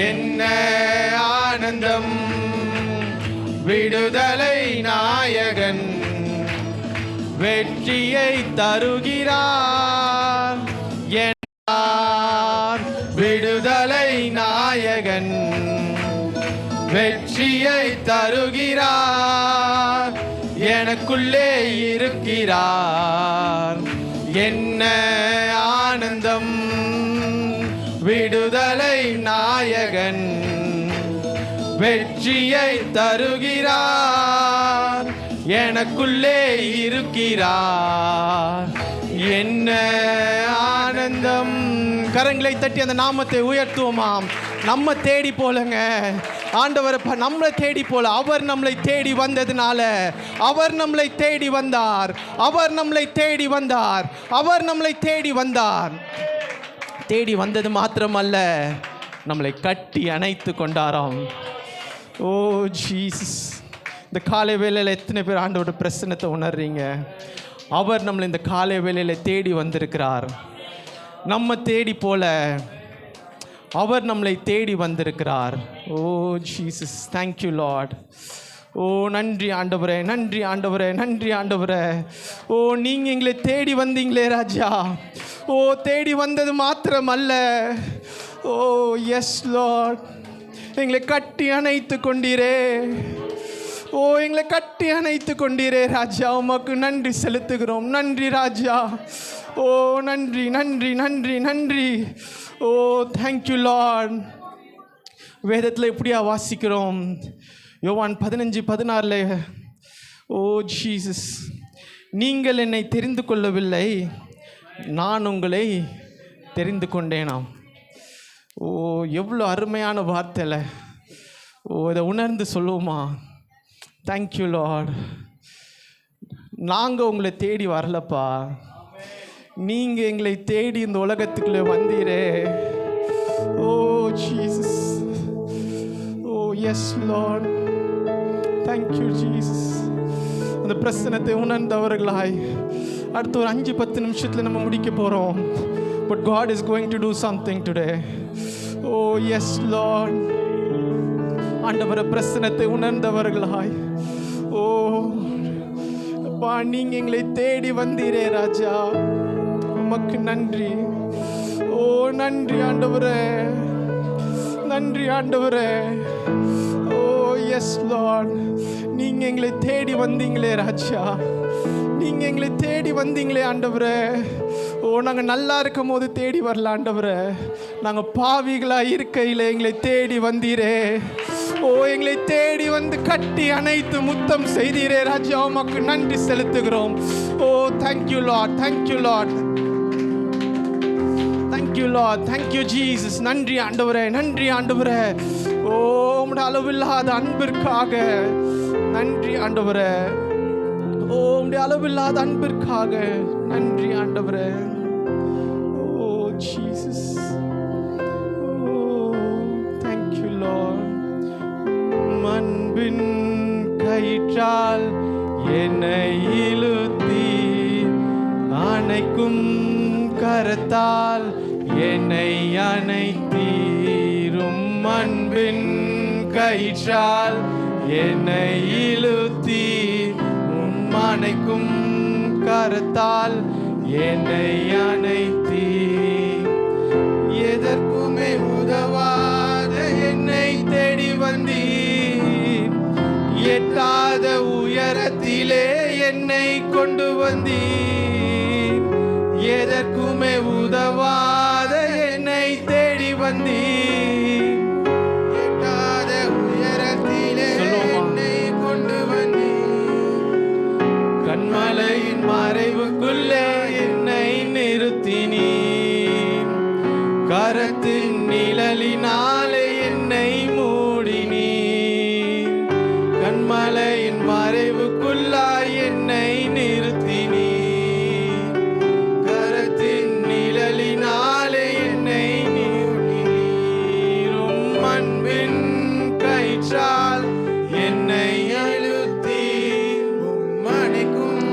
என்ன ஆனந்தம், விடுதலை நாயகன் வெற்றியை தருகிறார். விடுதலை நாயகன் வெற்றியை தருகிறார். எனக்குள்ளே இருக்கிறார். என்ன ஆனந்தம், விடுதலை நாயகன் வெற்றியை தருகிறார். எனக்குள்ளே இருக்கிறார். என்ன ஆனந்தம். கரங்களை தட்டி அந்த நாமத்தை உயர்த்துவோமாம். நம்ம தேடி போலங்க ஆண்டவர், நம்மளை தேடி போல. அவர் நம்மளை தேடி வந்ததுனால, அவர் நம்மளை தேடி வந்தார். அவர் நம்மளை தேடி வந்தார். அவர் நம்மளை தேடி வந்தார். தேடி வந்தது மாத்திரமல்ல, நம்மளை கட்டி அணைத்து கொண்டாராம். ஓ ஜீசஸ். இந்த காலை வேளையில் எத்தனை பேர் ஆண்டவரோட பிரசன்னத்தை உணர்றீங்க? அவர் நம்மளை இந்த காலை வேளையில் தேடி வந்திருக்கிறார். நம்ம தேடி போல அவர் நம்மளை தேடி வந்திருக்கிறார். ஓ ஜீசஸ், தேங்க்யூ லார்ட். ஓ நன்றி ஆண்டவரே, நன்றி ஆண்டவரே, நன்றி ஆண்டவரே. ஓ நீங்கள் எங்களை தேடி வந்தீங்களே ராஜா. ஓ தேடி வந்தது மாத்திரம் அல்ல, ஓ எஸ் லார்ட், எங்களை கட்டி அணைத்து கொண்டீரே. ஓ எங்களை கட்டி அணைத்து கொண்டீரே ராஜா. உமக்கு நன்றி செலுத்துகிறோம். நன்றி ராஜா. ஓ நன்றி நன்றி நன்றி நன்றி. ஓ தேங்க்யூ லார்ட். வேதத்தில் எப்படியா வாசிக்கிறோம்? யோவான் 15:16. ஓ ஜீசஸ், நீங்கள் என்னை தெரிந்து கொள்ளவில்லை, நான் உங்களை தெரிந்து கொண்டேனாம். ஓ எவ்வளோ அருமையான வார்த்தையில். ஓ இதை உணர்ந்து சொல்லுவோமா? Thank you Lord. நாங்கள் உங்களை தேடி வரலப்பா, நீங்கள் எங்களை தேடி இந்த உலகத்துக்குள்ளே வந்தீரே. ஓ ஜீசஸ். ஓ எஸ் லார்ட், தேங்க்யூ ஜீசஸ். அந்த பிரசனத்தை உணர்ந்தவர்களாய் அடுத்த ஒரு 5-10 நிமிஷத்தில் நம்ம முடிக்க போகிறோம். But God is going to do something today. Oh yes Lord. ஆண்டவர பிரசனத்தை உணர்ந்தவர்களாய், ஓ அப்பா நீங்கள் எங்களை தேடி வந்தீரே ராஜா. உமக்கு நன்றி. ஓ நன்றி ஆண்டவரே, நன்றி ஆண்டவரே. ஓ எஸ் லார்ட், நீங்கள் எங்களை தேடி வந்தீங்களே ராஜா. நீங்கள் எங்களை தேடி வந்தீங்களே ஆண்டவரே. ஓ நாங்கள் நல்லா இருக்கும் போது தேடி வரல ஆண்டவரே, நாங்கள் பாவிகளாக இருக்கையில் எங்களை தேடி வந்தீரே. ஓ எங்களை தேடி வந்து கட்டி அணைத்து முத்தம் செய்தீரே ராஜா. உமக்கு நன்றி செலுத்துகிறோம். Oh thank you Lord, thank you Lord, thank you Lord, thank you Jesus. நன்றி ஆண்டவரே, நன்றி ஆண்டவரே. ஓ உம்முடைய அளவில்லாத அன்பிற்காக நன்றி ஆண்டவரே. ஓ உம்முடைய அளவில்லாத அன்பிற்காக நன்றி ஆண்டவரே. ஓ ஜீசஸ். ஓ தேங்க்யூ லார்ட். அன்பின் கயிற்றால் என்னை இழுத்தி அணைக்கும் கரத்தால் என்னை அணைத்தீரும். அன்பின் கயிற்றால் என்னை இழுத்தி அணைக்கும் கரத்தால் என்னை அணைத்தீ. எதற்குமே உதவாத என்னை தேடி வந்தீர். எட்டாத உயரத்திலே என்னை கொண்டு வந்தீர். எதற்குமே உதவாத என்னை தேடி வந்தீர். எட்டாத உயரத்திலே என்னை கொண்டு வந்தீர். கண்மலையின் மறைவுக்குள்ளே என்னை நிறுத்தினீர். கரத்தின் நிழலினாலே என்னை மூடினீர். கண்மலையின் மறைவுக்குள்ளாய் என்னை நிறுத்தினீர். கரத்தின் நிழலினாலே என்னை மூடினீர். அன்பின் கயிற்றால் என்னை அழுத்தி மணிக்கும்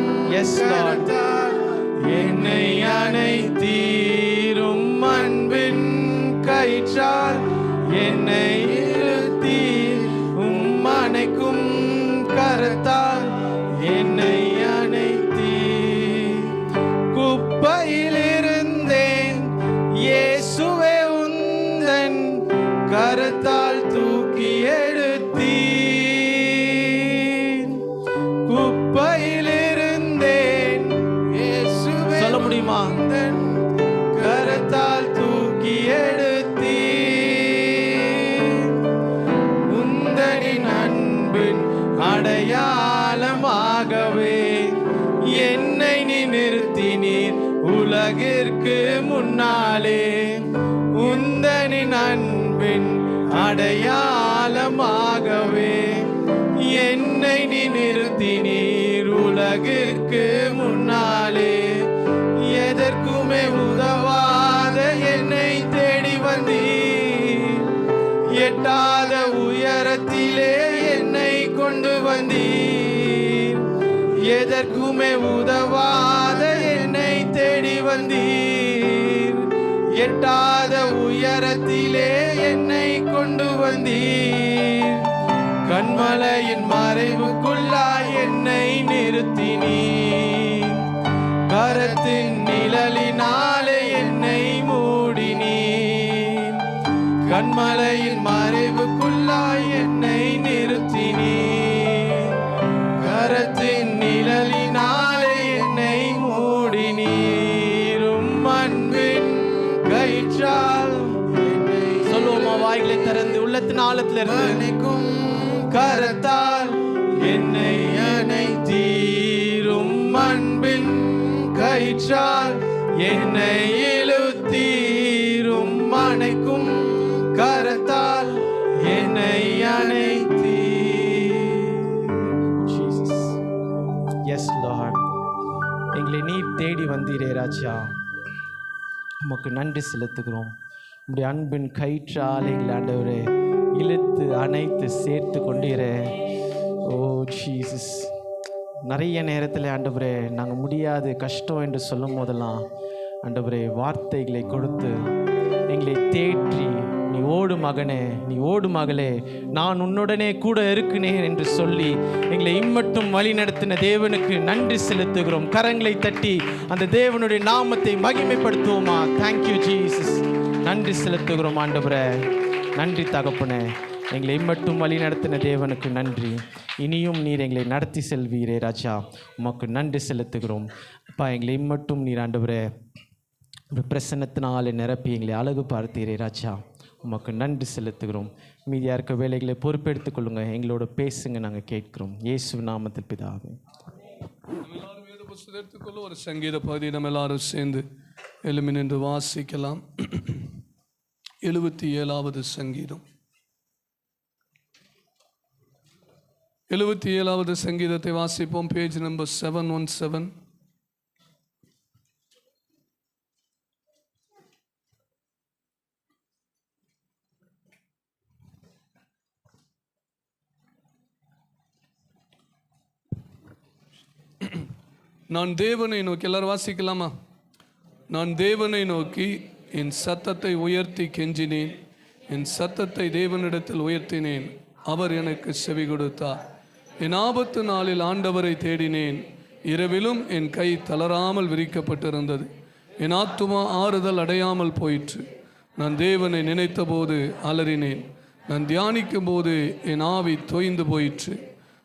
என்னை அணைத்தீரும். அன்பின் கயிற்றால் என்னை இழுத்தீர் உம் அணைக்கும் கரத்தால் என்னை அணைத்தீர். குப்பையில் இருந்தேன் இயேசுவே உந்தன் கரத்தால் தூக்கி எடுத்தீர். குப்பையில் இருந்தேன் இயேசுவே, சொல்ல முடியுமா? கரத்தால் தூக்கி எடுத்தீர். உந்தனின் அன்பின் அடையாளமாகவே என்னை நீ நிறுத்தினீர் உலகிற்கு முன்னாலே. உந்தனின் அன்பின் அடையாளமாகவே என்னை நீ நிறுத்தினீர் உலகிற்கு முன்னாலே. எதற்குமே உதவாத என்னை தேடி வந்தீர். எட்டாத உயரத்திலே என்னை கொண்டு வந்தீர். எதற்குமே உதவாத என்னை தேடி வந்தீர். எட்டாத உயரத்திலே என்னை கொண்டு வந்தீர். கண்மலையின் மறைவுக்குள்ளாய் என்னை நிறுத்தினீர். கரத்தின் நிழலினாலே என்னை மூடினீர். கண்மலையின் மறைவுக்குள்ளாய் என்னை நிறுத்தினீர். கரத்தின் நிழலினாலே என்னை மூடினீர். உம் அன்பின் கயிற்றால் என்னை, சொல்லுவோமா வாய்களை திறந்து உள்ளத்தின் ஆழத்தில் இருந்து, கரத்தால் என்னை அணைத்தீர். உம் அன்பின் கயிற்றால் என்னை இழுத்தீர். உம் அணைக்கும் கரத்தால் என்னை அணைத்தீர். ஜீசஸ், எஸ் லார்ட், எங்களை நீர் தேடி வந்தீரே ராஜா, உமக்கு நன்றி செலுத்துகிறோம். உம்முடைய அன்பின் கயிற்றால் எங்களை ஆண்டவரே இழுத்து அணைத்து சேர்த்து கொண்டீரே. ஓ ஜீசஸ், நிறைய நேரத்தில் ஆண்டவரே நாங்கள் முடியாது கஷ்டம் என்று சொல்லும் போதெல்லாம் ஆண்டவரே வார்த்தைகளை கொடுத்து எங்களை தேற்றி, நீ ஓடு மகனே, நீ ஓடு மகளே, நான் உன்னுடனே கூட இருக்கிறேன் என்று சொல்லி எங்களை இம்மட்டும் வழி நடத்தின தேவனுக்கு நன்றி செலுத்துகிறோம். கரங்களை தட்டி அந்த தேவனுடைய நாமத்தை மகிமைப்படுத்துவோமா? தேங்க்யூ ஜீசஸ், நன்றி செலுத்துகிறோம் ஆண்டவரே. நன்றி தகப்பனே, எங்களை இம்மட்டும் வழி நடத்தின தேவனுக்கு நன்றி. இனியும் நீர் எங்களை நடத்தி செல்வீரே ராஜா, உமக்கு நன்றி செலுத்துகிறோம். அப்பா, எங்களை இம்மட்டும் நீர் ஆண்டவரே பிரசன்னத்தினாலே நிரப்பி எங்களை அழகு பார்த்தீரே ராஜா, உமக்கு நன்றி செலுத்துகிறோம். மீதியாக இருக்க வேலைகளை பொறுப்பெடுத்துக் கொள்ளுங்க, எங்களோட பேசுங்க, நாங்கள் கேட்கிறோம். இயேசு நாமத்தில் பிதாவே. எல்லாரும் வேத புத்தகத்தை எடுத்துக்கொள்ள ஒரு சங்கீத பகுதி நம்ம எல்லாரும் சேர்ந்து எழுமி நின்று வாசிக்கலாம். 77வது சங்கீதம். 77வது சங்கீதத்தை வாசிப்போம். Page number 717. நான் தேவனை நோக்கி, எல்லாரும் வாசிக்கலாமா? நான் தேவனை நோக்கி என் சத்தத்தை உயர்த்தி கெஞ்சினேன், என் சத்தத்தை தேவனிடத்தில் உயர்த்தினேன், அவர் எனக்கு செவி கொடுத்தார். என் ஆபத்து நாளில் ஆண்டவரை தேடினேன், இரவிலும் என் கை தளராமல் விரிக்கப்பட்டிருந்தது. என் ஆத்துமா ஆறுதல் அடையாமல் போயிற்று. நான் தேவனை நினைத்த போது அலறினேன், நான் தியானிக்கும் போது என் ஆவி தோய்ந்து போயிற்று.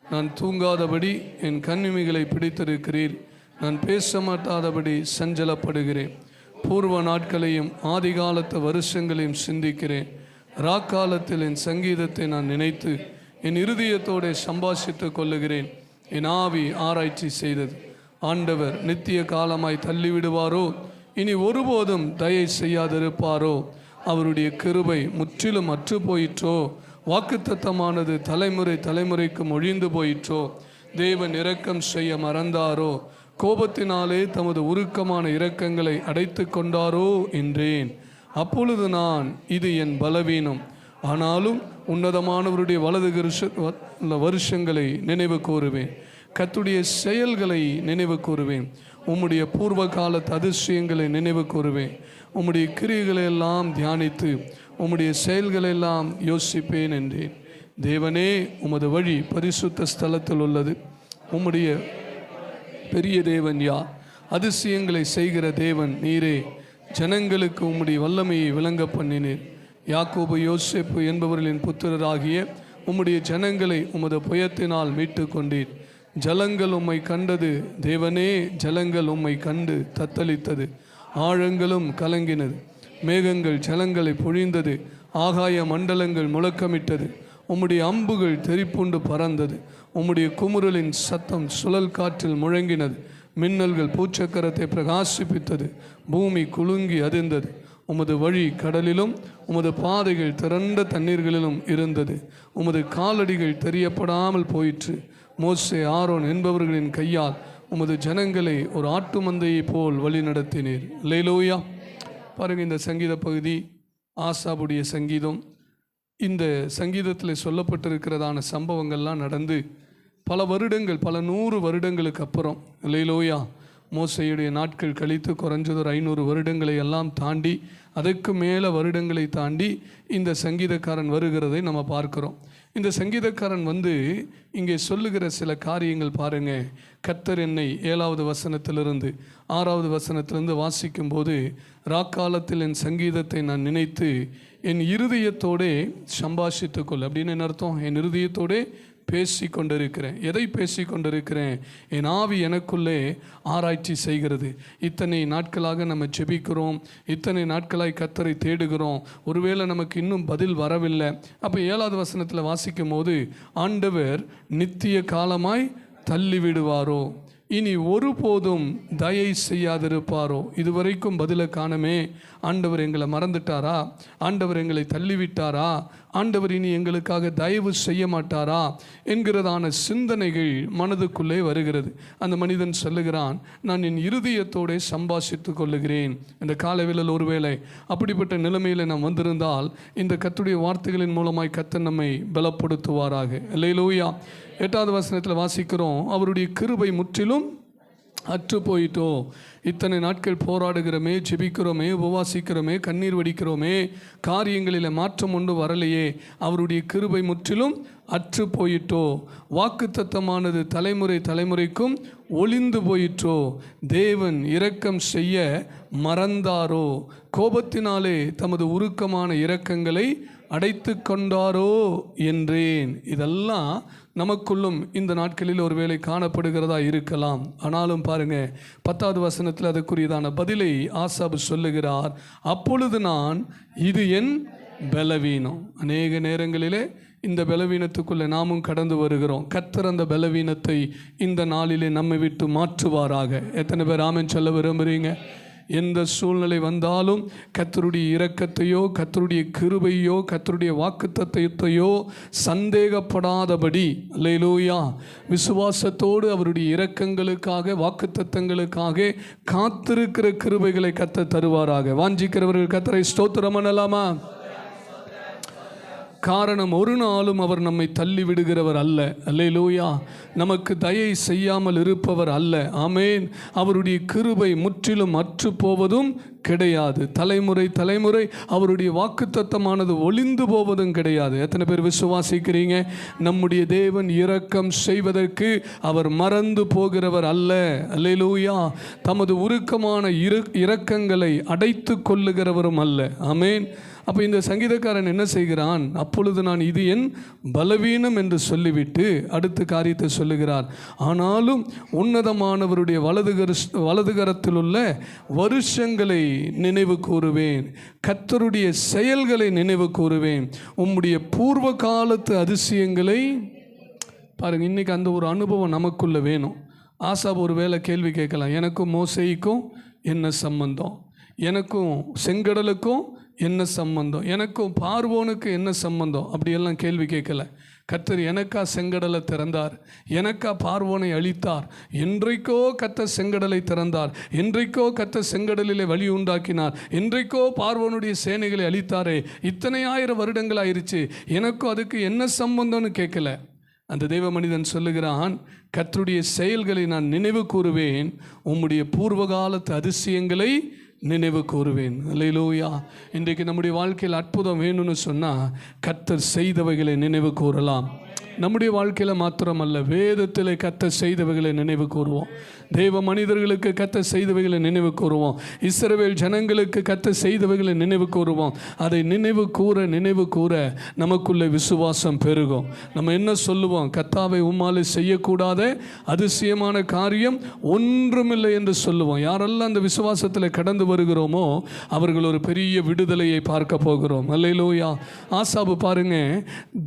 நான் தூங்காதபடி என் கண்ணிமைகளை பிடித்திருக்கிறீர், நான் பேச மாட்டாதபடி சஞ்சலப்படுகிறேன். பூர்வ நாட்களையும் ஆதிகாலத்து வருஷங்களையும் சிந்திக்கிறேன். ராக்காலத்தில் என் சங்கீதத்தை நான் நினைத்து என் இருதயத்தோடு சம்பாஷித்து கொள்ளுகிறேன். என் ஆவி ஆராய்ச்சி செய்தது, ஆண்டவர் நித்திய காலமாய் தள்ளிவிடுவாரோ, இனி ஒருபோதும் தயை செய்யாதிருப்பாரோ, அவருடைய கிருபை முற்றிலும் அற்று போயிற்றோ, வாக்குத்தத்தமானது தலைமுறை தலைமுறைக்கு ஒழிந்து போயிற்றோ, தேவன் இரக்கம் செய்ய மறந்தாரோ, கோபத்தினாலே தமது உருக்கமான இரக்கங்களை அடைத்து கொண்டாரோ என்றேன். அப்பொழுது நான், இது என் பலவீனம், ஆனாலும் உன்னதமானவருடைய வலது வருஷங்களை நினைவு கூறுவேன், கர்த்தருடைய செயல்களை நினைவு கூறுவேன், உம்முடைய பூர்வ காலத்து அதிசயங்களை நினைவு கூறுவேன், உம்முடைய கிரியைகளை எல்லாம் தியானித்து உம்முடைய செயல்களெல்லாம் யோசிப்பேன் என்றேன். தேவனே, உமது வழி பரிசுத்த ஸ்தலத்தில் உள்ளது. உம்முடைய பெரிய தேவன் யார்? அதிசயங்களை செய்கிற தேவன் நீரே. ஜனங்களுக்கு உம்முடைய வல்லமையை விளங்க பண்ணினீர். யாக்கோபு யோசேப்பு என்பவர்களின் புத்திரராகிய உம்முடைய ஜனங்களை உமது புயத்தினால் மீட்டு கொண்டீர். ஜலங்கள் உம்மை கண்டது தேவனே, ஜலங்கள் உம்மை கண்டு தத்தளித்தது. ஆழங்களும் கலங்கினது. மேகங்கள் ஜலங்களை பொழிந்தது. ஆகாய மண்டலங்கள் முழக்கமிட்டது. உம்முடைய அம்புகள் தெரிப்புண்டு பறந்தது. உம்முடைய குமுறலின் சத்தம் சுழல் காற்றில் முழங்கினது. மின்னல்கள் பூச்சக்கரத்தை பிரகாசிப்பித்தது. பூமி குலுங்கி அதிர்ந்தது. உமது வழி கடலிலும் உமது பாதைகள் திரண்ட தண்ணீர்களிலும் இருந்தது. உமது காலடிகள் தெரியப்படாமல் போயிற்று. மோசே, ஆரோன் என்பவர்களின் கையால் உமது ஜனங்களை ஒரு ஆட்டு மந்தையை போல் வழி நடத்தினீர். அல்லேலூயா. பாருங்கள், இந்த சங்கீத பகுதி ஆசாபுடைய சங்கீதம். இந்த சங்கீதத்தில் சொல்லப்பட்டிருக்கிறதான சம்பவங்கள்லாம் நடந்து பல வருடங்கள், பல 100 வருடங்களுக்கு அப்புறம், அல்லேலூயா, மோசேயுடைய நாட்கள் கழித்து குறைஞ்சது ஒரு 500 வருடங்களை எல்லாம் தாண்டி, அதற்கு மேலே வருடங்களை தாண்டி இந்த சங்கீதக்காரன் வருகிறதை நம்ம பார்க்குறோம். இந்த சங்கீதக்காரன் இங்கே சொல்லுகிற சில காரியங்கள் பாருங்க. கர்த்தர் என்னை 7வது வசனத்திலிருந்து 6வது வசனத்திலிருந்து வாசிக்கும்போது, ராக்காலத்தில் என் சங்கீதத்தை நான் நினைத்து என் இருதயத்தோடே சம்பாஷித்துக்கொள். அப்படின்னு என்ன அர்த்தம்? என் இருதயத்தோடே பேசி கொண்டிருக்கிறேன். எதை பேசி கொண்டிருக்கிறேன்? என் ஆவி எனக்குள்ளே ஆராய்ச்சி செய்கிறது. இத்தனை நாட்களாக நம்ம ஜெபிக்கிறோம், இத்தனை நாட்களாய் கர்த்தரை தேடுகிறோம், ஒருவேளை நமக்கு இன்னும் பதில் வரவில்லை. அப்போ 7வது வசனத்தில் வாசிக்கும் போது, ஆண்டவர் நித்திய காலமாய் தள்ளி விடுவாரோ, இனி ஒருபோதும் தயை செய்யாதிருப்பாரோ? இதுவரைக்கும் பதிலை காணமே. ஆண்டவர் எங்களை மறந்துட்டாரா? ஆண்டவர் எங்களை தள்ளிவிட்டாரா? ஆண்டவர் இனி எங்களுக்காக தயவு செய்ய மாட்டாரா என்கிறதான சிந்தனைகள் மனதுக்குள்ளே வருகிறது. அந்த மனிதன் சொல்லுகிறான், நான் என் இருதயத்தோடு சம்பாஷித்து கொள்ளுகிறேன். இந்த காலவேளையில் ஒருவேளை அப்படிப்பட்ட நிலைமையில் நாம் வந்திருந்தால், இந்த கர்த்தருடைய வார்த்தைகளின் மூலமாய் கர்த்தர் நம்மை பலப்படுத்துவாராக. அல்லேலூயா. 8வது வசனத்தில் வாசிக்கிறோம், அவருடைய கிருபை முற்றிலும் அற்று போயிட்டோ. இத்தனை நாட்கள் போராடுகிறோமே, ஜெபிக்கிறோமே, உபவாசிக்கிறோமே, கண்ணீர் வடிக்கிறோமே, காரியங்களில் மாற்றம் ஒன்று வரலையே. அவருடைய கிருபை முற்றிலும் அற்று போயிட்டோ. வாக்குத்தத்தமானது தலைமுறை தலைமுறைக்கும் ஒளிந்து போயிற்றோ. தேவன் இரக்கம் செய்ய மறந்தாரோ. கோபத்தினாலே தமது உருக்கமான இரக்கங்களை அடைத்து கொண்டாரோ என்றேன். இதெல்லாம் நமக்குள்ளும் இந்த நாட்களில் ஒருவேளை காணப்படுகிறதா இருக்கலாம். ஆனாலும் பாருங்க, 10வது வசனத்தில் அதற்குரியதான பதிலை ஆசாபு சொல்லுகிறார். அப்பொழுது நான், இது என் பலவீனம். அநேக நேரங்களிலே இந்த பலவீனத்துக்குள்ளே நாமும் கடந்து வருகிறோம். கர்த்தர் அந்த பலவீனத்தை இந்த நாளிலே நம்மை விட்டு மாற்றுவாராக. எத்தனை பேர் ஆமென் சொல்ல விரும்புகிறீங்க? எந்த சூழ்நிலை வந்தாலும் கர்த்தருடைய இரக்கத்தையோ, கர்த்தருடைய கிருபையோ, கர்த்தருடைய வாக்குத்தத்தத்தையோ சந்தேகப்படாதபடி, அல்லேலூயா, விசுவாசத்தோடு அவருடைய இரக்கங்களுக்காக, வாக்குத்தத்தங்களுக்காக காத்திருக்கிற கிருபைகளை கர்த்தர் தருவாராக. வாஞ்சிக்கிறவர்கள் கர்த்தரை ஸ்தோத்திரம் பண்ணலாமா? காரணம், ஒரு நாளும் அவர் நம்மை தள்ளி விடுகிறவர் அல்ல. அல்லேலூயா. நமக்கு தயை செய்யாமல் இருப்பவர் அல்ல. ஆமேன். அவருடைய கிருபை முற்றிலும் அற்று போவதும் கிடையாது. தலைமுறை தலைமுறை அவருடைய வாக்குத்தத்தமானது ஒளிந்து போவதும் கிடையாது. எத்தனை பேர் விசுவாசிக்கிறீங்க? நம்முடைய தேவன் இரக்கம் செய்வதற்கு அவர் மறந்து போகிறவர் அல்ல. அல்லேலூயா. தமது உருக்கமான இரக்கங்களை அடைத்து கொள்ளுகிறவரும் அல்ல. ஆமேன். அப்போ இந்த சங்கீதக்காரன் என்ன செய்கிறான்? அப்பொழுது நான், இது என் பலவீனம் என்று சொல்லிவிட்டு அடுத்த காரியத்தை சொல்லுகிறார். ஆனாலும் உன்னதமானவருடைய வலதுகரத்தில் உள்ள வருஷங்களை நினைவு கூறுவேன், கர்த்தருடைய செயல்களை நினைவு கூறுவேன், உம்முடைய பூர்வ காலத்து அதிசயங்களை. பாருங்க, இன்னைக்கு அந்த ஒரு அனுபவம் நமக்குள்ள வேணும். ஆசாப் ஒரு வேளை கேள்வி கேட்கலாம், எனக்கும் மோசேக்கும் என்ன சம்பந்தம்? எனக்கும் செங்கடலுக்கும் என்ன சம்பந்தம்? எனக்கும் பார்வோனுக்கு என்ன சம்பந்தம்? அப்படியெல்லாம் கேள்வி கேட்கல. கர்த்தர் எனக்கா செங்கடலை திறந்தார், எனக்கா பார்வோனை அழித்தார், என்றைக்கோ கர்த்தர் செங்கடலை திறந்தார், என்றைக்கோ கர்த்தர் செங்கடலிலே வழி உண்டாக்கினார், என்றைக்கோ பார்வோனுடைய சேனைகளை அழித்தாரே, இத்தனை 1000 வருடங்கள் ஆயிருச்சு, எனக்கும் அதுக்கு என்ன சம்பந்தம்னு கேட்கல. அந்த தெய்வ மனிதன் சொல்லுகிறான், கர்த்தருடைய செயல்களை நான் நினைவு கூறுவேன், உம்முடைய பூர்வகாலத்து அதிசயங்களை நினைவு கூறுவேன். அல்லேலூயா. இன்றைக்கு நம்முடைய வாழ்க்கையில் அற்புதம் வேணும்னு சொன்னால் கர்த்தர் செய்தவைகளை நினைவு கூறலாம். நம்முடைய வாழ்க்கையில் மாத்திரமல்ல, வேதத்தில் கர்த்தர் செய்தவைகளை நினைவு கூறுவோம். தேவ மனிதர்களுக்கு கர்த்தர் செய்தவைகளை நினைவு கூறுவோம். இஸ்ரவேல் ஜனங்களுக்கு கர்த்தர் செய்தவைகளை நினைவு கூறுவோம். அதை நினைவு கூற நமக்குள்ளே விசுவாசம் பெருகும். நம்ம என்ன சொல்லுவோம்? கர்த்தாவை உம்மாலே செய்யக்கூடாத அதிசயமான காரியம் ஒன்றுமில்லை என்று சொல்லுவோம். யாரெல்லாம் அந்த விசுவாசத்தில் கடந்து வருகிறோமோ அவர்கள் ஒரு பெரிய விடுதலையை பார்க்க போகிறோம். அல்லேலூயா. ஆசாபு பாருங்க,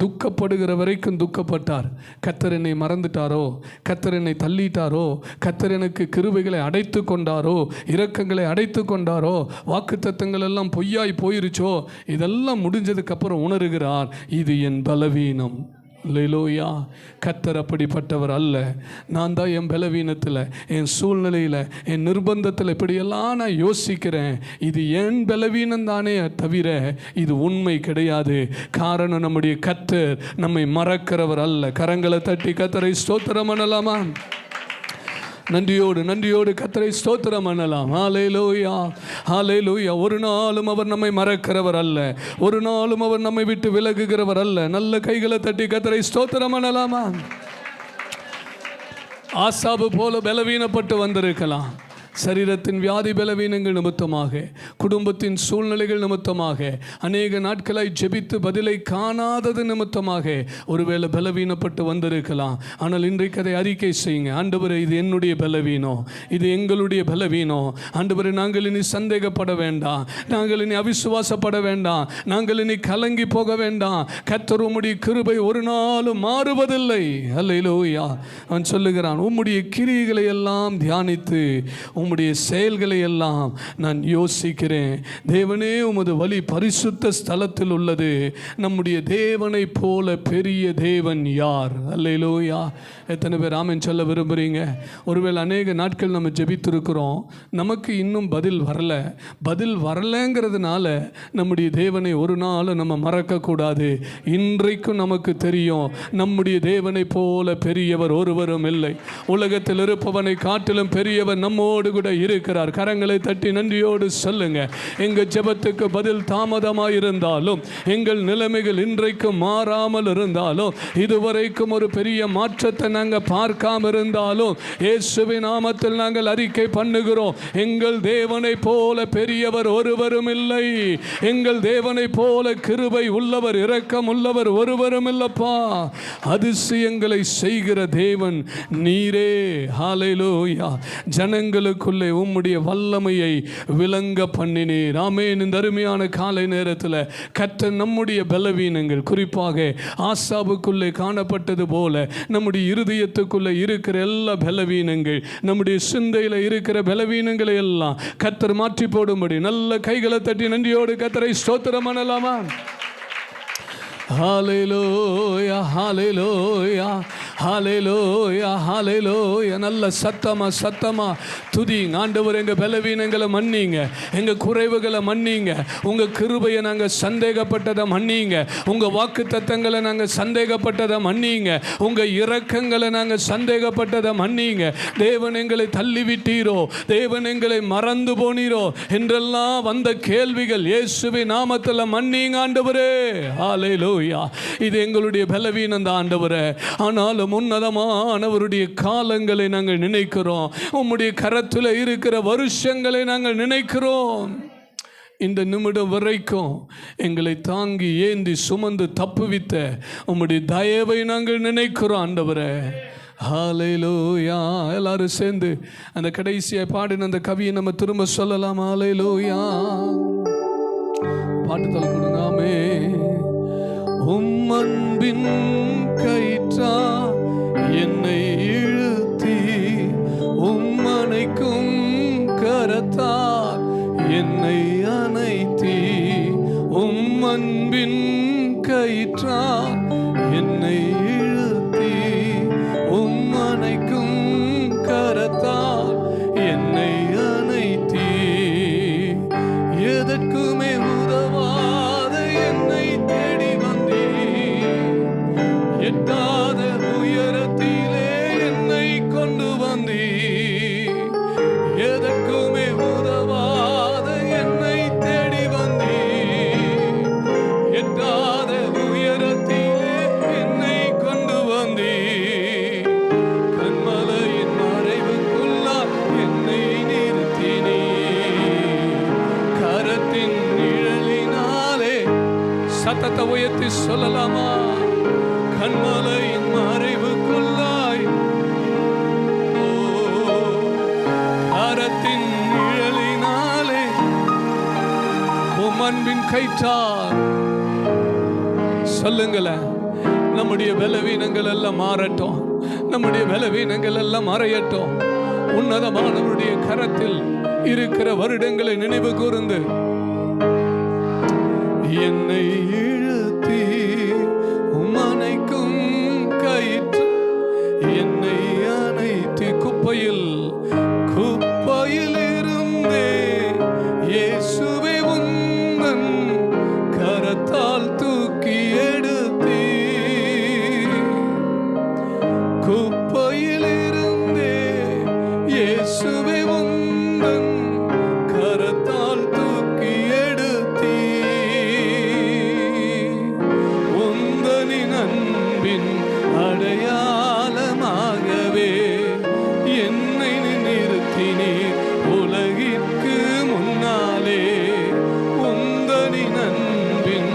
துக்கப்படுகிற வரைக்கும் துக்கப்பட்டார். கர்த்தர் என்னை மறந்துட்டாரோ, கர்த்தர் என்னை தள்ளிட்டாரோ, கர்த்தர் எனக்கு கிருபைகளை அடைத்து கொண்டாரோ, இரக்கங்களை அடைத்து கொண்டாரோ, வாக்குத்தத்தங்கள் எல்லாம் பொய்யாய் போயிருச்சோ, இதெல்லாம் முடிஞ்சதுக்கு அப்புறம் உணர்கிறார், இது என் பலவீனம். அல்லேலூயா. கர்த்தர் அப்படிப்பட்டவர் அல்ல. நான் தான் என் பலவீனத்தில், என் சூழ்நிலையில், என் நிர்பந்தத்தில் இப்படியெல்லாம் நான் யோசிக்கிறேன். இது என் பலவீனம் தானே தவிர இது உண்மை கிடையாது. காரணம், நம்முடைய கர்த்தர் நம்மை மறக்கிறவர் அல்ல. கரங்களை தட்டி கர்த்தரை ஸ்தோத்திரம் பண்ணலாமா? நன்றியோடு கர்த்தரை ஸ்தோத்திரம் பண்ணலாம். ஹல்லேலூயா, ஹல்லேலூயா. ஒரு நாளும் அவர் நம்மை மறக்கிறவர் அல்ல. ஒரு நாளும் அவர் நம்மை விட்டு விலகுகிறவர் அல்ல. நல்ல கைகளை தட்டி கர்த்தரை ஸ்தோத்திரம் பண்ணலாமா? ஆசாபு போல பலவீனப்பட்டு வந்திருக்கலாம். சரீரத்தின் வியாதி பலவீனங்கள் நிமித்தமாக, குடும்பத்தின் சூழ்நிலைகள் நிமித்தமாக, அநேக நாட்களாய் ஜெபித்து பதிலை காணாதது நிமித்தமாக ஒருவேளை பலவீனப்பட்டு வந்திருக்கலாம். ஆனால் இன்றைக்கு அதை அறிக்கை செய்யுங்க. ஆண்டவரே, இது என்னுடைய பலவீனம், இது எங்களுடைய பலவீனம். ஆண்டவரே, நாங்கள் இனி சந்தேகப்பட வேண்டாம், நாங்கள் இனி அவிசுவாசப்பட வேண்டாம், நாங்கள் இனி கலங்கி போக வேண்டாம். கர்த்தர் உம்முடைய கிருபை ஒரு நாளும் மாறுவதில்லை. அல்லேலூயா. அவன் சொல்லுகிறான், உம்முடைய கிரியைகளை எல்லாம் தியானித்து உம்முடைய செயல்களை எல்லாம் நான் யோசிக்கிறேன். தேவனே, உமது வழி பரிசுத்த ஸ்தலத்தில் உள்ளது. நம்முடைய தேவனை போல பெரிய தேவன் யார்? அல்லேலூயா. எத்தனை பேர் ஆமென் சொல்ல விரும்புகிறீங்க? ஒருவேளை அநேக நாட்கள் நம்ம ஜெபித்திருக்கிறோம், நமக்கு இன்னும் பதில் வரலைங்கிறதுனால நம்முடைய தேவனை ஒரு நாள் நம்ம மறக்கக்கூடாது. இன்றைக்கும் நமக்கு தெரியும், நம்முடைய தேவனை போல பெரியவர் ஒருவரும் இல்லை. உலகத்தில் இருப்பவனை காட்டிலும் பெரியவர் நம்மோடு கூட இருக்கிறார். கரங்களை தட்டி நன்றியோடு சொல்லுங்க. எங்கள் ஜெபத்துக்கு பதில் தாமதமாக இருந்தாலும், எங்கள் நிலைமைகள் இன்றைக்கும் மாறாமல் இருந்தாலும், இதுவரைக்கும் ஒரு பெரிய மாற்றத்தை நாங்கள் பார்க்காம இருந்தாலும், இயேசுவின் நாமத்தில் நாங்கள் அறிக்கை பண்ணுகிறோம், எங்கள் தேவனை போல பெரியவர் ஒருவரும் இல்லை. எங்கள் தேவனை போல கிருபை உள்ளவர், இரக்கம் உள்ளவர் ஒருவரும் இல்லப்பா. அதிசயங்களை செய்கிற தேவன் நீரே. ஹல்லேலூயா. ஜனங்களுக்கு உம்முடைய வல்லமையை விளங்க பண்ணினீர். ஆமென். இந்த அருமையான காலை நேரத்தில் கர்த்தர் நம்முடைய பலவீனங்கள், குறிப்பாக ஆசாபுக்குள்ளே காணப்பட்டது போல நம்முடைய இருதயத்துக்குள்ளே இருக்கிற எல்லா பலவீனங்கள், நம்முடைய சிந்தையில் இருக்கிற பலவீனங்களை எல்லாம் கர்த்தர் மாற்றி போடும்படி நல்ல கைகளை தட்டி நன்றியோடு கர்த்தரை ஸ்தோத்திரம் பண்ணலாமா? ஹல்லேலூயா, ஹல்லேலூயா, ஹல்லேலூயா, ஹல்லேலூயா. நல்ல சத்தமா துதிங்க. ஆண்டவர், எங்கள் பலவீனங்களை மன்னிங்க, எங்கள் குறைவுகளை மன்னிங்க, உங்கள் கிருபையை நாங்கள் சந்தேகப்பட்டதை மன்னிங்க, உங்கள் வாக்கு தத்தங்களை நாங்கள் சந்தேகப்பட்டதை மன்னிங்க, உங்கள் இரக்கங்களை நாங்கள் சந்தேகப்பட்டதை மன்னிங்க. தேவன் எங்களை தள்ளிவிட்டீரோ, தேவன் எங்களை மறந்து போனீரோ என்றெல்லாம் வந்த கேள்விகள் இயேசுவின் நாமத்தில் மன்னிங்க ஆண்டவரே. ஹல்லேலூயா. இது எங்களுடைய பலவீனம் தான் ஆண்டவரே. ஆனாலும் உன்னதமானவருடைய காலங்களை நாங்கள் நினைக்கிறோம், உம்முடைய கரத்தில் இருக்கிற வருஷங்களை நாங்கள் நினைக்கிறோம். இந்த நிமிடம் வரைக்கும் எங்களை தாங்கி ஏந்தி சுமந்து தப்புவித்த உம்முடைய தயவை நாங்கள் நினைக்கிறோம் ஆண்டவரே. ஹல்லேலூயா. எல்லாரும் சேர்ந்து அந்த கடைசியை பாடின அந்த கவியை நம்ம திரும்ப சொல்லலாம். ஹல்லேலூயா. பாட்டுதல் கொடுனாமே. அன்பின் கயிற்றா என்னை இழுத்தி, அணைக்கும் கரத்தால் என்னை அணைத்தி, அன்பின் கயிற்றா என்னை இழுத்தி, அணைக்கும் கரத்தால் என்னை அணைத்தி, எதற்குமே உதவாத என்னை தேடி வந்தீ, எட்டாத உயரத்திலே என்னை கொண்டு வந்தீ, எதற்குமே உதவாத உயர்த்தி சொல்லலாமா? கண்மலையின் மறைவுக்குள்ளாய் கரத்தின் நிழலினாலே உம் அன்பின் கயிற்றால். சொல்லுங்களேன், நம்முடைய பலவீனங்கள் எல்லாம் மாறட்டும், நம்முடைய பலவீனங்கள் எல்லாம் மறையட்டும். உன்னதமானவருடைய கரத்தில் இருக்கிற வருடங்களை நினைவு கூர்ந்து என்னை இழுத்தி உமனைக்கும் கயிற்று, என்னை அனைத்து குப்பையில் இருந்தே இயேசுவே உந்தன் கரத்தால் தூக்கி எடுத்தீ. குப்பையில் இருந்தே இயேசுவே உந்தன் கரத்தால் தூக்கி எடுத்தீ. உந்தனின் அன்பின் அடையாளமாகவே என்னை நிறுத்தினீர் உலகிற்கு முன்னாலே. உந்தனின் அன்பின்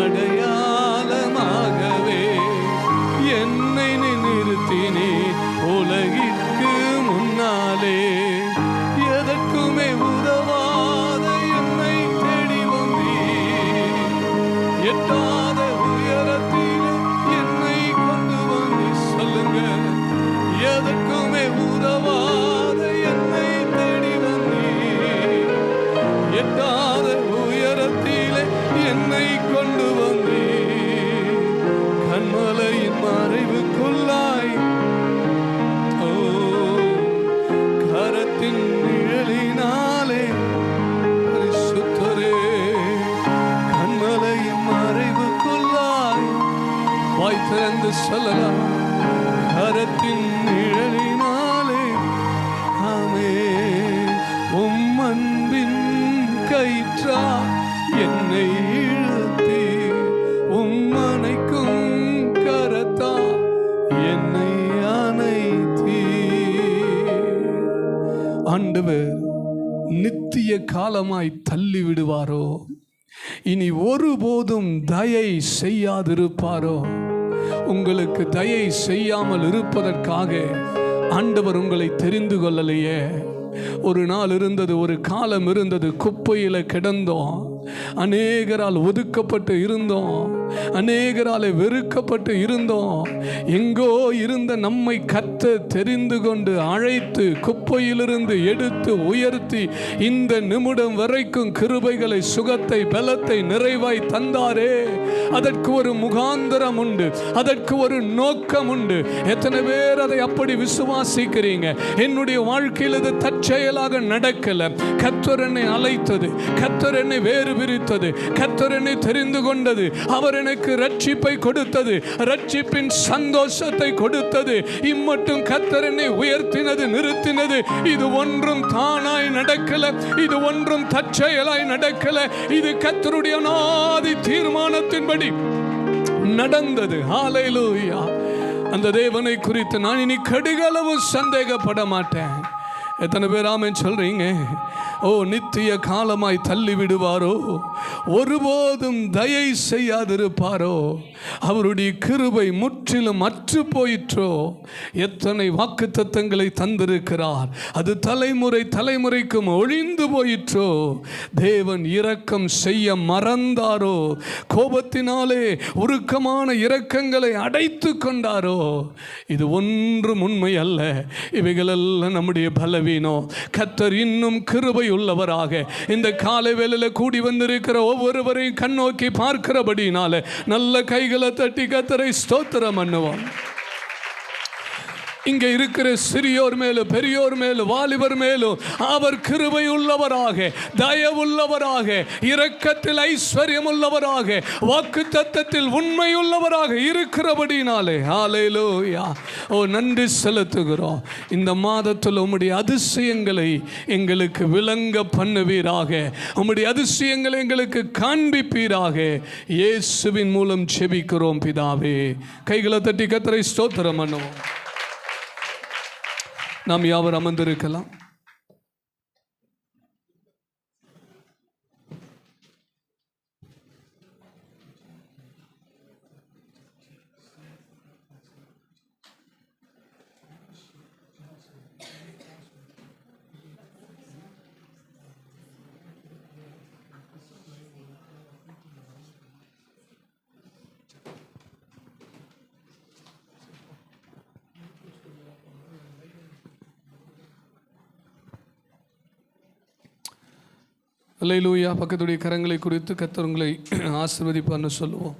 அடையாளமாகவே என்னை நிறுத்தினீர் உலகிற்கு முன்னாலே. எதற்குமே உதவாத என்னை தேடி வந்தீர், எட்டாத உயரத்திலே என்னை கொண்டு வந்தீர். சொல்லுங்க, எதற்குமே உதவாத என்னை தேடி வந்தீர், எட்டாத உயரத்திலே என்னை கொண்டு வந்தீர். கண்மலையின் மறைவுக்குள்ளாய் கரத்தின் நிழலினாலே பரிசுத்தரே. கண்மலையின் மறைவுக்குள்ளாய் வாய் திறந்து சொல்லலாம், கரத்தின் நிழலினாலே. ஆமென். உம் அன்பின் கயிற்றா என்னை இழுத்தி, உம் அணைக்கும் கரத்தா என்னை அணைத்தீ. ஆண்டவர் நித்திய காலமாய் தள்ளி விடுவாரோ? இனி ஒருபோதும் தயை செய்யாதிருப்பாரோ? உங்களுக்கு தயை செய்யாமல் இருப்பதற்காக ஆண்டவர் உங்களை தெரிந்து கொள்ளலையே. ஒரு நாள் இருந்தது, ஒரு காலம் இருந்தது, குப்பையில் கிடந்தோம், அநேகரால் ஒதுக்கப்பட்டு இருந்தோம், அநேகரால் வெறுக்கப்பட்டு இருந்தோம். எங்கோ இருந்த நம்மை கர்த்தர் தெரிந்து கொண்டு அழைத்து குப்பையிலிருந்து எடுத்து உயர்த்தி இந்த நிமிடம் வரைக்கும் கிருபைகளை, சுகத்தை, பலத்தை நிறைவாய் தந்தாரே. அதற்கு ஒரு முகாந்தரம் உண்டு, அதற்கு ஒரு நோக்கம் உண்டு. எத்தனை பேர் அதை அப்படி விசுவாசிக்கிறீங்க? என்னுடைய வாழ்க்கையில் இது தற்செயலாக நடக்கல. கர்த்தர் என்னை அழைத்தது, கர்த்தர் என்னை வேறு பிரித்தது, கர்த்தர் என்னை தெரிந்து கொண்டது, அவர் எனக்கு ரட்சிப்பை கொடுத்தது, ரட்சிப்பின் சந்தோஷத்தை கொடுத்தது. இம்மட்டும் கர்த்தர் என்னை உயர்த்தினது, நிறுத்தினது. இது ஒன்றும் தானாய் நடக்கல, இது ஒன்றும் தற்செயலாய் நடக்கல. இது கர்த்தருடைய அநாதி தீர்மானத்தின்படி நடந்தது. ஹல்லேலூயா. அந்த தேவனை குறித்து நான் இனி கடுகளவு சந்தேகப்பட மாட்டேன். எத்தனை பேர் ஆமென் சொல்றீங்க? ஓ, நித்திய காலமாய் தள்ளி விடுவாரோ? ஒருபோதும் தயை செய்யாதிருப்பாரோ? அவருடைய கிருபை முற்றிலும் அற்று போயிற்றோ? எத்தனை வாக்குத்தத்தங்களை தந்திருக்கிறார், அது தலைமுறை தலைமுறைக்கும் ஒழிந்து போயிற்றோ? தேவன் இரக்கம் செய்ய மறந்தாரோ? கோபத்தினாலே உருக்கமான இரக்கங்களை அடைத்து கொண்டாரோ? இது ஒன்றும் உண்மை அல்ல. இவைகளெல்லாம் நம்முடைய பலவீனம். கர்த்தர் இன்னும் கிருபை உள்ளவராக இந்த காலை வேளையில் கூடி வந்திருக்கிற ஒவ்வொருவரையும் கண்ணோக்கி பார்க்கிறபடினால நல்ல கைகளை தட்டி கர்த்தரை ஸ்தோத்திரம் பண்ணுவோம். இங்கே இருக்கிற சிறியோர் மேலும் பெரியோர் மேலும் வாலிபர் மேலும் அவர் கிருபை உள்ளவராக, தயவுள்ளவராக, இரக்கத்தில் ஐஸ்வர்யம் உள்ளவராக, வாக்குத்தத்தத்தில் உண்மை உள்ளவராக இருக்கிறபடினாலே ஹல்லேலூயா. ஓ, நன்றி செலுத்துகிறோம். இந்த மாதத்தில் உம்முடைய அதிசயங்களை எங்களுக்கு விளங்க பண்ணுவீராக, உம்முடைய அதிசயங்களை எங்களுக்கு காண்பிப்பீராக. இயேசுவின் மூலம் செபிக்கிறோம் பிதாவே. கைகளை தட்டி கர்த்தரை ஸ்தோத்திரம் பண்ணுவோம். நாம் யாவர் அமர்ந்திருக்கலாம். அல்லேலூயா. பக்கத்துடைய கரங்களை குறித்து கர்த்தர் உங்களை ஆசீர்வதிப்பார்னு சொல்லுவோம்.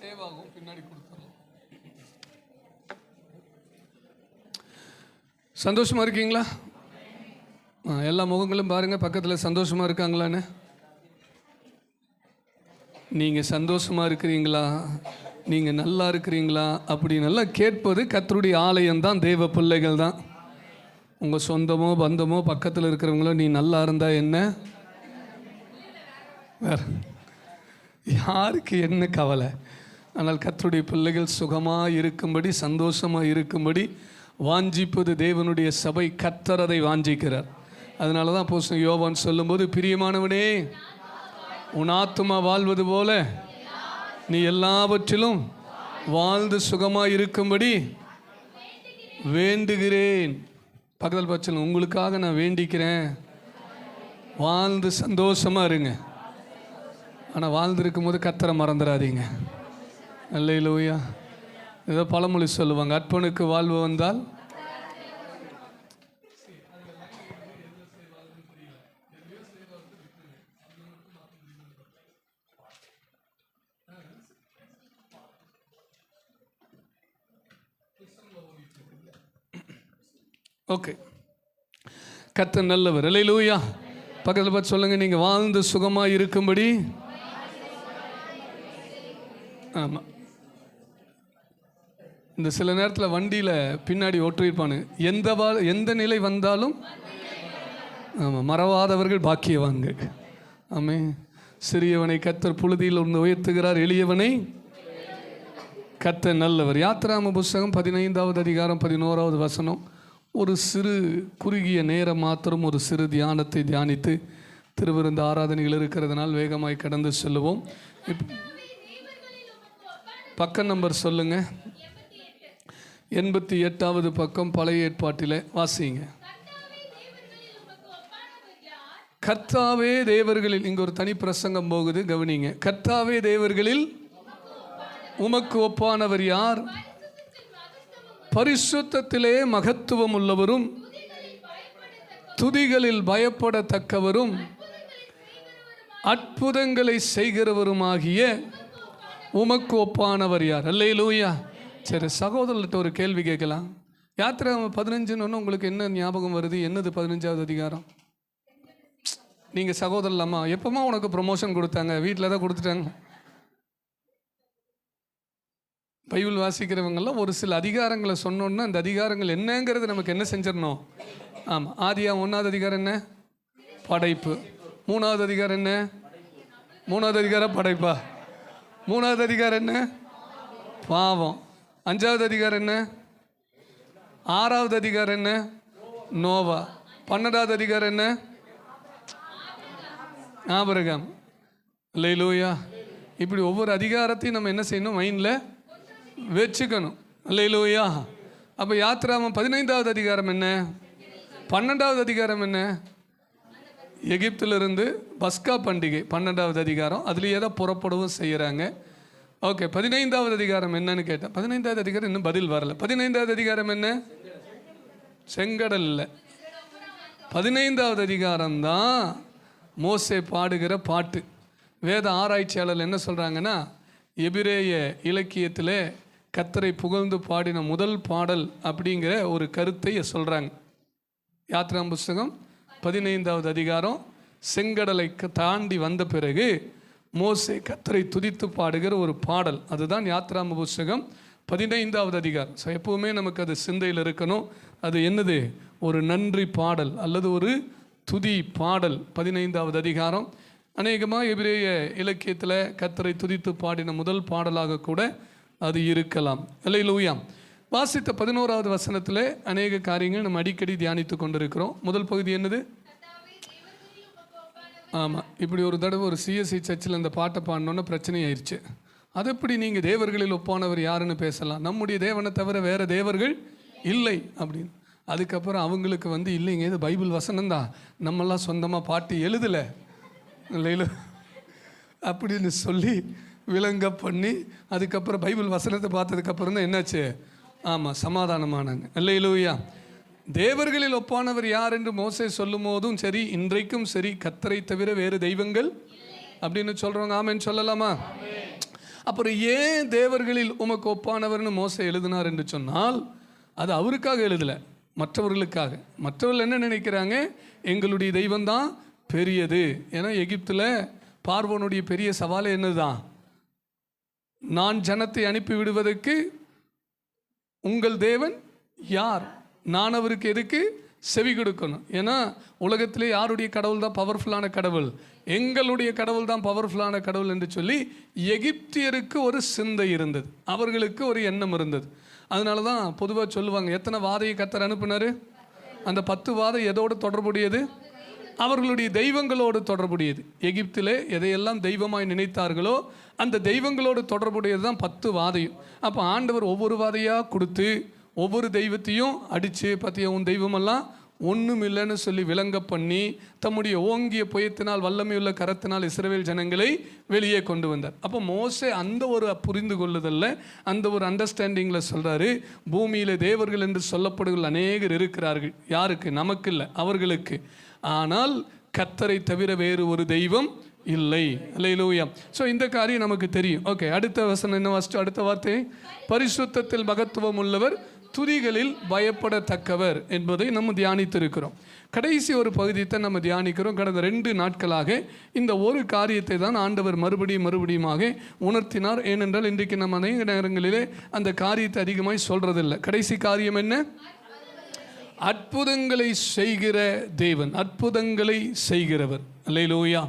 சேவ் ஆகும், பின்னாடி கொடுத்துடலாம். சந்தோஷமா இருக்கீங்களா? எல்லா முகங்களும் பாருங்க, பக்கத்தில் சந்தோஷமா இருக்காங்களான்னு. நீங்க சந்தோஷமா இருக்கிறீங்களா, நீங்க நல்லா இருக்கிறீங்களா அப்படி நல்லா கேட்பது கர்த்தருடைய ஆலயம்தான், தேவ பிள்ளைகள் தான். உங்க சொந்தமோ பந்தமோ பக்கத்தில் இருக்கிறவங்களோ நீ நல்லா இருந்தா என்ன, வேற யாருக்கு என்ன கவலை? ஆனால் கர்த்தருடைய பிள்ளைகள் சுகமாக இருக்கும்படி, சந்தோஷமாக இருக்கும்படி வாஞ்சிப்பது தேவனுடைய சபை. கர்த்தர் அதை வாஞ்சிக்கிறார். அதனால தான் அப்போஸ்தலன் யோவான் சொல்லும்போது, பிரியமானவனே, உன் ஆத்துமா வாழ்வது போல நீ எல்லாவற்றிலும் வாழ்ந்து சுகமாக இருக்கும்படி வேண்டுகிறேன். பக்கத்தில் பட்சம் உங்களுக்காக நான் வேண்டிக்கிறேன், வாழ்ந்து சந்தோஷமாக இருங்க. ஆனால் வாழ்ந்துருக்கும் போது கர்த்தரை மறந்துடாதீங்க. அல்லேலூயா. ஏதோ பழமொழி சொல்லுவாங்க, அற்பனுக்கு வாழ்வு வந்தால். ஓகே, கர்த்தர் நல்லவர். அல்லேலூயா. பக்கத்தில் பார்த்து சொல்லுங்க, நீங்கள் வாழ்ந்து சுகமாக இருக்கும்படி. ஆமாம், இந்த சில நேரத்தில் வண்டியில் பின்னாடி ஒற்றிருப்பானு, எந்த நிலை வந்தாலும் ஆமாம் மறவாதவர்கள் பாக்கியவான்கள். ஆமாம். சிறியவனை கர்த்தர் புழுதியில் இருந்து உயர்த்துகிறார், எளியவனை கர்த்தர் நல்லவர். யாத்திராம புஸ்தகம் 15வது அதிகாரம் 11வது வசனம். ஒரு சிறு குறுகிய நேரம் மாத்திரம் ஒரு சிறு தியானத்தை தியானித்து திருவிருந்து ஆராதனைகள் இருக்கிறதுனால் வேகமாய் கடந்து செல்லுவோம். பக்க நம்பர் சொல்லுங்க. 88வது பக்கம் பழைய ஏற்பாட்டில் வாசிங்க. கர்த்தாவே தேவர்களில், இங்கே ஒரு தனி பிரசங்கம் போகுது, கவனிங்க. கர்த்தாவே தேவர்களில் உமக்கு ஒப்பானவர் யார்? பரிசுத்தத்திலே மகத்துவம் உள்ளவரும் துதிகளில் பயப்படத்தக்கவரும் அற்புதங்களை செய்கிறவருமாகிய உமக்கு ஒப்பானவர் யார்? அல்லேலூயா. சரி, சகோதரர்கிட்ட ஒரு கேள்வி கேட்கலாம். யாத்திராகமம் 15 உங்களுக்கு என்ன ஞாபகம் வருது? என்னது 15வது அதிகாரம்? நீங்கள் சகோதரர் அம்மா எப்பமா உனக்கு ப்ரொமோஷன் கொடுத்தாங்க? வீட்டில் தான் கொடுத்துட்டாங்க. பைபிள் வாசிக்கிறவங்கெல்லாம் ஒரு சில அதிகாரங்களை சொன்னோன்னா அந்த அதிகாரங்கள் என்னங்கிறது நமக்கு என்ன செஞ்சிடணும்? ஆமாம். ஆதியா 1வது அதிகாரம் என்ன? படைப்பு. 3வது அதிகாரம் என்ன? 3வது அதிகாரம் படைப்பா? 3வது அதிகாரம் என்ன? பாவம். 5வது அதிகாரம் என்ன? 6வது அதிகாரம் என்ன? நோவா. 12வது அதிகாரம் என்ன? ஆபிரகாம். அல்லேலூயா. இப்படி ஒவ்வொரு அதிகாரத்தையும் நம்ம என்ன செய்யணும்? மைண்டில் வச்சுக்கணும். அல்லேலூயா. அப்போ யாத்திராகமம் 15வது அதிகாரம் என்ன? 12வது அதிகாரம் என்ன? எகிப்திலிருந்து பஸ்கா பண்டிகை 12வது அதிகாரம். அதுலேயே தான் புறப்படவும் செய்கிறாங்க. ஓகே, 15வது அதிகாரம் என்னன்னு கேட்டேன். 15வது அதிகாரம் இன்னும் பதில் வரல. 15வது அதிகாரம் என்ன? செங்கடல் இல்லை. 15வது அதிகாரம் தான் மோசே பாடுகிற பாட்டு. வேத ஆராய்ச்சியாளர் என்ன சொல்கிறாங்கன்னா, எபிரேய இலக்கியத்தில் கர்த்தரை புகழ்ந்து பாடின முதல் பாடல் அப்படிங்கிற ஒரு கருத்தை சொல்கிறாங்க. யாத்திராகமம் புஸ்தகம் 15வது அதிகாரம் செங்கடலை தாண்டி வந்த பிறகு மோசே கர்த்தரை துதித்து பாடுகிற ஒரு பாடல். அதுதான் யாத்திராகம புஸ்தகம் 15வது அதிகாரம். ஸோ எப்போவுமே நமக்கு அது சிந்தையில் இருக்கணும். அது என்னது? ஒரு நன்றி பாடல் அல்லது ஒரு துதி பாடல். 15வது அதிகாரம் அநேகமாக எபிரேய இலக்கியத்தில் கர்த்தரை துதித்து பாடின முதல் பாடலாக கூட அது இருக்கலாம். அல்லேலூயா. வாசித்த 11வது வசனத்தில் அநேக காரியங்கள் நம்ம அடிக்கடி தியானித்து கொண்டிருக்கிறோம். முதல் பகுதி என்னது? ஆமாம். இப்படி ஒரு தடவை ஒரு சிஎஸ்சி சர்ச்சில் இந்த பாட்டை பாடினோன்னு பிரச்சனை ஆயிடுச்சு. அது எப்படி நீங்கள் தேவர்களில் ஒப்பானவர் யாருன்னு பேசலாம்? நம்முடைய தேவனை தவிர வேறு தேவர்கள் இல்லை அப்படின்னு. அதுக்கப்புறம் அவங்களுக்கு வந்து இல்லைங்க இது பைபிள் வசனம் தான், நம்மெல்லாம் சொந்தமாக பாட்டு எழுதலை இல்லையில அப்படின்னு சொல்லி விளங்க பண்ணி அதுக்கப்புறம் பைபிள் வசனத்தை பார்த்ததுக்கப்புறம் தான் என்னாச்சு, ஆமாம் சமாதானமானாங்க. அல்லேலூயா. தேவர்களில் ஒப்பானவர் யார் என்று மோசே சொல்லும் போதும் சரி, இன்றைக்கும் சரி, கர்த்தரை தவிர வேறு தெய்வங்கள் அப்படின்னு சொல்கிறவங்க ஆமென் சொல்லலாமா? அப்புறம் ஏன் தேவர்களில் உமக்கு ஒப்பானவர்னு மோசே எழுதினார் என்று சொன்னால், அது அவருக்காக எழுதலை, மற்றவர்களுக்காக. மற்றவர்கள் என்ன நினைக்கிறாங்க, எங்களுடைய தெய்வம்தான் பெரியது. ஏன்னா எகிப்தில் பார்வோனுடைய பெரிய சவாலே என்னதுதான், நான் ஜனத்தை அனுப்பி விடுவதற்கு உங்கள் தேவன் யார், நான் அவருக்கு எதுக்கு செவி கொடுக்கணும். ஏன்னா உலகத்திலே யாருடைய கடவுள் தான் பவர்ஃபுல்லான கடவுள், எங்களுடைய கடவுள் தான் பவர்ஃபுல்லான கடவுள் என்று சொல்லி எகிப்தியருக்கு ஒரு சிந்தை இருந்தது, அவர்களுக்கு ஒரு எண்ணம் இருந்தது. அதனால தான் பொதுவாக சொல்லுவாங்க, எத்தனை வாதையை கர்த்தர் அனுப்பினார், அந்த 10 வாதை எதோடு தொடர்புடையது, அவர்களுடைய தெய்வங்களோடு தொடர்புடையது. எகிப்திலே எதையெல்லாம் தெய்வமாய் நினைத்தார்களோ அந்த தெய்வங்களோடு தொடர்புடையது தான் 10 வாதையும். அப்போ ஆண்டவர் ஒவ்வொரு வாதையாக கொடுத்து ஒவ்வொரு தெய்வத்தையும் அடித்து, பற்றிய உன் தெய்வமெல்லாம் ஒன்றும் இல்லைன்னு சொல்லி விளங்க பண்ணி தம்முடைய ஓங்கிய புயத்தினால் வல்லமையுள்ள கரத்தினால் இஸ்ரவேல் ஜனங்களை வெளியே கொண்டு வந்தார். அப்போ மோசே அந்த ஒரு புரிந்து கொள்ளுதல்ல, அந்த ஒரு அண்டர்ஸ்டாண்டிங்கில் சொல்கிறாரு, பூமியில் தேவர்கள் என்று சொல்லப்படுகிற அநேகர் இருக்கிறார்கள். யாருக்கு? நமக்கு இல்லை, அவர்களுக்கு. ஆனால் கர்த்தரை தவிர வேறு ஒரு தெய்வம் இல்லை. அல்லேலூயா. ஸோ இந்த காரியம் நமக்கு தெரியும். ஓகே, அடுத்த வசனம் என்ன வாசிச்சோம்? அடுத்த வார்த்தை, பரிசுத்தத்தில் மகத்துவம் உள்ளவர், துதிகளில் பயப்படத்தக்கவர் என்பதை நம்ம தியானித்திருக்கிறோம். கடைசி ஒரு பகுதியை நம்ம தியானிக்கிறோம். கடந்த 2 நாட்களாக இந்த ஒரு காரியத்தை தான் ஆண்டவர் மறுபடியுமாக உணர்த்தினார். ஏனென்றால் இன்றைக்கு நம்ம அநேக நேரங்களிலே அந்த காரியத்தை அதிகமாய் சொல்றதில்லை. கடைசி காரியம் என்ன? அற்புதங்களை செய்கிற தேவன், அற்புதங்களை செய்கிறவர். அல்லேலூயா.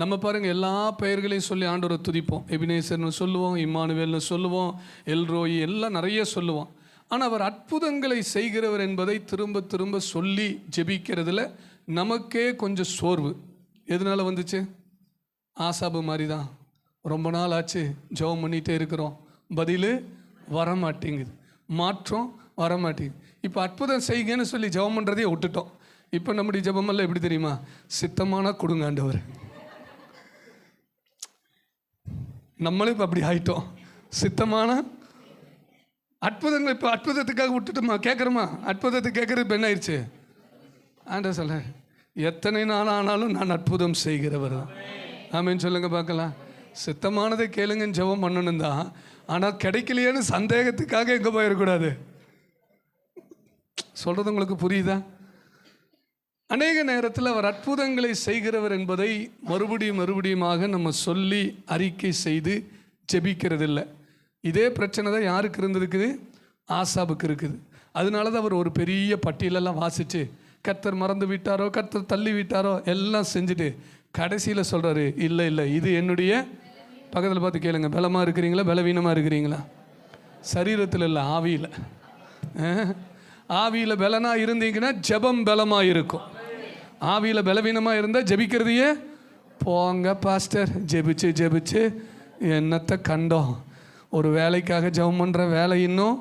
நம்ம பாருங்க, எல்லா பெயர்களையும் சொல்லி ஆண்டவரை துதிப்போம். எபினேசர்னு சொல்லுவோம், இம்மானுவேல்னு சொல்லுவோம், எல்ரோயி எல்லாம் நிறைய சொல்லுவோம். ஆனால் அவர் அற்புதங்களை செய்கிறவர் என்பதை திரும்ப திரும்ப சொல்லி ஜெபிக்கிறதுல நமக்கே கொஞ்சம் சோர்வு. எதனால வந்துச்சு? ஆசாபு மாதிரி தான், ரொம்ப நாள் ஆச்சு ஜெபம் பண்ணிகிட்டே இருக்கிறோம், பதில் வரமாட்டேங்குது, மாற்றம் வரமாட்டேங்குது. இப்போ அற்புதம் செய்யுங்கன்னு சொல்லி ஜெபம் பண்ணுறதையே விட்டுட்டோம். இப்போ நம்முடைய ஜெபமெல்லாம் எப்படி தெரியுமா? சித்தமான கொடுங்க ஆண்டவர். நம்மளும் இப்போ அப்படி ஆயிட்டோம், சித்தமான அற்புதங்கள். இப்போ அற்புதத்துக்காக விட்டுட்டோமா? கேட்குறோமா? அற்புதத்தை கேட்குறது இப்போ என்ன ஆயிடுச்சு? ஆண்டவர் சொல்ல, எத்தனை நாள் ஆனாலும் நான் அற்புதம் செய்கிறவர் தான். ஆமேன்னு சொல்லுங்க பார்க்கலாம். சித்தமானதை கேளுங்கன்னு ஜெபம் பண்ணணும் தான், ஆனால் கிடைக்கலையேன்னு சந்தேகத்துக்காக எங்கே போயிடக்கூடாது. சொல்கிறது உங்களுக்கு புரியுதா? அநேக நேரத்தில் அவர் அற்புதங்களை செய்கிறவர் என்பதை மறுபடியுமாக நம்ம சொல்லி அறிக்கை செய்து ஜெபிக்கிறதில்லை. இதே பிரச்சனை தான் யாருக்கு இருந்திருக்குது? ஆசாபுக்கு இருக்குது. அதனால தான் அவர் ஒரு பெரிய பட்டியலெல்லாம் வாசித்து, கர்த்தர் மறந்து விட்டாரோ, கர்த்தர் தள்ளி விட்டாரோ எல்லாம் செஞ்சுட்டு கடைசியில் சொல்கிறாரு, இல்லை இது என்னுடைய, பக்கத்தில் பார்த்து கேளுங்க, பலமாக இருக்கிறீங்களா பலவீனமாக இருக்கிறீங்களா? சரீரத்தில் இல்லை, ஆவியில். ஆவியில் பலனாக இருந்தீங்கன்னா ஜெபம் பலமாக இருக்கும். ஆவியில் பலவீனமாக இருந்தால் ஜெபிக்கிறதையே போங்க பாஸ்டர், ஜெபிச்சு என்னத்தை கண்டோம். ஒரு வேலைக்காக ஜெபம் பண்ணுற வேலை இன்னும்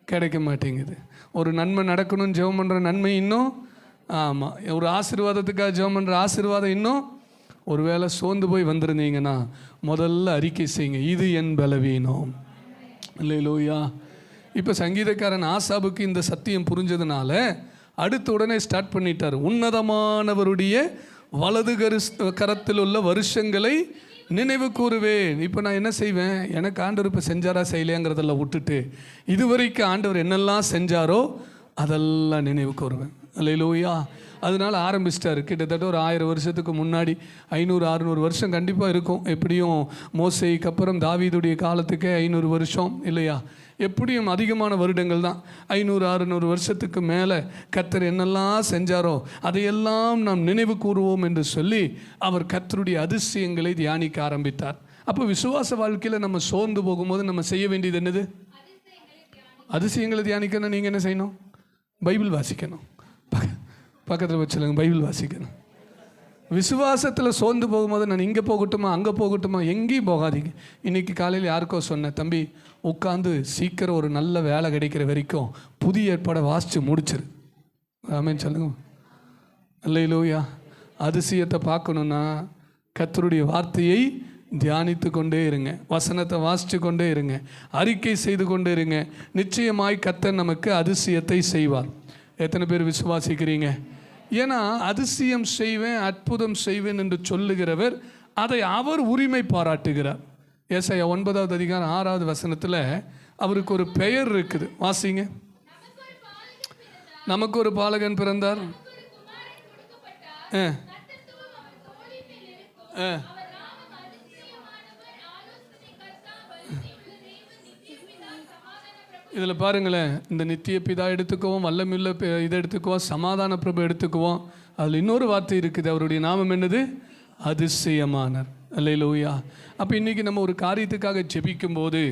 கிடைக்க மாட்டேங்குது. ஒரு நன்மை நடக்கணும்னு ஜெபம் பண்ணுற நன்மை இன்னும், ஆமாம், ஒரு ஆசீர்வாதத்துக்காக ஜெபம் பண்ணுற ஆசீர்வாதம் இன்னும். ஒரு வேளை சோர்ந்து போய் வந்திருந்தீங்கன்னா முதல்ல அறிக்கை செய்யுங்க, இது என் பலவீனம். அல்லேலூயா. இப்போ சங்கீதக்காரன் ஆசாபுக்கு இந்த சத்தியம் புரிஞ்சதுனால அடுத்த உடனே ஸ்டார்ட் பண்ணிட்டார், உன்னதமானவருடைய வலது கரத்தில் உள்ள வருஷங்களை நினைவு கூறுவேன். இப்போ நான் என்ன செய்வேன்? எனக்கு ஆண்டவர் இப்போ செஞ்சாரா செய்யலையாங்கிறதெல்லாம் விட்டுட்டு இதுவரைக்கும் ஆண்டவர் என்னெல்லாம் செஞ்சாரோ அதெல்லாம் நினைவு கூறுவேன். அல்லேலூயா. அதனால் ஆரம்பிச்சிட்டாரு. கிட்டத்தட்ட ஒரு 1000 வருஷத்துக்கு முன்னாடி 500-600 வருஷம் கண்டிப்பாக இருக்கும். எப்படியும் மோசேக்கு அப்புறம் தாவீதுடைய காலத்துக்கே 500 வருஷம் இல்லையா? எப்படியும் அதிகமான வருடங்கள் தான். 500-600 வருஷத்துக்கு மேலே கர்த்தர் என்னெல்லாம் செஞ்சாரோ அதையெல்லாம் நாம் நினைவு கூறுவோம் என்று சொல்லி அவர் கர்த்தருடைய அதிசயங்களை தியானிக்க ஆரம்பித்தார். அப்போ விசுவாச வாழ்க்கையில் நம்ம சோர்ந்து போகும்போது நம்ம செய்ய வேண்டியது என்னது? அதிசயங்களை தியானிக்கணும். நீங்கள் என்ன செய்யணும்? பைபிள் வாசிக்கணும். பக்கத்தில் வச்சுருங்க, பைபிள் வாசிக்கணும். விசுவாசத்தில் சோர்ந்து போகும்போது நான் இங்கே போகட்டுமா அங்கே போகட்டுமா, எங்கேயும் போகாதீங்க. இன்றைக்கி காலையில் யாருக்கோ சொன்னேன், தம்பி உட்காந்து சீக்கிரம் ஒரு நல்ல வேலை கிடைக்கிற வரைக்கும் புதிய ஏற்பாடை வாசித்து முடிச்சிரு. ஆமென் சொல்லுங்க. அல்லேலூயா. அதிசயத்தை பார்க்கணுன்னா கர்த்தருடைய வார்த்தையை தியானித்து கொண்டே இருங்க, வசனத்தை வாசித்து கொண்டே இருங்க, அறிக்கை செய்து கொண்டே இருங்க. நிச்சயமாய் கர்த்தர் நமக்கு அதிசயத்தை செய்வார். எத்தனை பேர் விசுவாசிக்கிறீங்க? ஏன்னா அதிசயம் செய்வேன், அற்புதம் செய்வேன் என்று சொல்லுகிறவர் அதை அவர் உரிமை பாராட்டுகிறார். ஏசாயா 9வது அதிகாரம் 6வது வசனத்தில் அவருக்கு ஒரு பெயர் இருக்குது. வாசிங்க. நமக்கு ஒரு பாலகன் பிறந்தார், இதில் பாருங்களேன், இந்த நித்திய பிதா எடுத்துக்குவோம், வல்லமில்ல இதை எடுத்துக்குவோம், சமாதான பிரபு எடுத்துக்குவோம். அதில் இன்னொரு வார்த்தை இருக்குது, அவருடைய நாமம் என்னது? அதிசயமானார். அல்லேலூயா. அப்போ இன்றைக்கி நம்ம ஒரு காரியத்துக்காக ஜெபிக்கும் போது,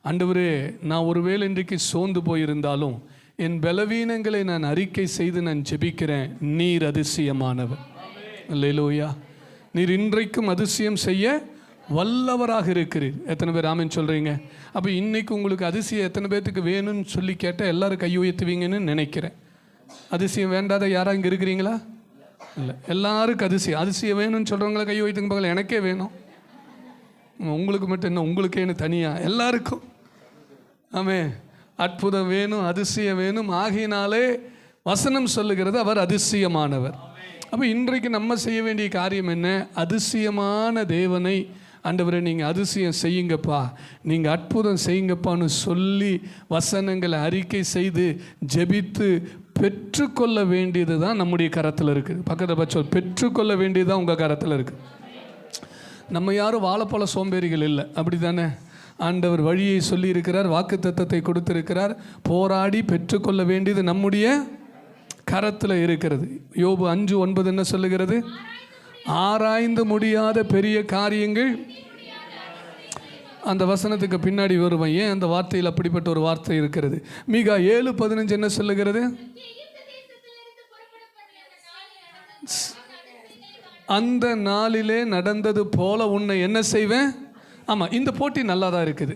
ஆண்டவரே நான் ஒருவேளை இன்றைக்கு சோர்ந்து போயிருந்தாலும் என் பலவீனங்களை நான் அறிக்கை செய்து நான் ஜெபிக்கிறேன், நீர் அதிசயமானவர். அல்லேலூயா. நீர் இன்றைக்கும் அதிசயம் செய்ய வல்லவராக இருக்கிறீர். எத்தனை பேர் ஆமென் சொல்கிறீங்க? அப்போ இன்றைக்கு உங்களுக்கு அதிசயம் எத்தனை பேர்த்துக்கு வேணும்னு சொல்லி கேட்டால் எல்லோரும் கை உயர்த்துவீங்கன்னு நினைக்கிறேன். அதிசயம் வேண்டாத யாராக இங்கே இருக்கிறீங்களா? இல்லை, எல்லாருக்கும் அதிசயம் வேணும்னு சொல்கிறவங்கள கை உயர்த்துங்க பார்க்கல. எனக்கே வேணும். உங்களுக்கு மட்டும் என்ன, உங்களுக்கேன்னு தனியாக எல்லாருக்கும். ஆமே, அற்புதம் வேணும், அதிசயம் வேணும். ஆகையினாலே வசனம் சொல்லுகிறது அவர் அதிசயமானவர். அப்போ இன்றைக்கு நம்ம செய்ய வேண்டிய காரியம் என்ன? அதிசயமான தேவனை, ஆண்டவரே நீங்கள் அதிசயம் செய்யுங்கப்பா, நீங்கள் அற்புதம் செய்யுங்கப்பான்னு சொல்லி வசனங்களை அறிக்கை செய்து ஜெபித்து பெற்றுக்கொள்ள வேண்டியது தான் நம்முடைய கரத்தில் இருக்குது. பக்கத்தில் பட்சம் பெற்றுக்கொள்ள வேண்டியது தான் உங்கள் கரத்தில் இருக்குது. நம்ம யாரும் வாழைப்பழ சோம்பேறிகள் இல்லை, அப்படி தானே? ஆண்டவர் வழியை சொல்லியிருக்கிறார், வாக்குத்தத்தத்தை கொடுத்திருக்கிறார். போராடி பெற்றுக்கொள்ள வேண்டியது நம்முடைய கரத்தில் இருக்கிறது. யோபு 5:9 என்ன சொல்லுகிறது? ஆராய்ந்து முடியாத பெரிய காரியங்கள். அந்த வசனத்துக்கு பின்னாடி வருவேன், ஏன் அந்த வார்த்தையில் அப்படிப்பட்ட ஒரு வார்த்தை இருக்கிறது. மீகா 7:15 என்ன சொல்லுகிறது? அந்த நாளிலே நடந்தது போல உன்னை என்ன செய்வேன். ஆமாம், இந்த போட்டி நல்லா தான் இருக்குது.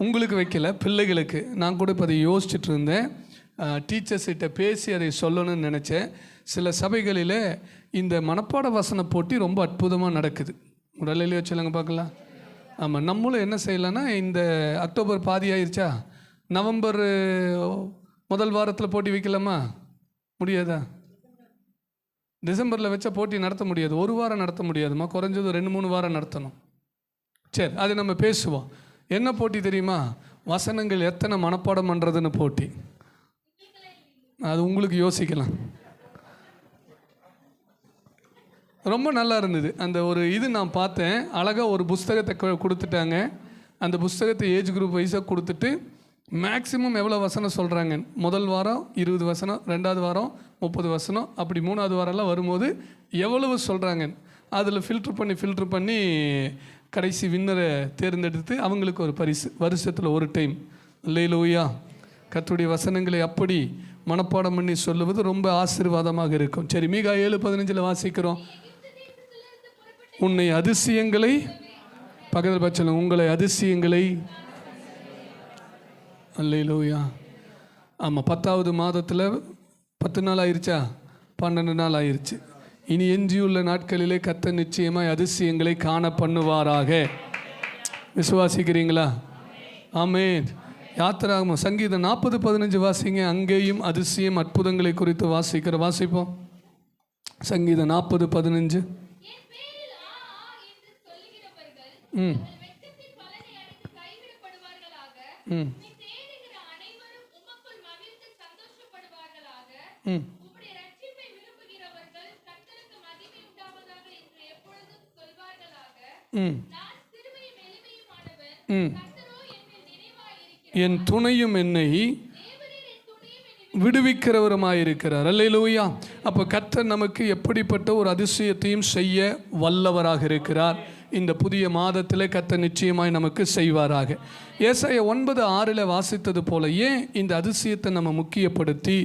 உங்களுக்கு வைக்கல, பிள்ளைகளுக்கு. நான் கூட இப்போ அதை யோசிச்சுட்டு இருந்தேன். டீச்சர்ஸ்கிட்ட பேசி அதை சொல்லணும்னு நினச்சேன். சில சபைகளில் இந்த மனப்பாட வசன போட்டி ரொம்ப அற்புதமாக நடக்குது. உடலிலே வச்சுலங்க பார்க்கலாம். ஆமாம், நம்மளும் என்ன செய்யலான்னா, இந்த அக்டோபர் பாதி ஆயிடுச்சா, நவம்பர் முதல் வாரத்தில் போட்டி வைக்கலாமா? முடியாதா? டிசம்பரில் வச்சா போட்டி நடத்த முடியாது, ஒரு வாரம் நடத்த முடியாதுமா, குறைஞ்சது 2-3 வாரம் நடத்தணும். சரி, அது நம்ம பேசுவோம். என்ன போட்டி தெரியுமா? வசனங்கள் எத்தனை மனப்பாடம் பண்ணுறதுன்னு போட்டி. அது உங்களுக்கு யோசிக்கலாம். ரொம்ப நல்லா இருந்தது அந்த ஒரு இது. நான் பார்த்தேன், அழகாக ஒரு புஸ்தகத்தை கொடுத்துட்டாங்க. அந்த புஸ்தகத்தை ஏஜ் குரூப் வைஸாக கொடுத்துட்டு மேக்ஸிமம் எவ்வளோ வசனம் சொல்கிறாங்க. முதல் வாரம் 20 வசனம், 2வது வாரம் 30 வசனம், அப்படி 3வது வாரம்லாம் வரும்போது எவ்வளவு சொல்கிறாங்க. அதில் ஃபில்ட்ரு பண்ணி கடைசி வின்னரை தேர்ந்தெடுத்து அவங்களுக்கு ஒரு பரிசு, வருஷத்தில் ஒரு டைம். அல்லேலூயா. கர்த்தருடைய வசனங்களை அப்படி மனப்பாடம் பண்ணி சொல்லுவது ரொம்ப ஆசீர்வாதமாக இருக்கும். சரி, மீகா 7:15 வாசிக்கிறோம். உன்னை அதிசயங்களை, பக்கத்தில் பட்சம் உங்களை அதிசயங்களை. அல்லேலூயா. ஆமாம், 10வது மாதத்தில் 10 நாள் ஆயிடுச்சா, 12 நாள் ஆயிடுச்சு. இனி எஞ்சியுள்ள நாட்களிலே கர்த்தர் நிச்சயமாய் அதிசயங்களை காண பண்ணுவாராக. விசுவாசிக்கிறீங்களா? ஆமென். யாத்திராகமம் சங்கீதம் 40:15 வாசிங்க. அங்கேயும் அதிசயம் அற்புதங்களை குறித்து வாசிப்போம். சங்கீதம் 40:15. என் துணையும் என்னை விடுவிக்கிறவருமாயிருக்கிறார். அல்லேலூயா. அப்போ கர்த்தர் நமக்கு எப்படிப்பட்ட ஒரு அதிசயத்தையும் செய்ய வல்லவராக இருக்கிறார். இந்த புதிய மாதத்தில் கர்த்தர் நிச்சயமாய் நமக்கு செய்வாராக. ஏசாயா 9:6 வாசித்தது போல, ஏன் இந்த அதிசயத்தை நம்ம முக்கியப்படுத்தி,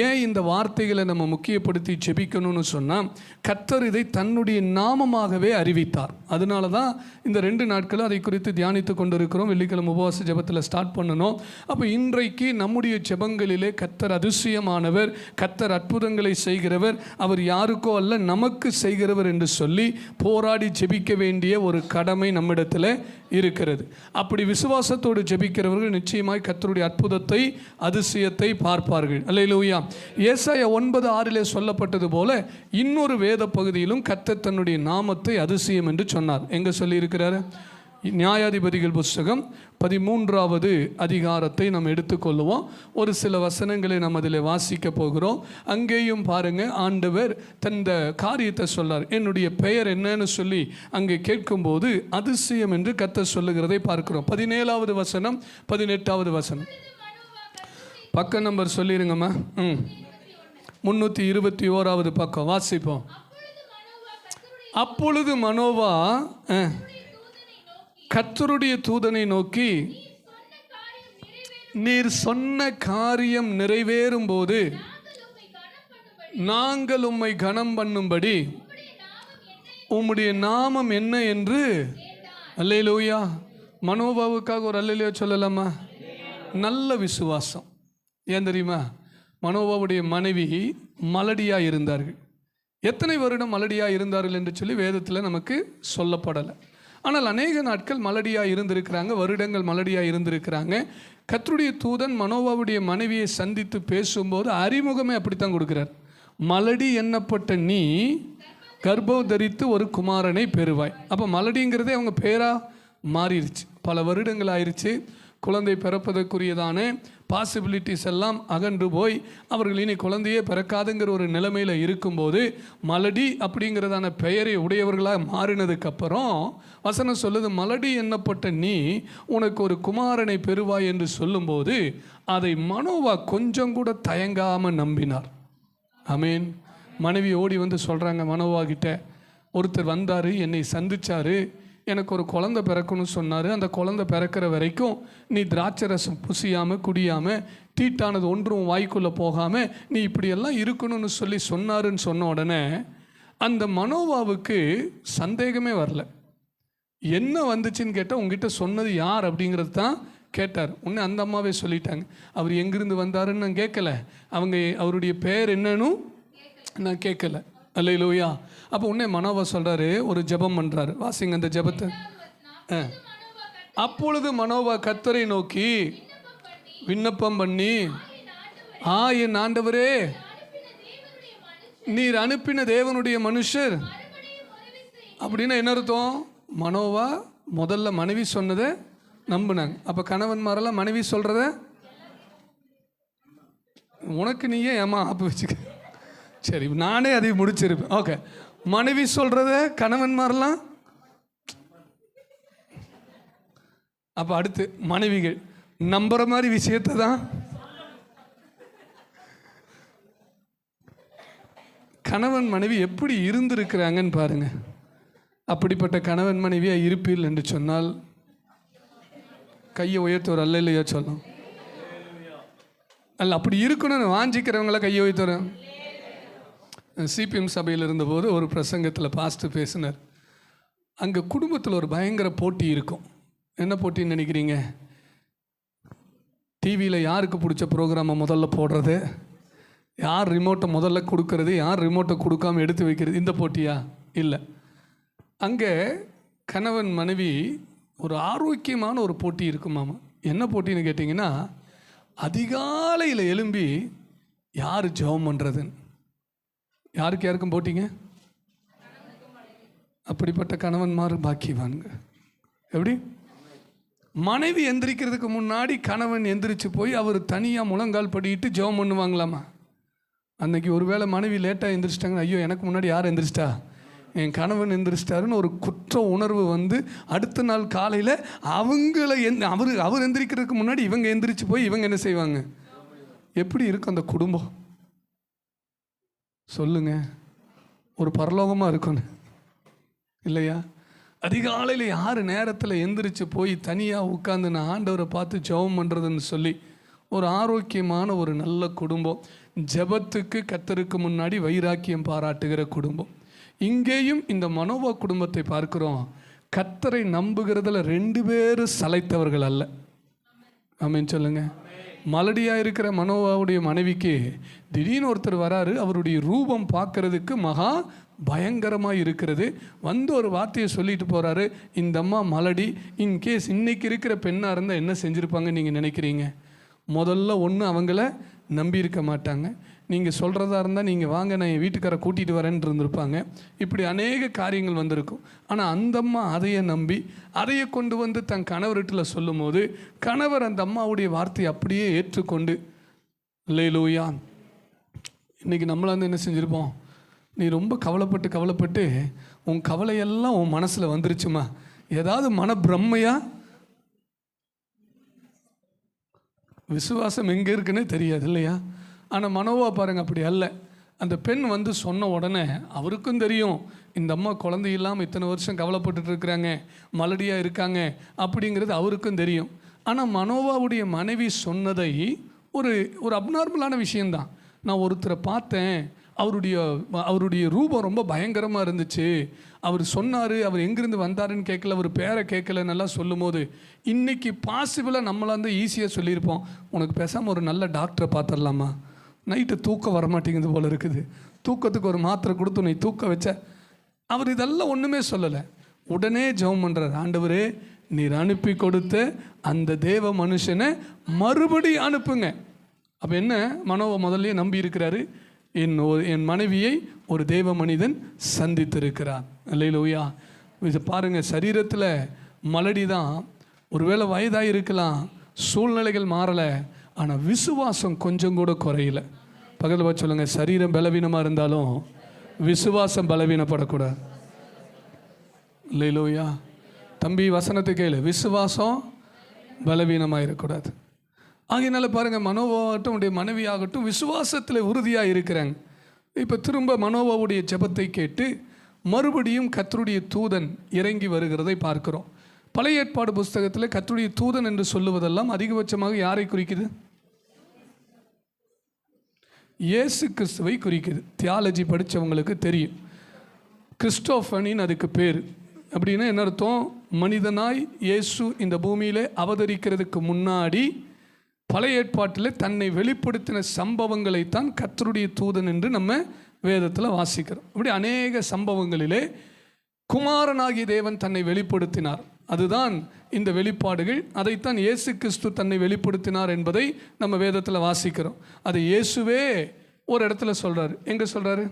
ஏன் இந்த வார்த்தைகளை நம்ம முக்கியப்படுத்தி ஜெபிக்கணும்னு சொன்னால், கர்த்தர் இதை தன்னுடைய நாமமாகவே அறிவித்தார். அதனால தான் இந்த 2 நாட்களும் அதை குறித்து தியானித்து கொண்டிருக்கிறோம். வெள்ளிக்கிழமை உபவாச ஜெபத்தில் ஸ்டார்ட் பண்ணணும். அப்போ இன்றைக்கு நம்முடைய ஜெபங்களிலே கர்த்தர் அதிசயமானவர், கர்த்தர் அற்புதங்களை செய்கிறவர், அவர் யாருக்கோ அல்ல நமக்கு செய்கிறவர் என்று சொல்லி போராடி ஜெபிக்க வேண்டிய ஒரு கடமை நம்மிடத்தில் இருக்கிறது. அப்படி விசுவாசத்தோடு ஜெபிக்கிறவர்கள் நிச்சயமாய் கர்த்தருடைய அற்புதத்தை, அதிசயத்தை பார்ப்பார்கள். அல்லேலூயா. ஏசாயா 9:6 சொல்லப்பட்டது போல இன்னொரு வேத பகுதியிலும் கர்த்தர் தன்னுடைய நாமத்தை அதிசயம் என்று சொன்னார். எங்க சொல்லி இருக்கிறார்? நியாயாதிபதிகள் புஸ்தகம் 13வது அதிகாரத்தை நாம் எடுத்துக்கொள்ளுவோம். ஒரு சில வசனங்களை நாம் அதில் வாசிக்க போகிறோம். அங்கேயும் பாருங்க, ஆண்டவர் தந்த காரியத்தை சொல்லார். என்னுடைய பெயர் என்னன்னு சொல்லி அங்கே கேட்கும்போது அதிசயம் என்று கர்த்தர் சொல்லுகிறதை பார்க்கிறோம். 17வது வசனம், 18வது வசனம், பக்க நம்பர் சொல்லிருங்கம்மா. 321வது பக்கம் வாசிப்போம். அப்பொழுது மனோவா கர்த்தருடைய தூதனை நோக்கி, நீர் சொன்ன காரியம் நிறைவேறும் போது நாங்கள் உம்மை கனம் பண்ணும்படி உம்முடைய நாமம் என்ன என்று. அல்லேலூயா. மனோபாவுக்காக ஒரு அல்லேலூயா சொல்லலாமா? நல்ல விசுவாசம். ஏன் தெரியுமா? மனோபாவுடைய மனைவி மலடியாக இருந்தார்கள். எத்தனை வருடம் மலடியாக இருந்தார்கள் என்று சொல்லி வேதத்தில் நமக்கு சொல்லப்படலை. ஆனால் அநேக நாட்கள் மலடியாக இருந்திருக்கிறாங்க, வருடங்கள் மலடியாக இருந்திருக்கிறாங்க. கர்த்தருடைய தூதன் மனோவாவுடைய மனைவியை சந்தித்து பேசும்போது அறிமுகமே அப்படித்தான் கொடுக்கிறார். மலடி எண்ணப்பட்ட நீ கர்ப்பம் தரித்து ஒரு குமாரனை பெறுவாய். அப்போ மலடிங்கிறதே அவங்க பேராக மாறிடுச்சு. பல வருடங்கள் ஆயிடுச்சு. குழந்தை பிறப்பதற்குரியதான பாசிபிலிட்டிஸ் எல்லாம் அகன்று போய் அவர்கள் இனி குழந்தையே பிறக்காதுங்கிற ஒரு நிலைமையில் இருக்கும்போது மலடி அப்படிங்கிறதான பெயரை உடையவர்களாக மாறினதுக்கப்புறம் வசனம் சொல்லுது, மலடி எண்ணப்பட்ட நீ உனக்கு ஒரு குமாரனை பெறுவாய் என்று சொல்லும்போது அதை மனோவா கொஞ்சம் கூட தயங்காமல் நம்பினார். ஆமேன். மனைவி ஓடி வந்து சொல்கிறாங்க மனோவா கிட்ட, ஒருத்தர் வந்தார், என்னை சந்திச்சார், எனக்கு ஒரு குழந்தை பிறக்கணும்னு சொன்னார். அந்த குழந்தை பிறக்கிற வரைக்கும் நீ திராட்சை ரசம் புசியாமல் குடியாமல் தீட்டானது ஒன்றும் வாய்க்குள்ளே போகாமல் நீ இப்படியெல்லாம் இருக்கணும்னு சொல்லி சொன்னாருன்னு சொன்ன உடனே அந்த மனோவாவுக்கு சந்தேகமே வரல. என்ன வந்துச்சுன்னு கேட்டால், உங்ககிட்ட சொன்னது யார் அப்படிங்கிறது தான் கேட்டார். உடனே அந்த அம்மாவே சொல்லிட்டாங்க, அவர் எங்கிருந்து வந்தாருன்னு நான் கேட்கல, அவருடைய பெயர் என்னன்னு நான் கேட்கல. அல்லேலூயா. அப்போ உடனே மனோவா சொல்கிறாரு, ஒரு ஜெபம் பண்ணுறாரு. வாசிங்க அந்த ஜெபத்தை. அப்பொழுது மனோவா கர்த்தரை நோக்கி விண்ணப்பம் பண்ணி, என் ஆண்டவரே, நீர் அனுப்பின தேவனுடைய மனுஷர் அப்படின்னா என்ன அர்த்தம்? மனோவா முதல்ல மனைவி சொன்னதை நம்பினாங்க. அப்போ கணவன்மாரெல்லாம் மனைவி சொல்கிறத உனக்கு நீயே ஏமா ஆப்பு வச்சுக்க, சரி நானே அதை முடிச்சிருப்பேன். ஓகே, மனைவி சொல்கிறத கணவன்மாரெல்லாம். அப்போ அடுத்து மனைவிகள் நம்புற மாதிரி விஷயத்தை தான் கணவன் மனைவி எப்படி இருந்திருக்கிறாங்கன்னு பாருங்க. அப்படிப்பட்ட கணவன் மனைவியாக இருப்பீர்கள் என்று சொன்னால் கையை உயர்த்தவர் அல்லையா சொல்லும். அல்ல, அப்படி இருக்கணும்னு வாஞ்சிக்கிறவங்கள கையை உயர்த்துறேன். சிபிஎம் சபையில் இருந்தபோது ஒரு பிரசங்கத்தில் பாஸ்டர் பேசினார். அங்கே குடும்பத்தில் ஒரு பயங்கர போட்டி இருக்கும். என்ன போட்டின்னு நினைக்கிறீங்க? டிவியில் யாருக்கு பிடிச்ச ப்ரோக்ராமை முதல்ல போடுறது, யார் ரிமோட்டை முதல்ல கொடுக்கறது, யார் ரிமோட்டை கொடுக்காமல் எடுத்து வைக்கிறது, இந்த போட்டியா? இல்லை. அங்கே கணவன் மனைவி ஒரு ஆரோக்கியமான ஒரு போட்டி இருக்குமாமா. என்ன போட்டின்னு கேட்டிங்கன்னா, அதிகாலையில் எழும்பி யார் ஜெபம் பண்ணுறதுன்னு. யாருக்கும் போட்டிங்க? அப்படிப்பட்ட கணவன்மார் பாக்கியவான்ங்க. எப்படி? மனைவி எந்திரிக்கிறதுக்கு முன்னாடி கணவன் எந்திரிச்சு போய் அவர் தனியாக முழங்கால் படிட்டு ஜெபம் பண்ணுவாங்களாமா. அன்றைக்கி ஒருவேளை மனைவி லேட்டாக எந்திரிச்சிட்டாங்க, ஐயோ எனக்கு முன்னாடி யார் எந்திரிச்சிட்டா, என் கணவன் எந்திரிச்சிட்டாருன்னு ஒரு குற்ற உணர்வு வந்து அடுத்த நாள் காலையில் அவங்கள அவர் எந்திரிக்கிறதுக்கு முன்னாடி இவங்க எந்திரிச்சு போய் இவங்க என்ன செய்வாங்க? எப்படி இருக்கும் அந்த குடும்பம்? சொல்லுங்க. ஒரு பரலோகமாக இருக்கணும் இல்லையா? அதிகாலையில் யார் நேரத்தில் எந்திரிச்சு போய் தனியாக உட்காந்து நான் ஆண்டவரை பார்த்து ஜெபம் பண்ணுறதுன்னு சொல்லி ஒரு ஆரோக்கியமான ஒரு நல்ல குடும்பம், ஜெபத்துக்கு கர்த்தருக்கு முன்னாடி வைராக்கியம் பாராட்டுகிற குடும்பம். இங்கேயும் இந்த மனோவா குடும்பத்தை பார்க்கிறோம். கர்த்தரை நம்புகிறதுல 2 பேரும் சளைத்தவர்கள் அல்ல. ஆமென் சொல்லுங்க. மலடியாக இருக்கிற மனோவாவுடைய மனைவிக்கு திடீர்னு ஒருத்தர் வராரு. அவருடைய ரூபம் பார்க்கறதுக்கு மகா பயங்கரமாக இருக்கிறது. வந்து ஒரு வார்த்தையை சொல்லிட்டு போகிறாரு. இந்த அம்மா மலடி. இன்கேஸ் இன்னைக்கு இருக்கிற பெண்ணாக இருந்தால் என்ன செஞ்சுருப்பாங்க நீங்கள் நினைக்கிறீங்க? முதல்ல ஒன்று அவங்கள நம்பியிருக்க மாட்டாங்க. நீங்கள் சொல்கிறதா இருந்தால் நீங்கள் வாங்க, நான் என் வீட்டுக்காரை கூட்டிகிட்டு வரேன்னு இருந்திருப்பாங்க. இப்படி அநேக காரியங்கள் வந்திருக்கும். ஆனால் அந்த அம்மா அதையை நம்பி அதையை கொண்டு வந்து தன் கணவர்கிட்ட சொல்லும் போது கணவர் அந்த அம்மாவுடைய வார்த்தையை அப்படியே ஏற்றுக்கொண்டு, அல்லேலூயா. இன்றைக்கி நம்மள வந்து என்ன செஞ்சுருப்போம்? நீ ரொம்ப கவலைப்பட்டு உன் கவலையெல்லாம் உன் மனசில் வந்துருச்சுமா, ஏதாவது மன பிரம்மையா? விசுவாசம் எங்கே இருக்குன்னு தெரியாது இல்லையா? ஆனால் மனோவா பாருங்கள், அப்படி அல்ல. அந்த பெண் வந்து சொன்ன உடனே அவருக்கும் தெரியும் இந்த அம்மா குழந்தை இல்லாமல் இத்தனை வருஷம் கவலைப்பட்டுட்டு இருக்கிறாங்க, மலடியாக இருக்காங்க அப்படிங்கிறது அவருக்கும் தெரியும். ஆனால் மனோவாவுடைய மனைவி சொன்னதை ஒரு அப்நார்மலான விஷயந்தான். நான் ஒருத்தரை பார்த்தேன், அவருடைய ரூபம் ரொம்ப பயங்கரமாக இருந்துச்சு, அவர் சொன்னார், அவர் எங்கேருந்து வந்தாருன்னு கேட்கல, அவர் பேரை கேட்கல, நல்லா சொல்லும் போது இன்றைக்கி பாசிபிளாக நம்மளை வந்து ஈஸியாக சொல்லியிருப்போம், உனக்கு பேசாமல் ஒரு நல்ல டாக்டரை பார்த்துடலாமா, நைட்டு தூக்கம் வரமாட்டேங்குது போல் இருக்குது, தூக்கத்துக்கு ஒரு மாத்திரை கொடுத்து உன்னை தூக்க வச்ச. அவர் இதெல்லாம் ஒன்றுமே சொல்லலை. உடனே ஜெபம் பண்ணுறார், ஆண்டவரே நீர் அனுப்பி கொடுத்த அந்த தேவ மனுஷனை மறுபடி அனுப்புங்க. அப்போ என்ன, மனோவை முதல்ல நம்பி இருக்கிறாரு, என் மனைவியை ஒரு தேவ மனிதன் சந்தித்திருக்கிறார். அல்லேலூயா. இது பாருங்கள், சரீரத்தில் மலடி தான், ஒருவேளை வயதாக இருக்கலாம், சூழ்நிலைகள் மாறலை, ஆனால் விசுவாசம் கொஞ்சம் கூட குறையல. பக்கத்தில் பார்த்து சொல்லுங்கள், சரீரம் பலவீனமாக இருந்தாலும் விசுவாசம் பலவீனப்படக்கூடாது. அல்லேலூயா. தம்பி வசனத்தை கேளு, விசுவாசம் பலவீனமாக இருக்கக்கூடாது. ஆகையினால பாருங்கள், மனோவாகட்டும் உடைய மனைவி ஆகட்டும் விசுவாசத்தில் உறுதியாக இருக்கிறாங்க. இப்போ திரும்ப மனோவாவுடைய ஜெபத்தை கேட்டு மறுபடியும் கர்த்தருடைய தூதன் இறங்கி வருகிறதை பார்க்கிறோம். பழைய ஏற்பாடு புஸ்தகத்தில் கர்த்தருடைய தூதன் என்று சொல்லுவதெல்லாம் அதிகபட்சமாக யாரை குறிக்குது? இயேசு கிறிஸ்துவை குறிக்குது. தியாலஜி படித்தவங்களுக்கு தெரியும். கிறிஸ்டோஃபனின் அதுக்கு பேர். அப்படின்னா என்ன அர்த்தம்? மனிதனாய் இயேசு இந்த பூமியிலே அவதரிக்கிறதுக்கு முன்னாடி பழைய ஏற்பாட்டில் தன்னை வெளிப்படுத்தின சம்பவங்களைத்தான் கர்த்தருடைய தூதன் என்று நம்ம வேதத்தில் வாசிக்கிறோம். இப்படி அநேக சம்பவங்களிலே குமாரனாகிய தேவன் தன்னை வெளிப்படுத்தினார். அதுதான் இந்த வெளிப்பாடுகள். அதைத்தான் இயேசு கிறிஸ்து தன்னை வெளிப்படுத்தினார் என்பதை நம்ம வேதத்தில் வாசிக்கிறோம். அதை இயேசுவே ஒரு இடத்துல சொல்கிறார். எங்கே சொல்கிறாரு?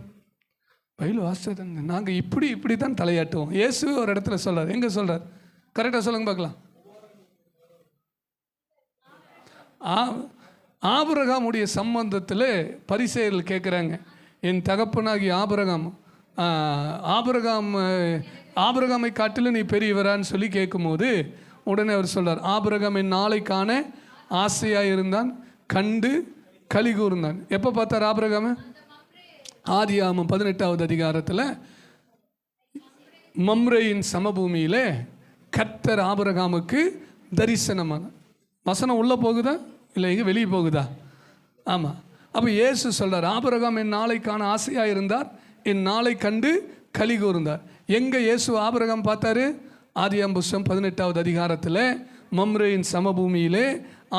பைபிள் வாசித்தது நாங்கள் இப்படி தான் தலையாட்டுவோம். இயேசுவே ஒரு இடத்துல சொல்கிறார். எங்கே சொல்கிறார்? கரெக்டாக சொல்லுங்க பார்க்கலாம். ஆபிரகாமுடைய சம்பந்தத்தில் பரிசேயர்கள் கேட்குறாங்க, என் தகப்பனாகி ஆபிரகாமை காட்டிலும் நீ பெரியவரான்னு சொல்லி கேட்கும்போது உடனே அவர் சொல்றார், ஆபிரகாம் என் நாளை காண ஆசையாக இருந்தான், கண்டு களி கூர்ந்தான். எப்போ பார்த்தார் ஆபிரகாம? ஆதியாகமம் 18வது அதிகாரத்தில் மம்ரேயின் சமபூமியில் கர்த்தர் ஆபிரகாமுக்கு தரிசனமான வசனம் உள்ளே போகுதா இல்லை எங்கே வெளியே போகுதா? ஆமாம். அப்போ இயேசு சொல்கிறார், ஆபிரகாம் என் நாளை காண ஆசையாக இருந்தார், என் நாளை கண்டு களி கூர்ந்தார். எங்கே இயேசு ஆபிரகாம் பார்த்தாரு? ஆதியாகமம் புஸ்தகம் 18வது அதிகாரத்தில் மம்ரேயின் சமபூமியிலே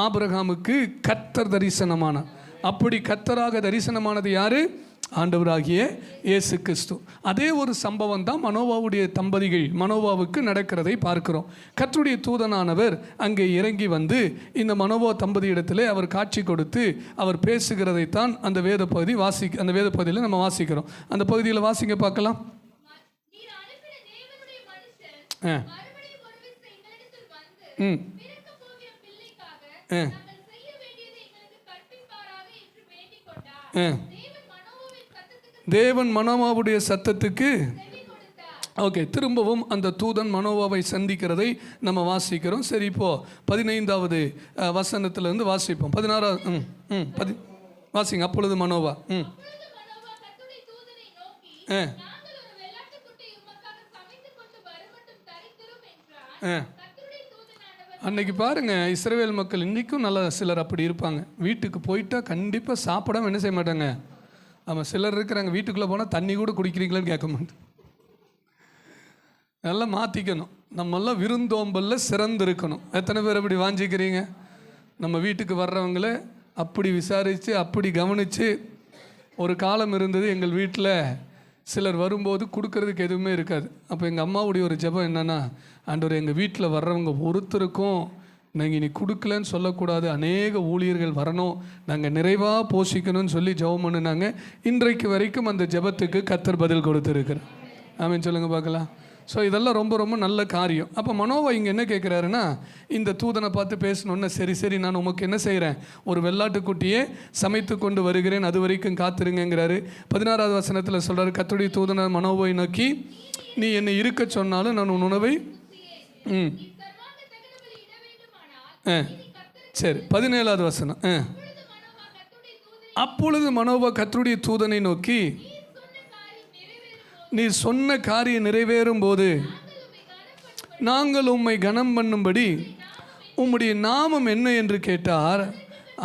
ஆபிரகாமுக்கு கர்த்தர் தரிசனமானார். அப்படி கர்த்தராக தரிசனமானது யாரு? ஆண்டவராகிய இயேசு கிறிஸ்து. அதே ஒரு சம்பவம் தான் மனோவாவுடைய தம்பதிகள் மனோவாவுக்கு நடக்கிறதை பார்க்கிறோம். கர்த்தருடைய தூதனானவர் அங்கே இறங்கி வந்து இந்த மனோவா தம்பதியிடத்திலே அவர் காட்சி கொடுத்து அவர் பேசுகிறதைத்தான் அந்த வேத பகுதி அந்த வேத பகுதியில் நம்ம வாசிக்கிறோம். அந்த பகுதியில் வாசிங்க பார்க்கலாம். தேவன் மனோவாவுடைய சத்தத்துக்கு ஓகே, திரும்பவும் அந்த தூதன் மனோவாவை சந்திக்கிறதை நம்ம வாசிக்கிறோம். சரி, இப்போ 15வது வசனத்திலிருந்து வாசிப்போம். 16 வாசிங்க. அப்பொழுது மனோவா அன்னைக்கு பாருங்க, இஸ்ரவேல் மக்கள் இன்றைக்கும் நல்ல சிலர் அப்படி இருப்பாங்க. வீட்டுக்கு போயிட்டா கண்டிப்பாக சாப்பிடாம என்ன செய்ய மாட்டாங்க. ஆமாம், சிலர் இருக்கிறாங்க வீட்டுக்குள்ளே போனால் தண்ணி கூட குடிக்கிறீங்களான்னு கேட்க மாட்டேன். நல்லா மாற்றிக்கணும். நம்மெல்லாம் விருந்தோம்பலில் சிறந்து இருக்கணும். எத்தனை பேர் அப்படி வாஞ்சிக்கிறீங்க? நம்ம வீட்டுக்கு வர்றவங்கள அப்படி விசாரித்து அப்படி கவனித்து. ஒரு காலம் இருந்தது, எங்கள் வீட்டில் சிலர் வரும்போது கொடுக்கறதுக்கு எதுவுமே இருக்காது. அப்போ எங்கள் அம்மாவுடைய ஒரு ஜெபம் என்னென்னா, ஆண்டவர் எங்கள் வீட்டில் வர்றவங்க ஒருத்தருக்கும் நாங்கள் இனி கொடுக்கலன்னு சொல்லக்கூடாது, அநேக ஊழியர்கள் வரணும், நாங்கள் நிறைவாக போஷிக்கணும்னு சொல்லி ஜெபம் பண்ணினாங்க. இன்றைக்கு வரைக்கும் அந்த ஜெபத்துக்கு கர்த்தர் பதில் கொடுத்துருக்குறேன். ஆமென் சொல்லுங்கள் பார்க்கலாம். ஸோ இதெல்லாம் ரொம்ப ரொம்ப நல்ல காரியம். அப்போ மனோவா இங்கே என்ன கேட்குறாருன்னா, இந்த தூதனை பார்த்து பேசணுன்னு, சரி நான் உமக்கு என்ன செய்கிறேன், ஒரு வெள்ளாட்டுக்குட்டியே சமைத்து கொண்டு வருகிறேன், அது வரைக்கும் காத்திருங்கிறாரு. 16வது வசனத்தில் சொல்கிறார், கர்த்தருடைய தூதனை மனோவை நோக்கி, நீ என்னை இருக்க சொன்னாலும் நான் உன் உணவை சரி. 17வது வசனம். அப்பொழுது மனோவா கர்த்தருடைய தூதனை நோக்கி, நீ சொன்ன காரியம் நிறைவேறும் போது நாங்கள் உம்மை கனம் பண்ணும்படி உம்முடைய நாமம் என்ன என்று கேட்டார்.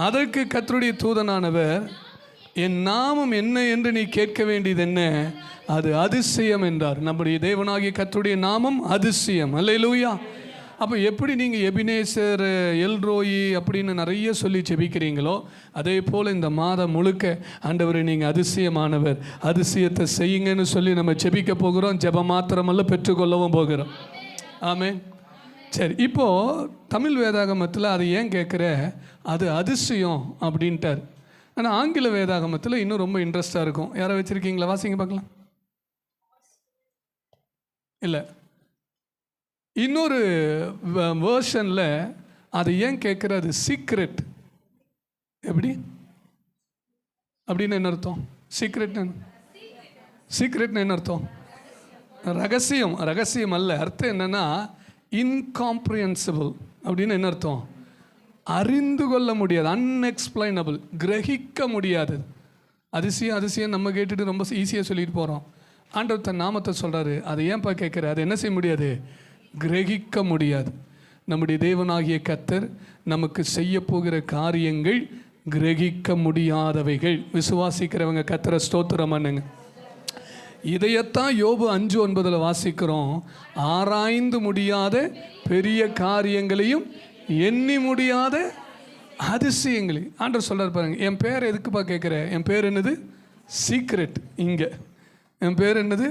அதற்கு கர்த்தருடைய தூதனானவர், என் நாமம் என்ன என்று நீ கேட்க வேண்டியது என்ன, அது அதிசயம் என்றார். நம்முடைய தேவனாகிய கர்த்தருடைய நாமம் அதிசயம். அல்லேலூயா. அப்போ எப்படி நீங்கள் எபினேசர், எல்ரோயி அப்படின்னு நிறைய சொல்லி ஜெபிக்கிறீங்களோ, அதே போல் இந்த மாதம் முழுக்க ஆண்டவரை நீங்கள் அதிசயமானவர், அதிசயத்தை செய்யுங்கன்னு சொல்லி நம்ம ஜெபிக்க போகிறோம். ஜெபம் மாத்திரமல்ல, பெற்றுக்கொள்ளவும் போகிறோம். ஆமென். சரி, இப்போது தமிழ் வேதாகமத்தில் அது ஏன் கேட்குற, அது அதிசயம் அப்படின்ட்டார். ஆனால் ஆங்கில வேதாகமத்தில் இன்னும் ரொம்ப இன்ட்ரெஸ்டாக இருக்கும். யாரை வச்சுருக்கீங்களா? வாசிங்க பார்க்கலாம். இல்லை, இன்னொரு வேர்ஷனில் அது ஏன் கேட்குற, அது சீக்ரெட். எப்படி அப்படின்னு என்ன அர்த்தம்? சீக்ரெட்னு என்ன அர்த்தம்? ரகசியம். ரகசியம் அல்ல. அர்த்தம் என்னன்னா இன்காம்ப்ரிஹென்சிபிள் அப்படின்னு என்ன அர்த்தம்? அறிந்து கொள்ள முடியாது, அன்எக்ஸ்பிளைனபிள், கிரகிக்க முடியாதது. அதிசயம் நம்ம கேட்டுட்டு ரொம்ப ஈஸியாக சொல்லிட்டு போகிறோம். ஆண்டவர் தன் நாமத்தை சொல்கிறாரு, அதை ஏன்ப்பா கேட்குற? அது என்ன செய்ய முடியாது? கிரகிக்க முடியாது. நம்முடைய தேவனாகிய கர்த்தர் நமக்கு செய்ய போகிற காரியங்கள் கிரகிக்க முடியாதவைகள். விசுவாசிக்கிறவங்க கர்த்தரை ஸ்தோத்திரம் பண்ணுங்க. இதையத்தான் யோபு 5:9 வாசிக்கிறோம். ஆராய்ந்து முடியாத பெரிய காரியங்களையும் எண்ணி முடியாத அதிசயங்களையும் ஆண்டவர் சொல்றார். பாருங்க, என் பேர் எதுக்குப்பா கேட்குற? என் பேர் என்னது? சீக்ரெட். இங்கே என் பேர் என்னது?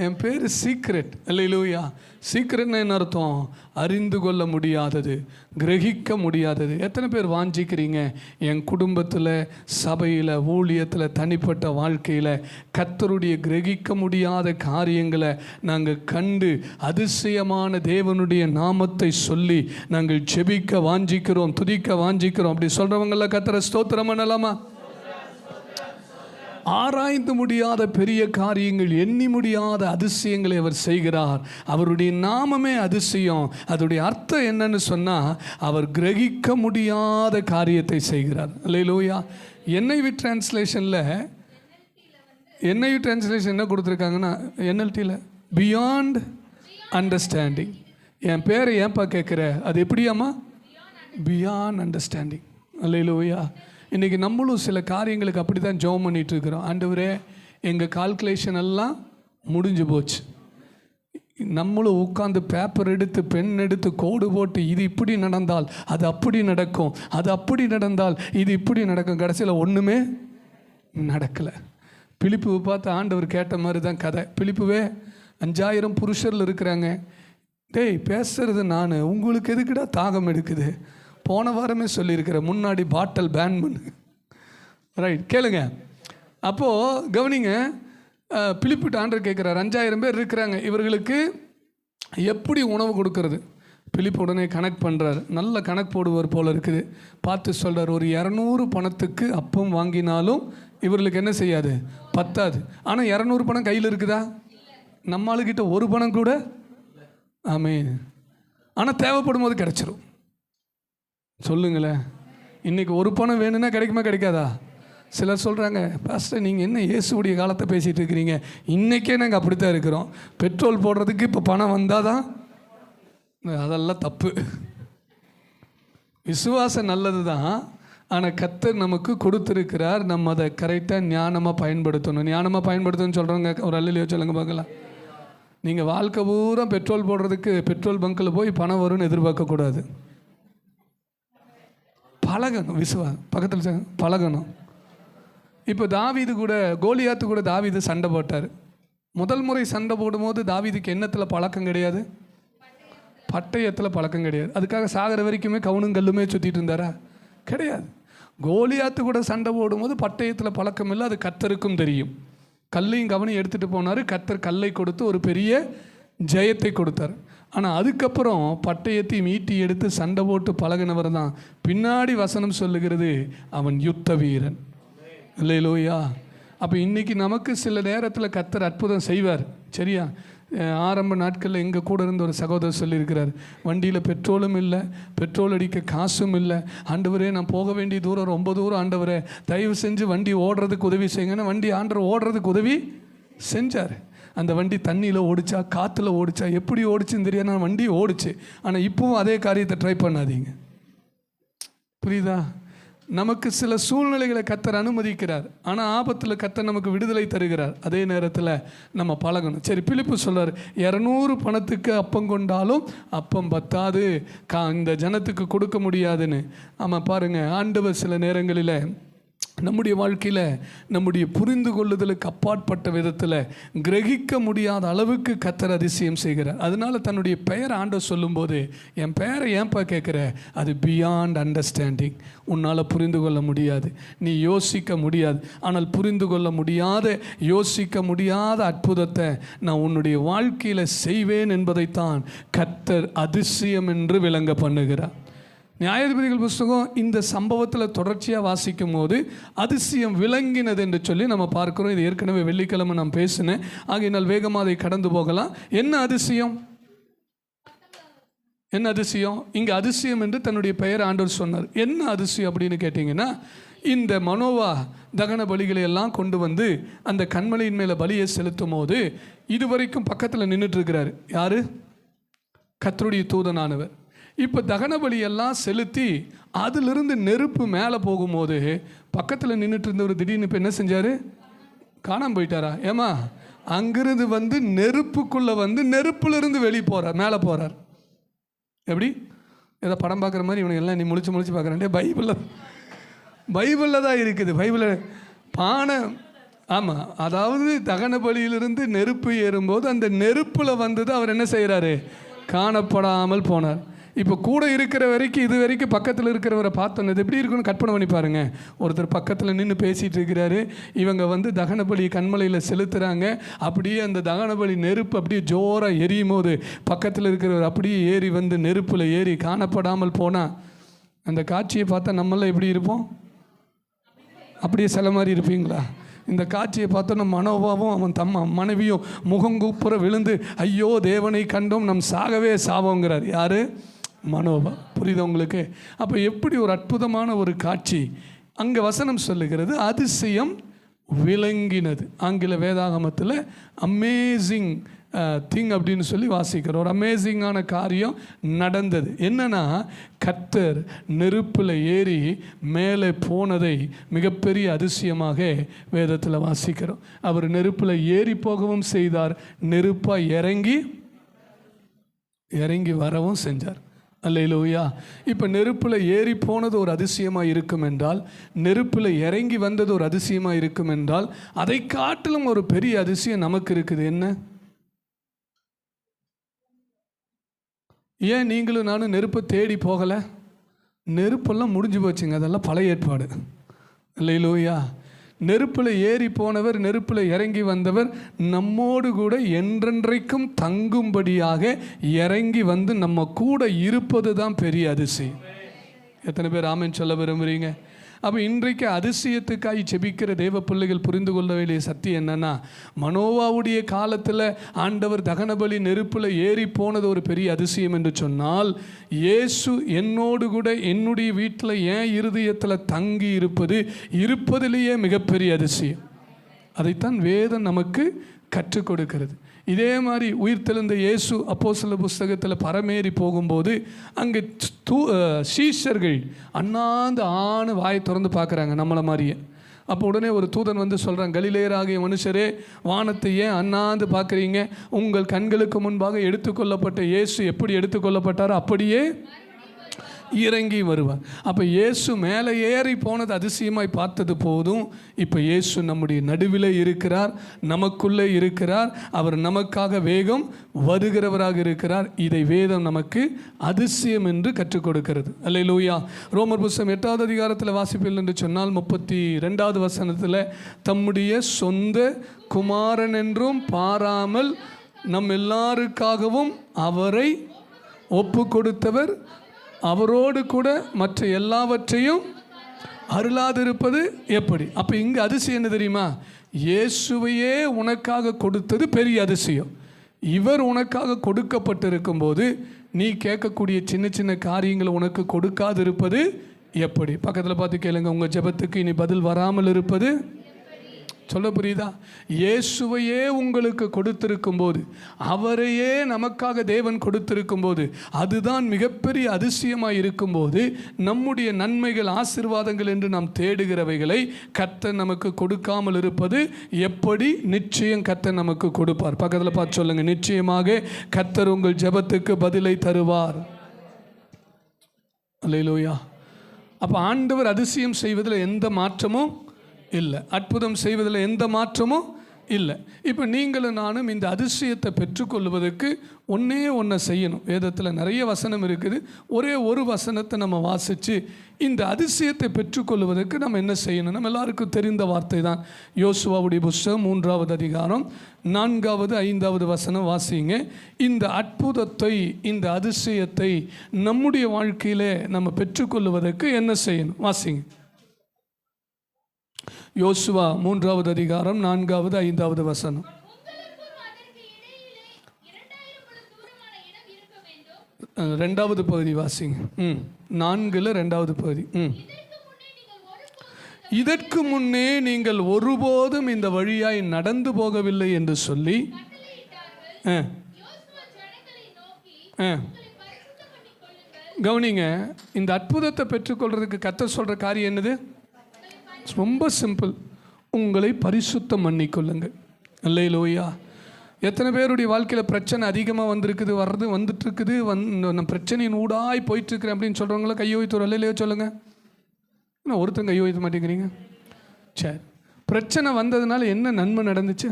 என் பேர் சீக்ரெட். அல்லேலூயா. சீக்ரெட்னு என்ன அர்த்தம்? அறிந்து கொள்ள முடியாதது, கிரகிக்க முடியாதது. எத்தனை பேர் வாஞ்சிக்கிறீங்க, என் குடும்பத்தில், சபையில், ஊழியத்தில், தனிப்பட்ட வாழ்க்கையில் கர்த்தருடைய கிரகிக்க முடியாத காரியங்களை நாங்கள் கண்டு அதிசயமான தேவனுடைய நாமத்தை சொல்லி நாங்கள் ஜெபிக்க வாஞ்சிக்கிறோம், துதிக்க வாஞ்சிக்கிறோம். அப்படி சொல்கிறவங்கள கர்த்தரை ஸ்தோத்திரம் பண்ணலாமா? ஆராய்ந்து முடியாத பெரிய காரியங்கள், எண்ணி முடியாத அதிசயங்களை அவர் செய்கிறார். அவருடைய நாமமே அதிசயம். அதோடைய அர்த்தம் என்னன்னு சொன்னால், அவர் கிரகிக்க முடியாத காரியத்தை செய்கிறார். அல்லேலூயா. NIV டிரான்ஸ்லேஷனில் என்ன கொடுத்துருக்காங்கன்னா, NLTயில் பியாண்ட் அண்டர்ஸ்டாண்டிங். என் பேரை ஏன்பா கேட்குற? அது எப்படியாம்மா? Beyond understanding. அல்லேலூயா. இன்றைக்கி நம்மளும் சில காரியங்களுக்கு அப்படி தான் ஜெபம் பண்ணிகிட்டு இருக்கிறோம். ஆண்டவரே, எங்கள் கால்குலேஷன் எல்லாம் முடிஞ்சு போச்சு. நம்மளும் உட்காந்து பேப்பர் எடுத்து, பென் எடுத்து, கோடு போட்டு, இது இப்படி நடந்தால் அது அப்படி நடக்கும், அது அப்படி நடந்தால் இது இப்படி நடக்கும். கடைசியில் ஒன்றுமே நடக்கலை. பிலிப்புவை பார்த்து ஆண்டவர் கேட்ட மாதிரி தான் கதை. பிலிப்புவே, 5000 புருஷரில் இருக்கிறாங்க. டேய், பேசுறது நான், உங்களுக்கு எதுக்குடா தாகம் எடுக்குது? போன வாரமே சொல்லியிருக்கிற, முன்னாடி பாட்டில் பேன் பண்ணு. ரைட், கேளுங்க. அப்போது கவனிங்க, பிலிப்பிட்டு ஆண்டவர் கேட்குறாரு, 5000 பேர் இருக்கிறாங்க, இவர்களுக்கு எப்படி உணவு கொடுக்கறது? பிலிப்பு உடனே கணக்கு பண்ணுறாரு. நல்ல கணக்கு போடுவார் போல் இருக்குது. பார்த்து சொல்கிறார், ஒரு 200 பணத்துக்கு அப்பம் வாங்கினாலும் இவர்களுக்கு என்ன செய்யாது? பத்தாது. ஆனால் 200 பணம் கையில் இருக்குதா? நம்ம ஆளுக்கிட்ட ஒரு பணம் கூட. ஆமென். ஆனால் தேவைப்படும் போது கிடச்சிரும். சொல்லுங்களேன், இன்றைக்கி ஒரு பணம் வேணும்னா கிடைக்குமா கிடைக்காதா? சிலர் சொல்கிறாங்க, பாஸ்டர் நீங்கள் என்ன இயேசுடைய காலத்தை பேசிகிட்டு இருக்கிறீங்க? இன்றைக்கே நாங்கள் அப்படித்தான் இருக்கிறோம். பெட்ரோல் போடுறதுக்கு இப்போ பணம் வந்தால் தான் அதெல்லாம் தப்பு. விசுவாசம் நல்லது தான், ஆனால் கர்த்தர் நமக்கு கொடுத்துருக்கிறார், நம்ம அதை கரெக்டாக ஞானமாக பயன்படுத்தணும். ஞானமாக பயன்படுத்தணும்னு சொல்கிறவங்க ஒரு அல்லையோ சொல்லுங்க பார்க்கலாம். நீங்கள் வாழ்க்கை பூரா பெட்ரோல் போடுறதுக்கு பெட்ரோல் பங்க்கில் போய் பணம் வரும்னு எதிர்பார்க்கக்கூடாது. பழகணும். பக்கத்தில் பழகணும். இப்போ தாவீது கூட, கோலியாத்து கூட தாவீது சண்டை போட்டார். முதல் முறை சண்டை போடும்போது தாவீதுக்கு எண்ணத்தில் பழக்கம் கிடையாது, பட்டயத்தில் பழக்கம் கிடையாது. அதுக்காக சாகர வரைக்குமே கவுனும் கல்லுமே சுற்றிட்டு இருந்தாரா? கிடையாது. கோலியாத்து கூட சண்டை போடும்போது பட்டயத்தில் பழக்கம் இல்லை, அது கர்த்தருக்கும் தெரியும். கல்லையும் கவனையும் எடுத்துகிட்டு போனார். கர்த்தர் கல்லை கொடுத்து ஒரு பெரிய ஜெயத்தை கொடுத்தார். ஆனால் அதுக்கப்புறம் பட்டயத்தையும் ஈட்டி எடுத்து சண்டை போட்டு பழகினவர் தான் பின்னாடி வசனம் சொல்லுகிறது அவன் யுத்த வீரன். இல்லையிலோயா? அப்போ இன்றைக்கி நமக்கு சில நேரத்தில் கர்த்தர் அற்புதம் செய்வார். சரியா? ஆரம்ப நாட்களில் எங்கள் கூட இருந்த ஒரு சகோதரர் சொல்லியிருக்கிறார், வண்டியில் பெட்ரோலும் இல்லை, பெட்ரோல் அடிக்க காசும் இல்லை, ஆண்டவரே நான் போக வேண்டிய தூரம் ரொம்ப தூரம், ஆண்டவரே தயவு செஞ்சு வண்டி ஓடுறதுக்கு உதவி செய்யுங்கன்னு வண்டி ஆண்டவர் ஓடுறதுக்கு உதவி செஞ்சார். அந்த வண்டி தண்ணியில் ஓடிச்சா, காற்றுல ஓடிச்சா, எப்படி ஓடிச்சுன்னு தெரியாது, நான் வண்டி ஓடிச்சு. ஆனால் இப்போவும் அதே காரியத்தை ட்ரை பண்ணாதீங்க. புரியுதா? நமக்கு சில சூழ்நிலைகளை கர்த்தர் அனுமதிக்கிறார், ஆனால் ஆபத்தில் கர்த்தர் நமக்கு விடுதலை தருகிறார். அதே நேரத்தில் நம்ம பழகணும். சரி, பிலிப்பு சொல்றார், 200 பணத்துக்கு அப்பம் கொண்டாலும் அப்பம் பத்தாது, இந்த ஜனத்துக்கு கொடுக்க முடியாதுன்னு. ஆமாம், பாருங்கள், ஆண்டவர் சில நேரங்களில் நம்முடைய வாழ்க்கையில் நம்முடைய புரிந்து கொள்ளுதலுக்கு அப்பாற்பட்ட விதத்தில் கிரகிக்க முடியாத அளவுக்கு கர்த்தர் அதிசயம் செய்கிறார். அதனால தன்னுடைய பெயரை ஆண்டவர் சொல்லும்போது, என் பெயரை ஏன்பா கேட்குற, அது பியாண்ட் அண்டர்ஸ்டாண்டிங். உன்னால் புரிந்து கொள்ள முடியாது, நீ யோசிக்க முடியாது. ஆனால் புரிந்து கொள்ள முடியாத, யோசிக்க முடியாத அற்புதத்தை நான் உன்னுடைய வாழ்க்கையில் செய்வேன் என்பதைத்தான் கர்த்தர் அதிசயம் என்று விளங்க பண்ணுகிறார். நியாயாதிபதிகள் புஸ்தகம் இந்த சம்பவத்தில் தொடர்ச்சியாக வாசிக்கும் போது அதிசயம் விளங்கினது என்று சொல்லி நம்ம பார்க்குறோம். இது ஏற்கனவே வெள்ளிக்கிழமை நான் பேசினேன், ஆகையினால் வேகமாக அதை கடந்து போகலாம். என்ன அதிசயம்? என்ன அதிசயம்? இங்கே அதிசயம் என்று தன்னுடைய பெயர் ஆண்டவர் சொன்னார். என்ன அதிசயம் அப்படின்னு கேட்டிங்கன்னா, இந்த மனோவா தகன பலிகளை எல்லாம் கொண்டு வந்து அந்த கண்மலையின் மேலே பலியை செலுத்தும் போது இதுவரைக்கும் பக்கத்தில் நின்றுட்டு இருக்கிறாரு. யார்? கர்த்தருடைய தூதனானவர். இப்போ தகன பலியெல்லாம் செலுத்தி அதிலிருந்து நெருப்பு மேலே போகும்போது பக்கத்தில் நின்றுட்டு இருந்தவர் திடீர்னு இப்போ என்ன செஞ்சார்? காணாமல் போயிட்டாரா? ஏமா, அங்கிருந்து வந்து நெருப்புக்குள்ளே வந்து நெருப்புலேருந்து வெளியே போகிறார், மேலே போகிறார். எப்படி? ஏதோ படம் பார்க்குற மாதிரி இவனுக்கு எல்லாம் நீ முழிச்சு பார்க்குறேன்டே, பைபிளில் தான் இருக்குது. பைபிளில் பானை, ஆமாம், அதாவது தகன பலியிலிருந்து நெருப்பு ஏறும்போது அந்த நெருப்பில் வந்தது அவர் என்ன செய்கிறாரு? காணப்படாமல் போனார். இப்போ கூட இருக்கிற வரைக்கும், இது வரைக்கும் பக்கத்தில் இருக்கிறவரை பார்த்தோன்னு இது எப்படி இருக்குன்னு கற்பனை பண்ணி பாருங்கள். ஒருத்தர் பக்கத்தில் நின்று பேசிகிட்டு இருக்கிறாரு, இவங்க வந்து தகனபலி கண்மலையில் செலுத்துகிறாங்க. அப்படியே அந்த தகனபலி நெருப்பு அப்படியே ஜோராக எரியும் போது பக்கத்தில் இருக்கிறவர் அப்படியே ஏறி வந்து நெருப்பில் ஏறி காணப்படாமல் போனால் அந்த காட்சியை பார்த்தா நம்மளாம் எப்படி இருப்போம்? அப்படியே சில மாதிரி இருப்பீங்களா? இந்த காட்சியை பார்த்தோன்னா மனோபாவும் அவன் மனைவியும் முகங்கூப்புற விழுந்து, ஐயோ தேவனை கண்டோம், நம் சாகவே சாவோங்கிறார். யார்? மனோபா. புரியுது உங்களுக்கு? அப்போ எப்படி ஒரு அற்புதமான ஒரு காட்சி அங்கே வசனம் சொல்லுகிறது, அதிசயம் விளங்கினது. ஆங்கில வேதாகமத்தில் அமேசிங் திங் அப்படின்னு சொல்லி வாசிக்கிறோம். ஒரு அமேசிங்கான காரியம் நடந்தது. என்னன்னா, கர்த்தர் நெருப்பில் ஏறி மேலே போனதை மிகப்பெரிய அதிசயமாக வேதத்தில் வாசிக்கிறோம். அவர் நெருப்பில் ஏறி போகவும் செய்தார், நெருப்பாக இறங்கி வரவும் செஞ்சார். அல்லேலூயா. இப்போ நெருப்பில் ஏறி போனது ஒரு அதிசயமாக இருக்கும் என்றால், நெருப்பில் இறங்கி வந்தது ஒரு அதிசயமாக இருக்கும் என்றால், அதை காட்டிலும் ஒரு பெரிய அதிசயம் நமக்கு இருக்குது. என்ன? ஏன் நீங்களும் நானும் நெருப்பை தேடி போகலை? நெருப்பெல்லாம் முடிஞ்சு போச்சுங்க, அதெல்லாம் பழைய ஏற்பாடு. அல்லேலூயா. நெருப்பில் ஏறி போனவர், நெருப்பில் இறங்கி வந்தவர் நம்மோடு கூட என்றென்றைக்கும் தங்கும்படியாக இறங்கி வந்து நம்ம கூட இருப்பது தான் பெரிய அதிசயம். எத்தனை பேர் ஆமென் சொல்ல விரும்புகிறீங்க? அப்போ இன்றைக்கு அதிசயத்துக்காய் செபிக்கிற தேவ பிள்ளைகள் புரிந்து கொள்ள வேண்டிய சத்தியம் என்னன்னா, மனோவாவுடைய காலத்தில் ஆண்டவர் தகனபலி நெருப்பில் ஏறி போனது ஒரு பெரிய அதிசயம் என்று சொன்னால், இயேசு என்னோடு கூட என்னுடைய வீட்டில் ஏன் இருதயத்தில் தங்கி இருப்பதிலேயே மிகப்பெரிய அதிசயம். அதைத்தான் வேதம் நமக்கு கற்றுக் கொடுக்கிறது. இதே மாதிரி உயிர்த்தெழுந்த இயேசு அப்போஸ்தலர் புஸ்தகத்தில் பரமேறி போகும்போது அங்கே சீஷர்கள் அண்ணாந்து வாயை திறந்து பார்க்குறாங்க நம்மளை மாதிரியே. அப்போ உடனே ஒரு தூதன் வந்து சொல்கிறான், கலிலேயராகிய மனுஷரே, வானத்தை ஏன் அண்ணாந்து பார்க்குறீங்க? உங்கள் கண்களுக்கு முன்பாக எடுத்துக்கொள்ளப்பட்ட இயேசு எப்படி எடுத்துக்கொள்ளப்பட்டாரோ அப்படியே இறங்கி வருவார். அப்போ இயேசு மேலே ஏறி போனது அதிசயமாய் பார்த்தது போதும், இப்போ இயேசு நம்முடைய நடுவில் இருக்கிறார், நமக்குள்ளே இருக்கிறார், அவர் நமக்காக வேகம் வருகிறவராக இருக்கிறார். இதை வேதம் நமக்கு அதிசயம் என்று கற்றுக் கொடுக்கிறது. அல்லேலூயா. ரோமர் புஸ்தகம் 8வது அதிகாரத்தில் வாசிப்பில் என்று சொன்னால் 32வது வசனத்தில், தம்முடைய சொந்த குமாரன் என்றும் பாராமல் நம் எல்லாருக்காகவும் அவரை ஒப்பு கொடுத்தவர் அவரோடு கூட மற்ற எல்லாவற்றையும் அருளாதிருப்பது எப்படி? அப்போ இங்கே அதிசயம் என்ன தெரியுமா? இயேசுவையே உனக்காக கொடுத்தது பெரிய அதிசயம். இவர் உனக்காக கொடுக்கப்பட்டிருக்கும் போது நீ கேட்கக்கூடிய சின்ன சின்ன காரியங்களை உனக்கு கொடுக்காது இருப்பது எப்படி? பக்கத்தில் பார்த்து கேளுங்க, உங்கள் ஜெபத்துக்கு இனி பதில் வராமல் இருப்பது சொல்ல புரியுதா? இயேசுவையே உங்களுக்கு கொடுத்திருக்கும் போது, அவரையே நமக்காக தேவன் கொடுத்திருக்கும் போது, அதுதான் மிகப்பெரிய அதிசயமாக இருக்கும்போது, நம்முடைய நன்மைகள் ஆசீர்வாதங்கள் என்று நாம் தேடுகிறவைகளை கர்த்தர் நமக்கு கொடுக்காமல் இருப்பது எப்படி? நிச்சயம் கர்த்தர் நமக்கு கொடுப்பார். பக்கத்தில் பார்த்து சொல்லுங்க, நிச்சயமாக கர்த்தர் உங்கள் ஜெபத்துக்கு பதிலை தருவார். அல்லேலூயா. அப்போ ஆண்டவர் அதிசயம் செய்வதில் எந்த மாற்றமும் இல்லை, அற்புதம் செய்வதில் எந்த மாற்றமும் இல்லை. இப்போ நீங்களும் நானும் இந்த அதிசயத்தை பெற்றுக்கொள்வதற்கு ஒன்றை செய்யணும். வேதத்தில் நிறைய வசனம் இருக்குது. ஒரே ஒரு வசனத்தை நம்ம வாசித்து இந்த அதிசயத்தை பெற்றுக்கொள்வதற்கு நம்ம என்ன செய்யணும்? நம்ம எல்லாருக்கும் தெரிந்த வார்த்தை தான். யோசுவாவுடைய புஸ்தகம் 3வது அதிகாரம் 4வது 5வது வசனம் வாசிங்க. இந்த அற்புதத்தை, இந்த அதிசயத்தை நம்முடைய வாழ்க்கையில் நம்ம பெற்றுக்கொள்வதற்கு என்ன செய்யணும்? வாசிங்க. யோசுவா 3வது அதிகாரம் 4வது 5வது வசனம். 2வது பகுதி வாசிங்க. 4ல் 2வது பகுதி. இதற்கு முன்னே நீங்கள் ஒருபோதும் இந்த வழியாய் நடந்து போகவில்லை என்று சொல்லி கவனிங்க. இந்த அற்புதத்தை பெற்றுக்கொள்றதுக்கு கர்த்தர் சொல்ற காரியம் என்னது? ரொம்ப சிம்பிள். உங்களை பரிசுத்தம் பண்ணிக்கொள்ளுங்கள். அல்லேலூயா. எத்தனை பேருடைய வாழ்க்கையில் பிரச்சனை அதிகமாக வந்திருக்குது, வந்துட்டு இருக்குது, பிரச்சனையின் ஊடாய் போயிட்டுருக்கிறேன் அப்படின்னு சொல்கிறவங்கள கையோ வைத்து ஒரு அல்லையிலையோ சொல்லுங்கள். என்ன ஒருத்தங்க கையோ வைத்த மாட்டேங்கிறீங்க? சரி, பிரச்சனை வந்ததுனால என்ன நன்மை நடந்துச்சு?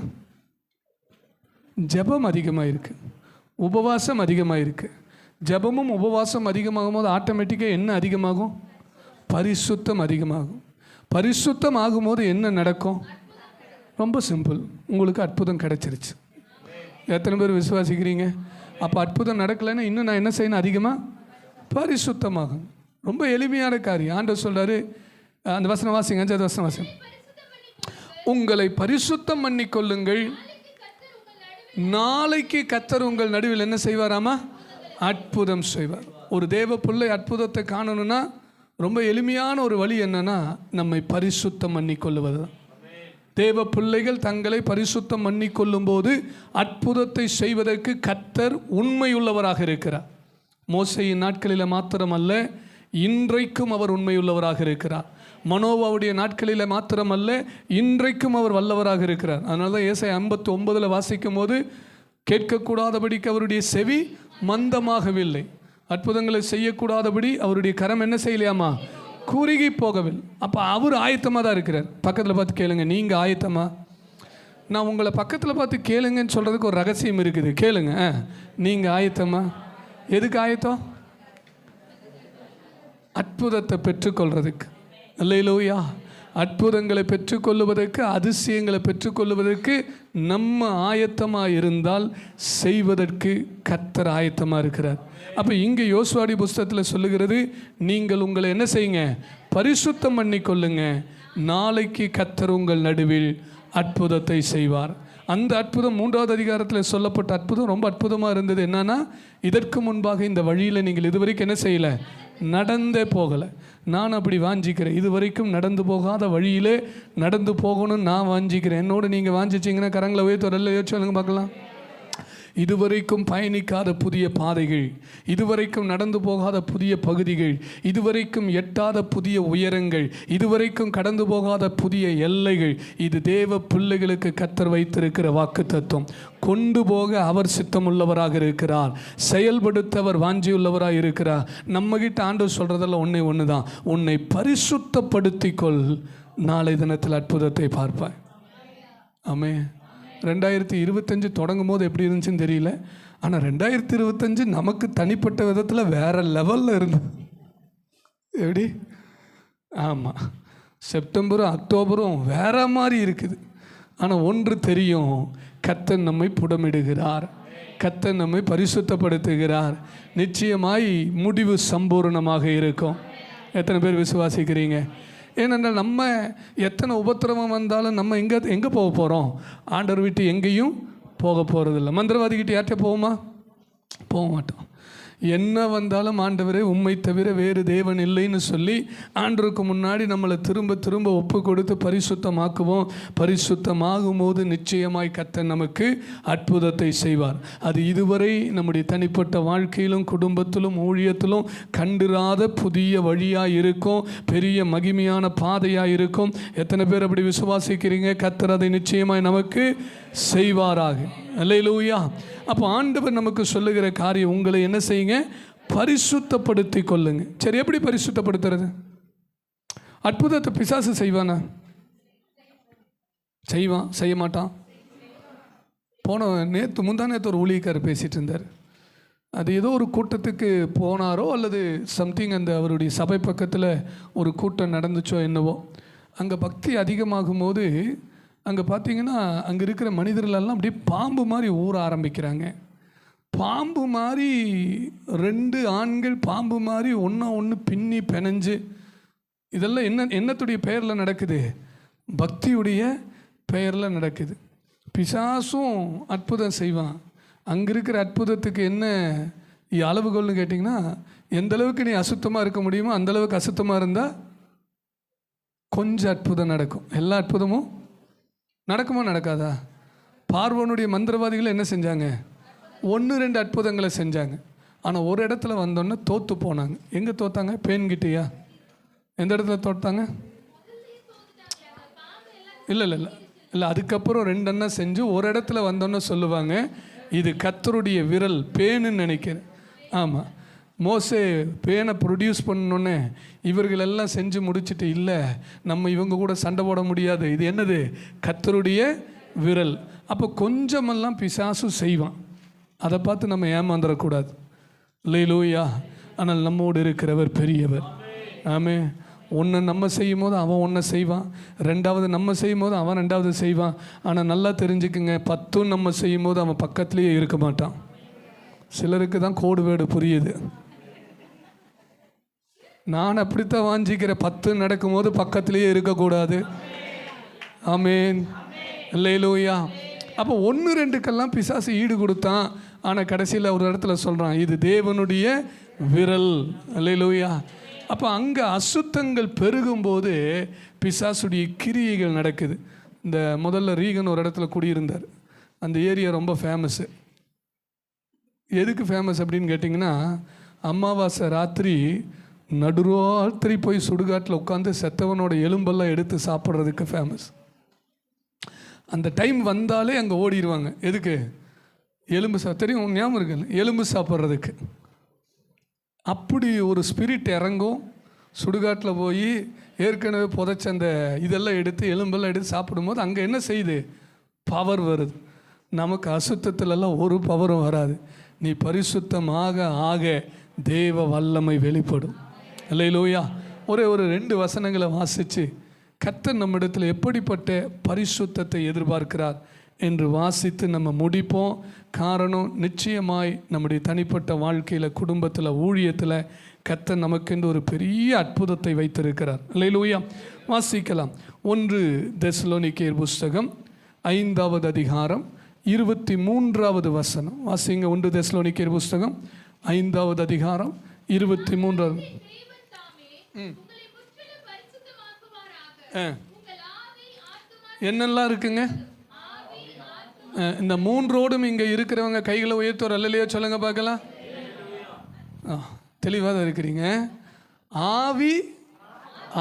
ஜெபம் அதிகமாக இருக்குது, உபவாசம் அதிகமாக இருக்குது. ஜெபமும் உபவாசம் அதிகமாகும் போது ஆட்டோமேட்டிக்காக என்ன அதிகமாகும்? பரிசுத்தம் அதிகமாகும். பரிசுத்தம் ஆகும்போது என்ன நடக்கும்? ரொம்ப சிம்பிள், உங்களுக்கு அற்புதம் கிடைச்சிருச்சு. எத்தனை பேர் விசுவாசிக்கிறீங்க? அப்போ அற்புதம் நடக்கலைன்னா இன்னும் நான் என்ன செய்யணும்? அதிகமாக பரிசுத்தமாகும். ரொம்ப எளிமையான காரியம். ஆண்டவர் சொல்கிறாரு, அந்த வசனம் வாசிங்க, 5வது வசனம் வாசிங்க. உங்களை பரிசுத்தம் பண்ணிக்கொள்ளுங்கள், நாளைக்கு கர்த்தர் உங்கள் நடுவில் என்ன செய்வாராமா? அற்புதம் செய்வார். ஒரு தேவ பிள்ளை அற்புதத்தை காணணும்னா ரொம்ப எளிமையான ஒரு வழி என்னன்னா, நம்மை பரிசுத்தம் பண்ணிக்கொள்ளுவது. தேவ பிள்ளைகள் தங்களை பரிசுத்தம் பண்ணிக்கொள்ளும் போது அற்புதத்தை செய்வதற்கு கர்த்தர் உண்மையுள்ளவராக இருக்கிறார். மோசேயின் நாட்களில் மாத்திரமல்ல, இன்றைக்கும் அவர் உண்மையுள்ளவராக இருக்கிறார். மனோவாவுடைய நாட்களில் மாத்திரமல்ல, இன்றைக்கும் அவர் வல்லவராக இருக்கிறார். அதனால தான் ஏசாயா 59 வாசிக்கும் போது, கேட்கக்கூடாதபடிக்கு அவருடைய செவி மந்தமாகவில்லை, அற்புதங்களை செய்யக்கூடாதபடி அவருடைய கரம் என்ன செய்யலையாமா? குறுகி போகவில்லை. அப்போ அவர் ஆயத்தமாக தான் இருக்கிறார். பக்கத்தில் பார்த்து கேளுங்க, நீங்கள் ஆயத்தமா? நான் உங்களை பக்கத்தில் பார்த்து கேளுங்கன்னு சொல்கிறதுக்கு ஒரு ரகசியம் இருக்குது. கேளுங்க, நீங்கள் ஆயத்தமா? எதுக்கு ஆயத்தம்? அற்புதத்தை பெற்றுக்கொள்றதுக்கு. அல்லேலூயா. அற்புதங்களை பெற்றுக்கொள்வதற்கு, அதிசயங்களை பெற்றுக்கொள்வதற்கு நம்ம ஆயத்தமாக இருந்தால் செய்வதற்கு கர்த்தர் ஆயத்தமாக இருக்கிறார். அப்போ இங்கே யோசுவாடி புஸ்தகத்தில் சொல்லுகிறது, நீங்கள் உங்களை என்ன செய்யுங்க? பரிசுத்தம் பண்ணிக்கொள்ளுங்க, நாளைக்கு கர்த்தர் உங்கள் நடுவில் அற்புதத்தை செய்வார். அந்த அற்புதம் 3வது அதிகாரத்தில் சொல்லப்பட்ட அற்புதம் ரொம்ப அற்புதமாக இருந்தது. என்னன்னா, இதற்கு முன்பாக இந்த வழியில் நீங்கள் இதுவரைக்கும் என்ன செய்யலை? நடந்தே போகலை. நான் அப்படி வாஞ்சிக்கிறேன். இது வரைக்கும் நடந்து போகாத வழியிலே நடந்து போகணும்னு நான் வாஞ்சிக்கிறேன். என்னோடு நீங்கள் வாஞ்சிச்சிங்கன்னா கரங்களை உயர்த்து வரல சொல்லுங்க பார்க்கலாம். இதுவரைக்கும் பயணிக்காத புதிய பாதைகள், இதுவரைக்கும் நடந்து போகாத புதிய பகுதிகள், இதுவரைக்கும் எட்டாத புதிய உயரங்கள், இதுவரைக்கும் கடந்து போகாத புதிய எல்லைகள், இது தேவ பிள்ளைகளுக்கு கர்த்தர் வைத்திருக்கிற வாக்குத்தத்தம். கொண்டு போக அவர் சித்தமுள்ளவராக இருக்கிறார், செயல்படுத்த அவர் வாஞ்சியுள்ளவராக இருக்கிறார். நம்மகிட்ட ஆண்டவர் சொல்கிறதெல்லாம் ஒன்று தான், உன்னை பரிசுத்தப்படுத்திக்கொள், நாளை தினத்தில் அற்புதத்தை பார்ப்பாய். ஆமே. 2025 தொடங்கும் போது எப்படி இருந்துச்சுன்னு தெரியல, ஆனால் 2025 நமக்கு தனிப்பட்ட விதத்தில் வேறு லெவலில் இருந்தது. எப்படி? ஆமாம், செப்டம்பரும் அக்டோபரும் வேற மாதிரி இருக்குது. ஆனால் ஒன்று தெரியும், கர்த்தர் நம்மை புடமிடுகிறார், கர்த்தர் நம்மை பரிசுத்தப்படுத்துகிறார். நிச்சயமாய் முடிவு சம்பூர்ணமாக இருக்கும். எத்தனை பேர் விசுவாசிக்கிறீங்க? ஏனென்றால் நம்ம எத்தனை உபத்திரவம் வந்தாலும் நம்ம எங்கே போக போகிறோம்? ஆண்டவர் விட்டு எங்கேயும் போக போகிறதில்ல. மந்திரவாதிக்கிட்ட யார்கிட்ட போவோமா? போக மாட்டோம். என்ன வந்தாலும் ஆண்டவரே உம்மை தவிர வேறு தேவன் இல்லைன்னு சொல்லி ஆண்டவருக்கு முன்னாடி நம்மளை திரும்ப திரும்ப ஒப்பு கொடுத்து பரிசுத்தமாக்குவோம். பரிசுத்தமாகும் போது நிச்சயமாய் கர்த்தர் நமக்கு அற்புதத்தை செய்வார். அது இதுவரை நம்முடைய தனிப்பட்ட வாழ்க்கையிலும் குடும்பத்திலும் ஊழியத்திலும் கண்டிராத புதிய வழியாக இருக்கும், பெரிய மகிமையான பாதையாக இருக்கும். எத்தனை பேர் அப்படி விசுவாசிக்கிறீங்க? கர்த்தர் அதை நிச்சயமாய் நமக்கு செய்வாராக. அல்லேலூயா. அப்போ ஆண்டவர் நமக்கு சொல்லுகிற காரியம், உங்களை என்ன செய்யுங்க? பரிசுத்தப்படுத்தி கொள்ளுங்க. சரி, எப்படி பரிசுத்தப்படுத்துறது? அற்புதத்தை பிசாசு செய்வானா? செய்வான், செய்ய மாட்டான்? முந்தா நேற்று ஒரு ஊழியக்காரர் பேசிகிட்டு இருந்தார். அது ஏதோ ஒரு கூட்டத்துக்கு போனாரோ அல்லது சம்திங், அந்த அவருடைய சபை பக்கத்தில் ஒரு கூட்டம் நடந்துச்சோ என்னவோ. அங்கே பக்தி அதிகமாகும் போது அங்கே பார்த்தீங்கன்னா அங்கே இருக்கிற மனிதர்களெல்லாம் அப்படியே பாம்பு மாதிரி ஊற ஆரம்பிக்கிறாங்க. பாம்பு மாதிரி 2 ஆண்கள் பாம்பு மாதிரி ஒன்று பின்னி பிணைஞ்சு, இதெல்லாம் என்னத்துடைய பெயரில் நடக்குது? பக்தியுடைய பெயரில் நடக்குது. பிசாசும் அற்புதம் செய்வான். அங்கே இருக்கிற அற்புதத்துக்கு என்ன அளவுகோல்னு கேட்டிங்கன்னா, எந்த அளவுக்கு நீ அசுத்தமாக இருக்க முடியுமோ அந்தளவுக்கு அசுத்தமாக இருந்தால் கொஞ்சம் அற்புதம் நடக்கும். எல்லா அற்புதமும் நடக்குமா நடக்காதா? பார்வோனுடைய மந்திரவாதிகள் என்ன செஞ்சாங்க? 1-2 அற்புதங்களை செஞ்சாங்க. ஆனால் ஒரு இடத்துல வந்தோன்னே தோற்று போனாங்க. எங்கே தோத்தாங்க? பேன்கிட்டியா? எந்த இடத்துல தோத்தாங்க? இல்லை, அதுக்கப்புறம் 2 அண்ணன் செஞ்சு ஒரு இடத்துல வந்தோன்னே சொல்லுவாங்க, இது கர்த்தருடைய விரல், பேனுன்னு நினைக்கிறேன். ஆமாம், மோசே பேனை ப்ரொடியூஸ் பண்ணோன்னே இவர்களெல்லாம் செஞ்சு முடிச்சுட்டு, இல்லை நம்ம இவங்க கூட சண்டை போட முடியாது, இது என்னது? கர்த்தருடைய விரல். அப்போ கொஞ்சமெல்லாம் பிசாசு செய்வான். அதை பார்த்து நம்ம ஏமாந்துடக்கூடாது. அல்லேலூயா. ஆனால் நம்மோடு இருக்கிறவர் பெரியவர். ஆமே. ஒன்று நம்ம செய்யும் போது அவன் ஒன்றை செய்வான், 2வது நம்ம செய்யும் போது அவன் 2வது செய்வான். ஆனால் நல்லா தெரிஞ்சுக்குங்க, 10 நம்ம செய்யும் போது அவன் பக்கத்துலேயே இருக்க மாட்டான். சிலருக்கு தான் கோடு வேடு புரியுது. நான் அப்படித்தான் வாஞ்சிக்கிறேன், 10 நடக்கும்போது பக்கத்துலேயே இருக்கக்கூடாது. ஆமேன். அல்லேலூயா. அப்போ 1-2க்கெல்லாம் பிசாசு ஈடு கொடுத்தான். ஆனால் கடைசியில் ஒரு இடத்துல சொல்கிறான், இது தேவனுடைய விரல். அல்லேலூயா. அப்போ அங்கே அசுத்தங்கள் பெருகும்போது பிசாசுடைய கிரியைகள் நடக்குது. இந்த முதல்ல ரீகன் ஒரு இடத்துல குடியிருந்தார். அந்த ஏரியா ரொம்ப ஃபேமஸ்ஸு. எதுக்கு ஃபேமஸ் அப்படின்னு கேட்டிங்கன்னா, அமாவாசை ராத்திரி நடுராத்திரி போய் சுடுகாட்டில் உட்காந்து செத்தவனோட எலும்பெல்லாம் எடுத்து சாப்பிட்றதுக்கு ஃபேமஸ். அந்த டைம் வந்தாலே அங்கே ஓடிடுவாங்க. எதுக்கு? எலும்பு தெரியும், ஞாபகம் இருக்குல்ல, எலும்பு சாப்பிட்றதுக்கு. அப்படி ஒரு ஸ்பிரிட் இறங்கும். சுடுகாட்டில் போய் ஏற்கனவே புதைச்ச அந்த இதெல்லாம் எடுத்து எலும்பெல்லாம் எடுத்து சாப்பிடும்போது அங்கே என்ன செய்யுது? பவர் வருது. நமக்கு அசுத்தத்திலெல்லாம் ஒரு பவரும் வராது. நீ பரிசுத்தமாக ஆக தேவ வல்லமை வெளிப்படும். அல்லேலூயா. ஒரு 2 வசனங்களை வாசித்து கர்த்தர் நம்மிடத்தில் எப்படிப்பட்ட பரிசுத்தத்தை எதிர்பார்க்கிறார் என்று வாசித்து நம்ம முடிப்போம். காரணம், நிச்சயமாய் நம்முடைய தனிப்பட்ட வாழ்க்கையில், குடும்பத்தில், ஊழியத்தில் கர்த்தர் நமக்கென்று ஒரு பெரிய அற்புதத்தை வைத்திருக்கிறார். அல்லேலூயா. வாசிக்கலாம். 1 தெசலோனிக்கேயர் புஸ்தகம் 5வது அதிகாரம் 23வது வசனம். வாசிங்க. 1 தெசலோனிக்கேயர் புஸ்தகம் 5வது அதிகாரம் 23வது. என்னெல்லாம் இருக்குங்க? இந்த 3 ரோடும் இங்கே இருக்கிறவங்க கைகளை உயர்த்தி ஒரு அல்லையோ சொல்லுங்க பார்க்கலாம். தெளிவாக தான் இருக்கிறீங்க. ஆவி,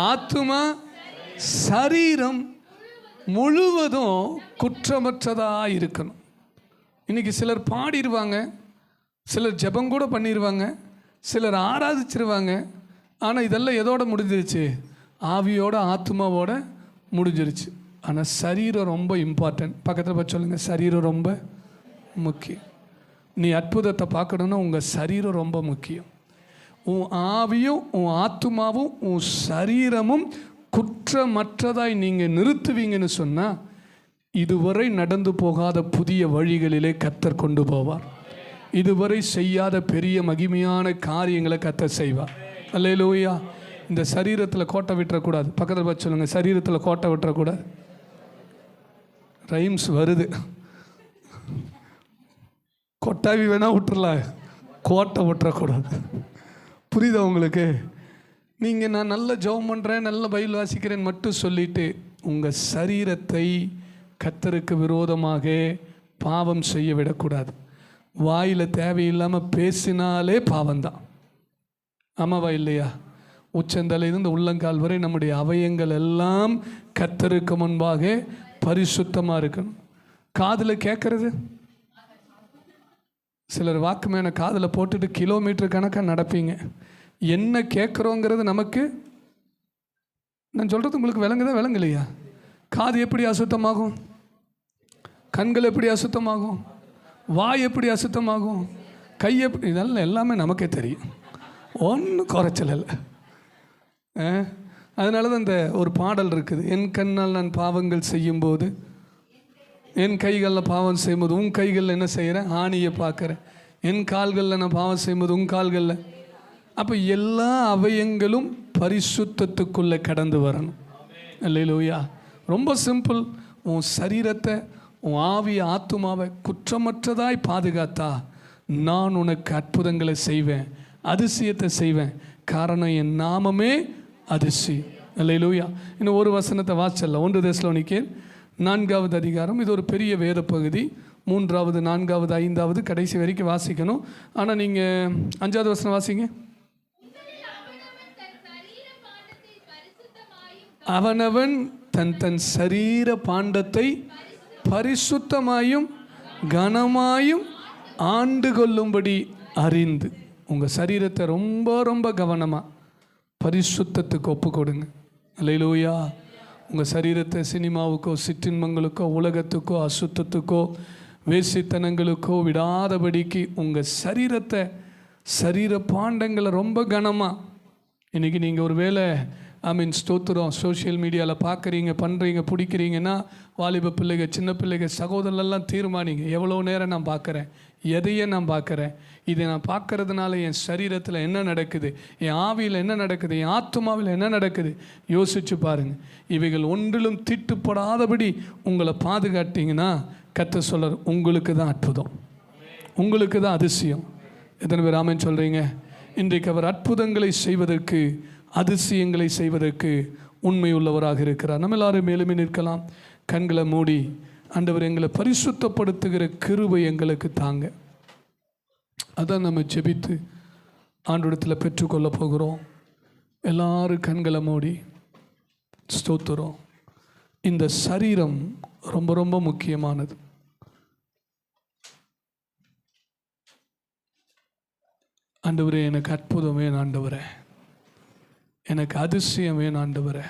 ஆத்துமா, சரீரம் முழுவதும் குற்றமற்றதாக இருக்கணும். இன்றைக்கி சிலர் பாடிடுவாங்க, சிலர் ஜெபம் கூட பண்ணிடுவாங்க, சிலர் ஆராதிச்சிருவாங்க. ஆனால் இதெல்லாம் எதோட முடிஞ்சிருச்சு? ஆவியோட ஆத்மாவோட முடிஞ்சிருச்சு. ஆனால் சரீரம் ரொம்ப இம்பார்ட்டன்ட். பக்கத்தில் பார்த்து சொல்லுங்கள், சரீரம் ரொம்ப முக்கியம். நீ அற்புதத்தை பார்க்கணுன்னா உங்கள் சரீரம் ரொம்ப முக்கியம். உன் ஆவியும் உன் ஆத்மாவும் உன் சரீரமும் குற்றமற்றதாய் நீங்கள் நிறுத்துவீங்கன்னு சொன்னால் இதுவரை நடந்து போகாத புதிய வழிகளிலே கர்த்தர் கொண்டு போவார். இதுவரை செய்யாத பெரிய மகிமையான காரியங்களை கர்த்தர் செய்வார். அல்லேலூயா. இந்த சரீரத்தில் கோட்டை விட்டுறக்கூடாது. பக்கத்தில் பார்த்து சொல்லுங்கள், சரீரத்தில் கோட்டை விட்டுறக்கூடாது. ரைம்ஸ் வருது. கொட்டாவி வேணால் விட்டுறலாம், கோட்டை விட்டுறக்கூடாது. புரியுதா உங்களுக்கு? நீங்கள் நான் நல்ல ஜெபம் பண்ணுறேன், நல்ல பைபிள் வாசிக்கிறேன்னு மட்டும் சொல்லிவிட்டு உங்கள் சரீரத்தை கர்த்தருக்கு விரோதமாக பாவம் செய்ய விடக்கூடாது. வாயில் தேவையில்லாமல் பேசினாலே பாவம்தான். ஆமாவா இல்லையா? உச்சந்தலையிலிருந்து உள்ளங்கால் வரை நம்முடைய அவயங்கள் எல்லாம் கர்த்தருக்கு முன்பாக பரிசுத்தமாக இருக்கணும். காதில் கேட்கறது, சிலர் வாக்கு மேலே காதில் போட்டுட்டு கிலோமீட்டர் கணக்காக நடப்பீங்க. என்ன கேட்குறோங்கிறது நமக்கு, நான் சொல்கிறது உங்களுக்கு விளங்குதா விளங்கலையா? காது எப்படி அசுத்தமாகும்? கண்கள் எப்படி அசுத்தமாகும்? வாய் எப்படி அசுத்தமாகும்? கை எப்படி? இதெல்லாம் எல்லாமே நமக்கே தெரியும், ஒன்றும் குறைச்சல் இல்லை. அதனால தான் இந்த ஒரு பாடல் இருக்குது, என் கண்ணால் நான் பாவங்கள் செய்யும்போது, என் கைகளில் பாவம் செய்யும்போது உன் கைகளில் என்ன செய்கிறேன்? ஆணியை பார்க்குறேன். என் கால்களில் நான் பாவம் செய்யும்போது உன் கால்களில். அப்போ எல்லா அவயங்களும் பரிசுத்தத்துக்குள்ளே கடந்து வரணும். அல்லேலூயா. ரொம்ப சிம்பிள். உன் சரீரத்தை, உன் ஆவி ஆத்துமாவை குற்றமற்றதாய் பாதுகாத்தா நான் உனக்கு அற்புதங்களை செய்வேன், அதிசயத்தை செய்வேன். காரணம் என் நாமமே அதிசயம். அல்லேலூயா. இன்னும் ஒரு வசனத்தை வாசிச்சிடலாம். 1 தெசலோனிக்கேயர் 4வது அதிகாரம். இது ஒரு பெரிய வேத பகுதி. 3வது 4வது 5வது கடைசி வரைக்கும் வாசிக்கணும். ஆனால் நீங்கள் 5வது வசனம் வாசிங்க. அவனவன் தன் தன் சரீர பாண்டத்தை பரிசுத்தமாயும் கனமாயும் ஆண்டு கொள்ளும்படி அறிந்து. உங்கள் சரீரத்தை ரொம்ப ரொம்ப கவனமாக பரிசுத்தத்துக்கு ஒப்பு கொடுங்க. அல்லேலூயா. உங்கள் சரீரத்தை சினிமாவுக்கோ, சிற்றின்பங்களுக்கோ, உலகத்துக்கோ, அசுத்தத்துக்கோ, வேசித்தனங்களுக்கோ விடாதபடிக்கு உங்கள் சரீரத்தை, சரீர பாண்டங்களை ரொம்ப கனமாக. இன்றைக்கி நீங்கள் ஒரு வேளை ஸ்தோத்திரம் சோஷியல் மீடியாவில் பார்க்குறீங்க, பண்ணுறீங்க, பிடிக்கிறீங்கன்னா வாலிப பிள்ளைங்க, சின்ன பிள்ளைங்க, சகோதரரெல்லாம் தீர்மானிங்க. எவ்வளோ நேரம் நான் பார்க்குறேன், எதையே நான் பார்க்குறேன், இதை நான் பார்க்கறதுனால என் சரீரத்தில் என்ன நடக்குது, என் ஆவியில் என்ன நடக்குது, என் ஆத்துமாவில் என்ன நடக்குது, யோசித்து பாருங்கள். இவைகள் ஒன்றிலும் தீட்டுப்படாதபடி உங்களை பாதுகாட்டிங்கன்னா கர்த்தர் சொல்றார், உங்களுக்கு தான் அற்புதம், உங்களுக்கு தான் அதிசயம். எத்தனை பேர் ஆமென் சொல்கிறீங்க? இன்றைக்கு அவர் அற்புதங்களை செய்வதற்கு, அதிசயங்களை செய்வதற்கு உண்மை உள்ளவராக இருக்கிறார். நம்ம எல்லாரும் மேலுமே நிற்கலாம். கண்களை மூடி, ஆண்டவர் எங்களை பரிசுத்தப்படுத்துகிற கிருபை எங்களுக்கு தாங்க. அதான் நம்ம ஜெபித்து ஆண்டவரிடத்தில் பெற்றுக்கொள்ள போகிறோம். எல்லாரும் கண்களை மூடி ஸ்தோத்திரம். இந்த சரீரம் ரொம்ப ரொம்ப முக்கியமானது. ஆண்டவரே, எனக்கு அற்புதம் வேணும் ஆண்டவரே, எனக்கு அதிசயம் வேணும் ஆண்டவரே.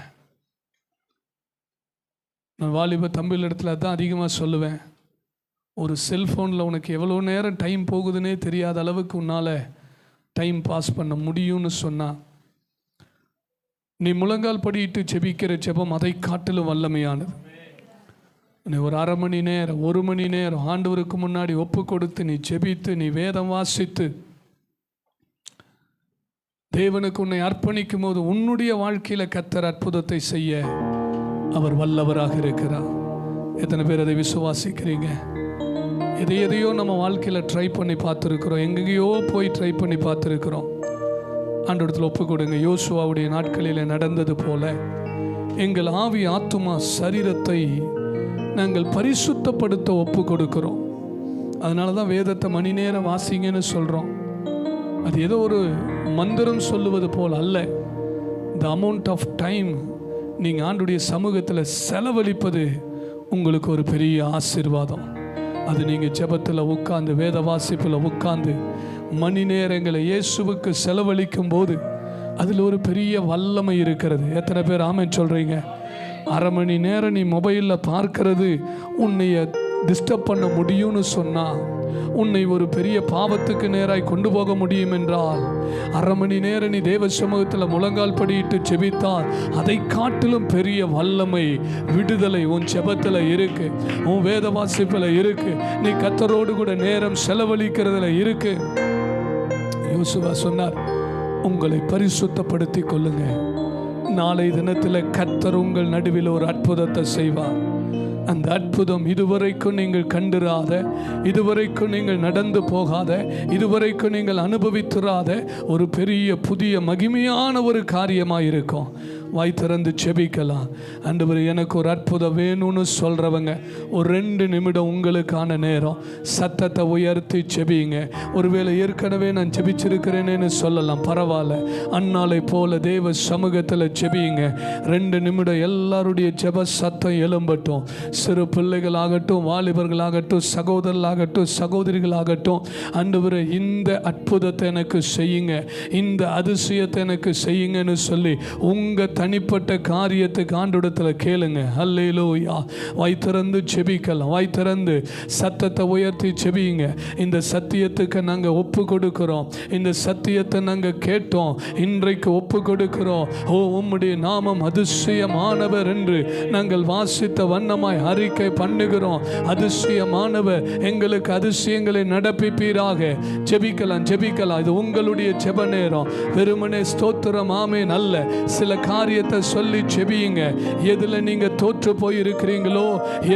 நான் வாலிப தம்பில் இடத்துல அதான் அதிகமாக சொல்லுவேன். ஒரு செல்ஃபோனில் உனக்கு எவ்வளோ நேரம் டைம் போகுதுன்னே தெரியாத அளவுக்கு உன்னால் டைம் பாஸ் பண்ண முடியும்னு சொன்னால், நீ முழங்கால் படியிட்டு ஜெபிக்கிற ஜெபம் அதை காட்டிலும் வல்லமையானது. நீ ஒரு அரை மணி நேரம், 1 மணி நேரம் ஆண்டவருக்கு முன்னாடி ஒப்பு கொடுத்து நீ ஜெபித்து, நீ வேதம் வாசித்து தேவனுக்கு உன்னை அர்ப்பணிக்கும் போது உன்னுடைய வாழ்க்கையில் கர்த்தர் அற்புதத்தை செய்ய அவர் வல்லவராக இருக்கிறார். எத்தனை பேர் அதை விசுவாசிக்கிறீங்க? எதையோ நம்ம வாழ்க்கையில் ட்ரை பண்ணி பார்த்துருக்குறோம், எங்கெங்கேயோ போய் ட்ரை பண்ணி பார்த்துருக்குறோம். ஆண்டவரிடத்தில் ஒப்பு கொடுங்க. யோசுவாவுடைய நாட்களில் நடந்தது போல எங்கள் ஆவி ஆத்துமா சரீரத்தை நாங்கள் பரிசுத்தப்படுத்த ஒப்பு கொடுக்கிறோம். அதனால தான் வேதத்தை மணி நேரம் வாசிங்கன்னு சொல்கிறோம். அது ஏதோ ஒரு மந்திரம் சொல்லுவது போல் அல்ல. த அமௌண்ட் ஆஃப் டைம் நீங்கள் ஆண்டுடைய சமூகத்தில் செலவழிப்பது உங்களுக்கு ஒரு பெரிய ஆசீர்வாதம். அது நீங்கள் ஜெபத்தில் உட்கார்ந்து, வேத வாசிப்பில் உட்கார்ந்து மணி நேரங்களை இயேசுவுக்கு செலவழிக்கும் போது அதில் ஒரு பெரிய வல்லமை இருக்கிறது. எத்தனை பேர் ஆமென் சொல்கிறீங்க? அரை மணி நேரம் நீ மொபைலில் பார்க்கறது உன்னைய டிஸ்டர்ப் பண்ண முடியும்னு சொன்னால், உன்னை ஒரு பெரிய பாவத்துக்கு நேராய் கொண்டு போக முடியும் என்றால், அரை மணி நேரம் நீ தேவ சமூகத்தில் முழங்கால் படியிட்டு செபித்தால் அதை காட்டிலும் பெரிய வல்லமை, விடுதலை உன் செபத்தில் இருக்கு, உன் வேத வாசிப்பில் இருக்கு, நீ கர்த்தரோடு கூட நேரம் செலவழிக்கிறதுல இருக்கு. யோசுவா சொன்னார், உங்களை பரிசுத்தப்படுத்தி கொள்ளுங்க, நாளை தினத்தில் கர்த்தர் உங்கள் நடுவில் ஒரு அற்புதத்தை செய்வார். அந்த அற்புதம் இதுவரைக்கும் நீங்கள் கண்டிராத, இதுவரைக்கும் நீங்கள் நடந்து போகாத, இதுவரைக்கும் நீங்கள் அனுபவித்திராத ஒரு பெரிய புதிய மகிமையான ஒரு காரியமாக இருக்கும். வாய் திறந்து செபிக்கலாம். ஆண்டவரே, எனக்கு ஒரு அற்புதம் வேணும்னு சொல்கிறவங்க ஒரு 2 நிமிடம் உங்களுக்கான நேரம் சத்தத்தை உயர்த்தி செபிங்க. ஒருவேளை ஏற்கனவே நான் செபிச்சிருக்கிறேனேன்னு சொல்லலாம், பரவாயில்ல. அன்னாலை போல தேவ சமூகத்தில் செபிங்க. 2 நிமிடம் எல்லாருடைய ஜெப சத்தம் எழும்பட்டும். சிறு பிள்ளைகளாகட்டும், வாலிபர்களாகட்டும், சகோதரர்களாகட்டும், சகோதரிகளாகட்டும், ஆண்டவரே இந்த அற்புதத்தை எனக்கு செய்யுங்க, இந்த அதிசயத்தை எனக்கு செய்யுங்கன்னு சொல்லி உங்கள் தனிப்பட்ட காரியத்துக்கு ஆண்டவரிடத்தில் கேளுங்க. அல்லேலூயா. வாய் திறந்து செபிக்கலாம். வாய் திறந்து சத்தத்தை உயர்த்தி செபிங்க. இந்த சத்தியத்துக்கு நாங்கள் ஒப்பு கொடுக்கிறோம், இந்த சத்தியத்தை நாங்கள் கேட்டோம், இன்றைக்கு ஒப்பு கொடுக்கிறோம். ஓ, உம்முடைய நாமம் அதிசயமானவர் என்று நாங்கள் வாசித்த வண்ணமாய் அறிக்கை பண்ணுகிறோம். அதிசயமானவர், எங்களுக்கு அதிசயங்களை நடப்பிப்பீராக. ஜெபிக்கலாம், ஜெபிக்கலாம். இது உங்களுடைய ஜெப நேரம். வெறுமனே ஸ்தோத்திரம் ஆமென் அல்ல, சில காரியத்தை சொல்லி ஜெபியுங்க. எதுல நீங்க தோற்று போயிருக்கிறீங்களோ,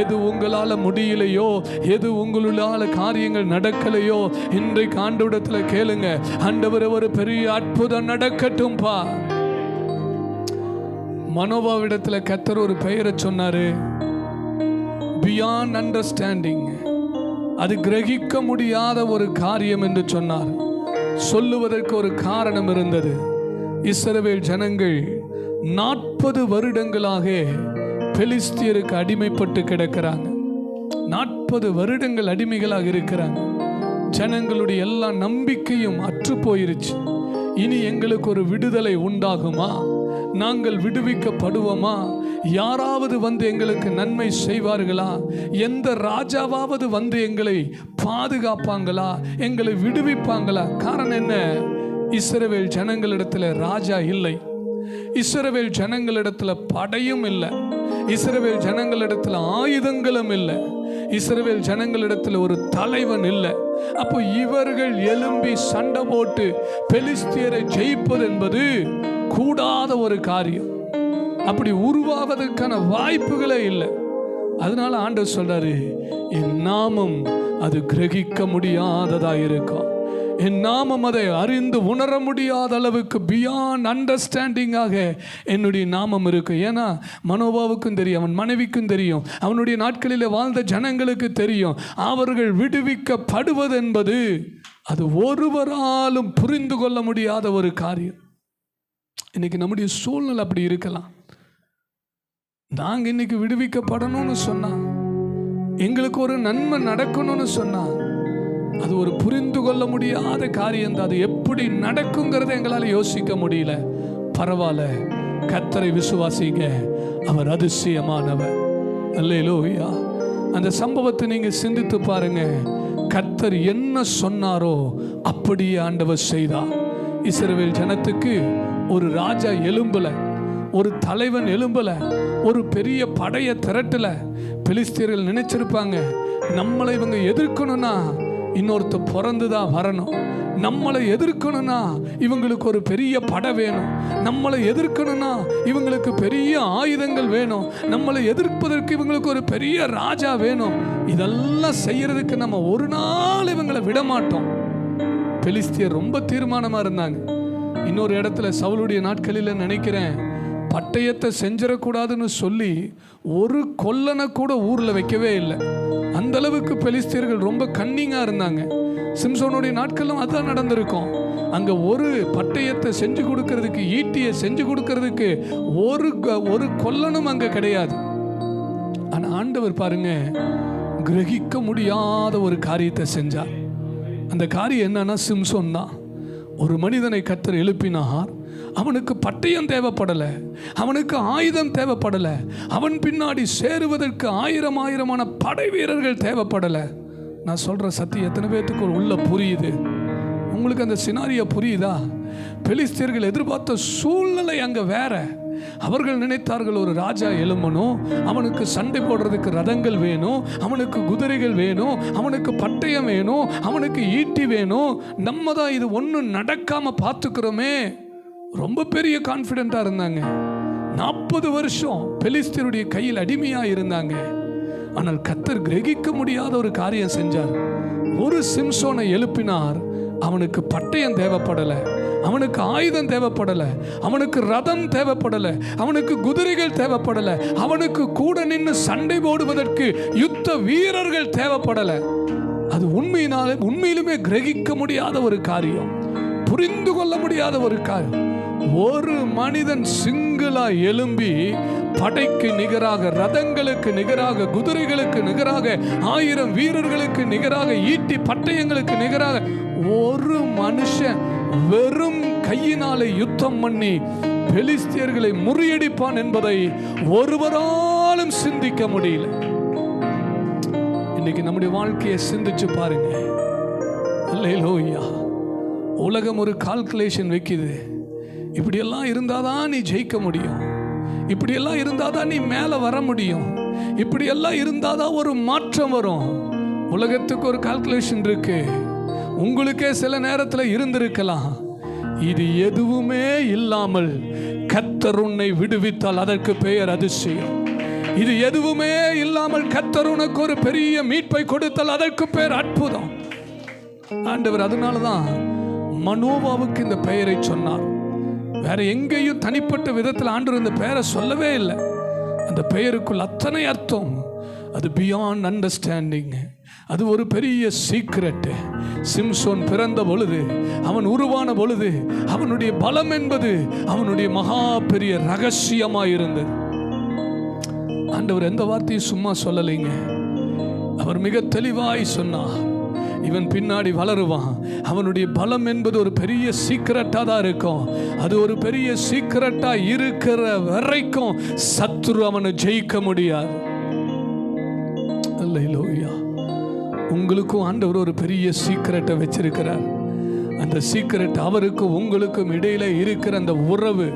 எது உங்களால முடியலையோ, எது உங்களால காரியங்கள் நடக்கலையோ, இன்றைக்கு ஆண்டவரிடத்தில் கேளுங்க. ஆண்டவரே, ஒரு பெரிய அற்புதம் நடக்கட்டும்பா. மனோபாவிடத்தில் கர்த்தர் ஒரு பெயரை சொன்னாரு, பியாண்ட் அண்டர்ஸ்டாண்டிங். அது கிரகிக்க முடியாத ஒரு காரியம் என்று சொன்னார். சொல்லுவதற்கு ஒரு காரணம் இருந்தது. இஸ்ரவேல் ஜனங்கள் 40 வருடங்களாக பெலிஸ்தியருக்கு அடிமைப்பட்டு கிடக்கிறாங்க. 40 வருடங்கள் அடிமைகளாக இருக்கிறாங்க. ஜனங்களுடைய எல்லா நம்பிக்கையும் அற்று போயிருச்சு. இனி எங்களுக்கு ஒரு விடுதலை உண்டாகுமா? நாங்கள் விடுவிக்கப்படுவோமா? யாராவது வந்து எங்களுக்கு நன்மை செய்வார்களா? எந்த ராஜாவாவது வந்து எங்களை பாதுகாப்பாங்களா? எங்களை விடுவிப்பாங்களா? காரணம் என்ன? இஸ்ரவேல் ஜனங்களிடத்தில் ராஜா இல்லை, இஸ்ரவேல் ஜனங்களிடத்தில் படையும் இல்லை, இஸ்ரவேல் ஜனங்களிடத்தில் ஆயுதங்களும் இல்லை, இஸ்ரவேல் ஜனங்களிடத்தில் ஒரு தலைவன் இல்லை. அப்போ இவர்கள் எழும்பி சண்டை போட்டு பெலிஸ்தியரை ஜெயிப்பது என்பது கூடாத ஒரு காரியம். அப்படி உருவாவதற்கான வாய்ப்புகளே இல்லை. அதனால ஆண்டவர் சொல்றாரு, என் நாமம் அது கிரகிக்க முடியாததா இருக்கும், என் நாமம் அதை அறிந்து உணர முடியாத அளவுக்கு பியாண்ட் அண்டர்ஸ்டாண்டிங்காக என்னுடைய நாமம் இருக்கு. ஏன்னா மனோபாவுக்கும் தெரியும், அவன் மனைவிக்கும் தெரியும், அவனுடைய நாட்களில் வாழ்ந்த ஜனங்களுக்கு தெரியும், அவர்கள் விடுவிக்கப்படுவது என்பது அது ஒருவராலும் புரிந்து கொள்ள முடியாத ஒரு காரியம். இன்னைக்கு நம்முடைய சூழ்நிலை அப்படி இருக்கலாம். நாங்கள் இன்னைக்கு விடுவிக்கப்படணும்னு சொன்னா, எங்களுக்கு ஒரு நன்மை நடக்கணும்னு சொன்னா, அது ஒரு புரிந்து கொள்ள முடியாத காரியம் தான். அது எப்படி நடக்குங்கிறத எங்களால் யோசிக்க முடியல. பரவாயில்ல, கர்த்தரை விசுவாசிங்க, அவர் அதிசயமானவர். அல்லேலூயா. அந்த சம்பவத்தை நீங்க சிந்தித்து பாருங்க. கர்த்தர் என்ன சொன்னாரோ அப்படியே ஆண்டவர் செய்தார். இஸ்ரவேல் ஜனத்துக்கு ஒரு ராஜா எழும்பல, ஒரு தலைவன் எழும்பல, ஒரு பெரிய படைய திரட்டல. பெலிஸ்தியர்கள் நினைச்சிருப்பாங்க, நம்மளை இவங்க எதிர்க்கணும்னா இன்னொருத்த பிறந்துதான் வரணும், நம்மளை எதிர்க்கணும்னா இவங்களுக்கு ஒரு பெரிய படை வேணும், நம்மளை எதிர்க்கணும்னா இவங்களுக்கு பெரிய ஆயுதங்கள் வேணும், நம்மளை எதிர்ப்பதற்கு இவங்களுக்கு ஒரு பெரிய ராஜா வேணும். இதெல்லாம் செய்யறதுக்கு நம்ம ஒரு நாள் இவங்களை விட மாட்டோம். பெலிஸ்தியர் ரொம்ப தீர்மானமா இருந்தாங்க. இன்னொரு இடத்துல சவுலுடைய நாட்களில் நினைக்கிறேன், பட்டயத்தை செஞ்சிடக்கூடாதுன்னு சொல்லி ஒரு கொல்லனை கூட ஊரில் வைக்கவே இல்லை. அந்த அளவுக்கு பெலிஸ்தியர்கள் ரொம்ப கன்னிங்காக இருந்தாங்க. சிம்சோனுடைய நாட்களும் அதான் நடந்திருக்கும். அங்கே ஒரு பட்டயத்தை செஞ்சு கொடுக்கறதுக்கு, ஈட்டியை செஞ்சு கொடுக்கறதுக்கு ஒரு கொல்லனும் அங்கே கிடையாது. ஆனால் ஆண்டவர் பாருங்க, கிரகிக்க முடியாத ஒரு காரியத்தை செஞ்சார். அந்த காரியம் என்னன்னா, சிம்சோன் தான். ஒரு மனிதனை கர்த்தர் எழுப்பினார். அவனுக்கு பட்டயம் தேவைப்படலை, அவனுக்கு ஆயுதம் தேவைப்படலை, அவன் பின்னாடி சேருவதற்கு ஆயிரமான படை வீரர்கள் தேவைப்படலை. நான் சொல்கிற சத்தியம் எத்தனை பேர்த்துக்கு உள்ள புரியுது? உங்களுக்கு அந்த சினாரியா புரியுதா? பெலிஸ்தியர்கள் எதிர்பார்த்த சூழ்நிலை அங்கே வேற. அவர்கள் நினைத்தார்கள், ஒரு ராஜா எழும்பணும், அவனுக்கு சண்டை போடுறதுக்கு ரதங்கள் வேணும், அவனுக்கு குதிரைகள் வேணும், அவனுக்கு பட்டயம் வேணும், அவனுக்கு ஈட்டி வேணும். நம்ம தான் இது ஒன்றும் நடக்காம பார்த்துக்கிறோமே. ரொம்ப பெரிய கான்ஃபிடென்ட்டாக இருந்தாங்க. 40 வருஷம் பெலிஸ்தியருடைய கையில் அடிமையாக இருந்தாங்க. ஆனால் கர்த்தர் கிரகிக்க முடியாத ஒரு காரியம் செஞ்சார். ஒரு சிம்சோனை எழுப்பினார். அவனுக்கு பட்டயம் தேவைப்படலை, அவனுக்கு ஆயுதம் தேவைப்படலை, அவனுக்கு ரதம் தேவைப்படலை, அவனுக்கு குதிரைகள் தேவைப்படலை, அவனுக்கு கூட நின்று சண்டை போடுவதற்கு யுத்த வீரர்கள் தேவைப்படலை. அது உண்மையிலுமே கிரகிக்க முடியாத ஒரு காரியம், புரிந்து கொள்ள முடியாத ஒரு காரியம். ஒரு மனிதன் சிங்கிளா எழும்பி படைக்கு நிகராக, ரதங்களுக்கு நிகராக, குதிரைகளுக்கு நிகராக, 1000 வீரர்களுக்கு நிகராக, ஈட்டி பட்டயங்களுக்கு நிகராக ஒரு மனுஷன் வெறும் கையினாலே யுத்தம் பண்ணி பெலிஸ்தியர்களை முறியடிப்பான் என்பதை ஒருவராலும் சிந்திக்க முடியல. இன்னைக்கு நம்முடைய வாழ்க்கையை சிந்திச்சு பாருங்க. அல்லேலூயா. உலகம் ஒரு கால்குலேஷன் வைக்குது. இப்படியெல்லாம் இருந்தாதான் நீ ஜெயிக்க முடியும், இப்படியெல்லாம் இருந்தாதான் நீ மேலே வர முடியும், இப்படியெல்லாம் இருந்தாதான் ஒரு மாற்றம் வரும். உலகத்துக்கு ஒரு கால்குலேஷன் இருக்கு. உங்களுக்கே சில நேரத்தில் இருந்திருக்கலாம். இது எதுவுமே இல்லாமல் கர்த்தர் உன்னை விடுவித்தால் அதற்கு பெயர் அதிசயம். இது எதுவுமே இல்லாமல் கர்த்தர் உனக்கு ஒரு பெரிய மீட்பை கொடுத்தால் அதற்கு பெயர் அற்புதம். ஆண்டவர் அதனாலதான் மனோவாவுக்கு இந்த பெயரை சொன்னார். வேற எங்கேயும் தனிப்பட்ட விதத்தில் ஆண்டவர் இந்த பெயரை சொல்லவே இல்லை. அந்த பெயருக்குள் அத்தனை அர்த்தம். அது பியாண்ட் அண்டர்ஸ்டாண்டிங். அது ஒரு பெரிய சீக்ரெட். சிம்சோன் பிறந்த பொழுது, அவன் உருவான பொழுது, அவனுடைய பலம் என்பது அவனுடைய மகா பெரிய ரகசியமாக இருந்தது. ஆண்டவர் எந்த வார்த்தையும் சும்மா சொல்லலைங்க. அவர் மிக தெளிவாய் சொன்னார், இவன் பின்னாடி வளருவான். அவனுடைய பலம் என்பது ஒரு பெரிய சீக்கிரட்டா தான் இருக்கும். அது ஒரு பெரிய சீக்கிரட்டா இருக்கிற வரைக்கும் சத்துரு அவனை ஜெயிக்க முடியாது. அல்லேலூயா. உங்களுக்கும் ஆண்டவர் ஒரு பெரிய சீக்கிரட்டை வச்சிருக்கிறார். அந்த சீக்கிரட் அவருக்கும் உங்களுக்கும் இடையில இருக்கிற அந்த உறவு,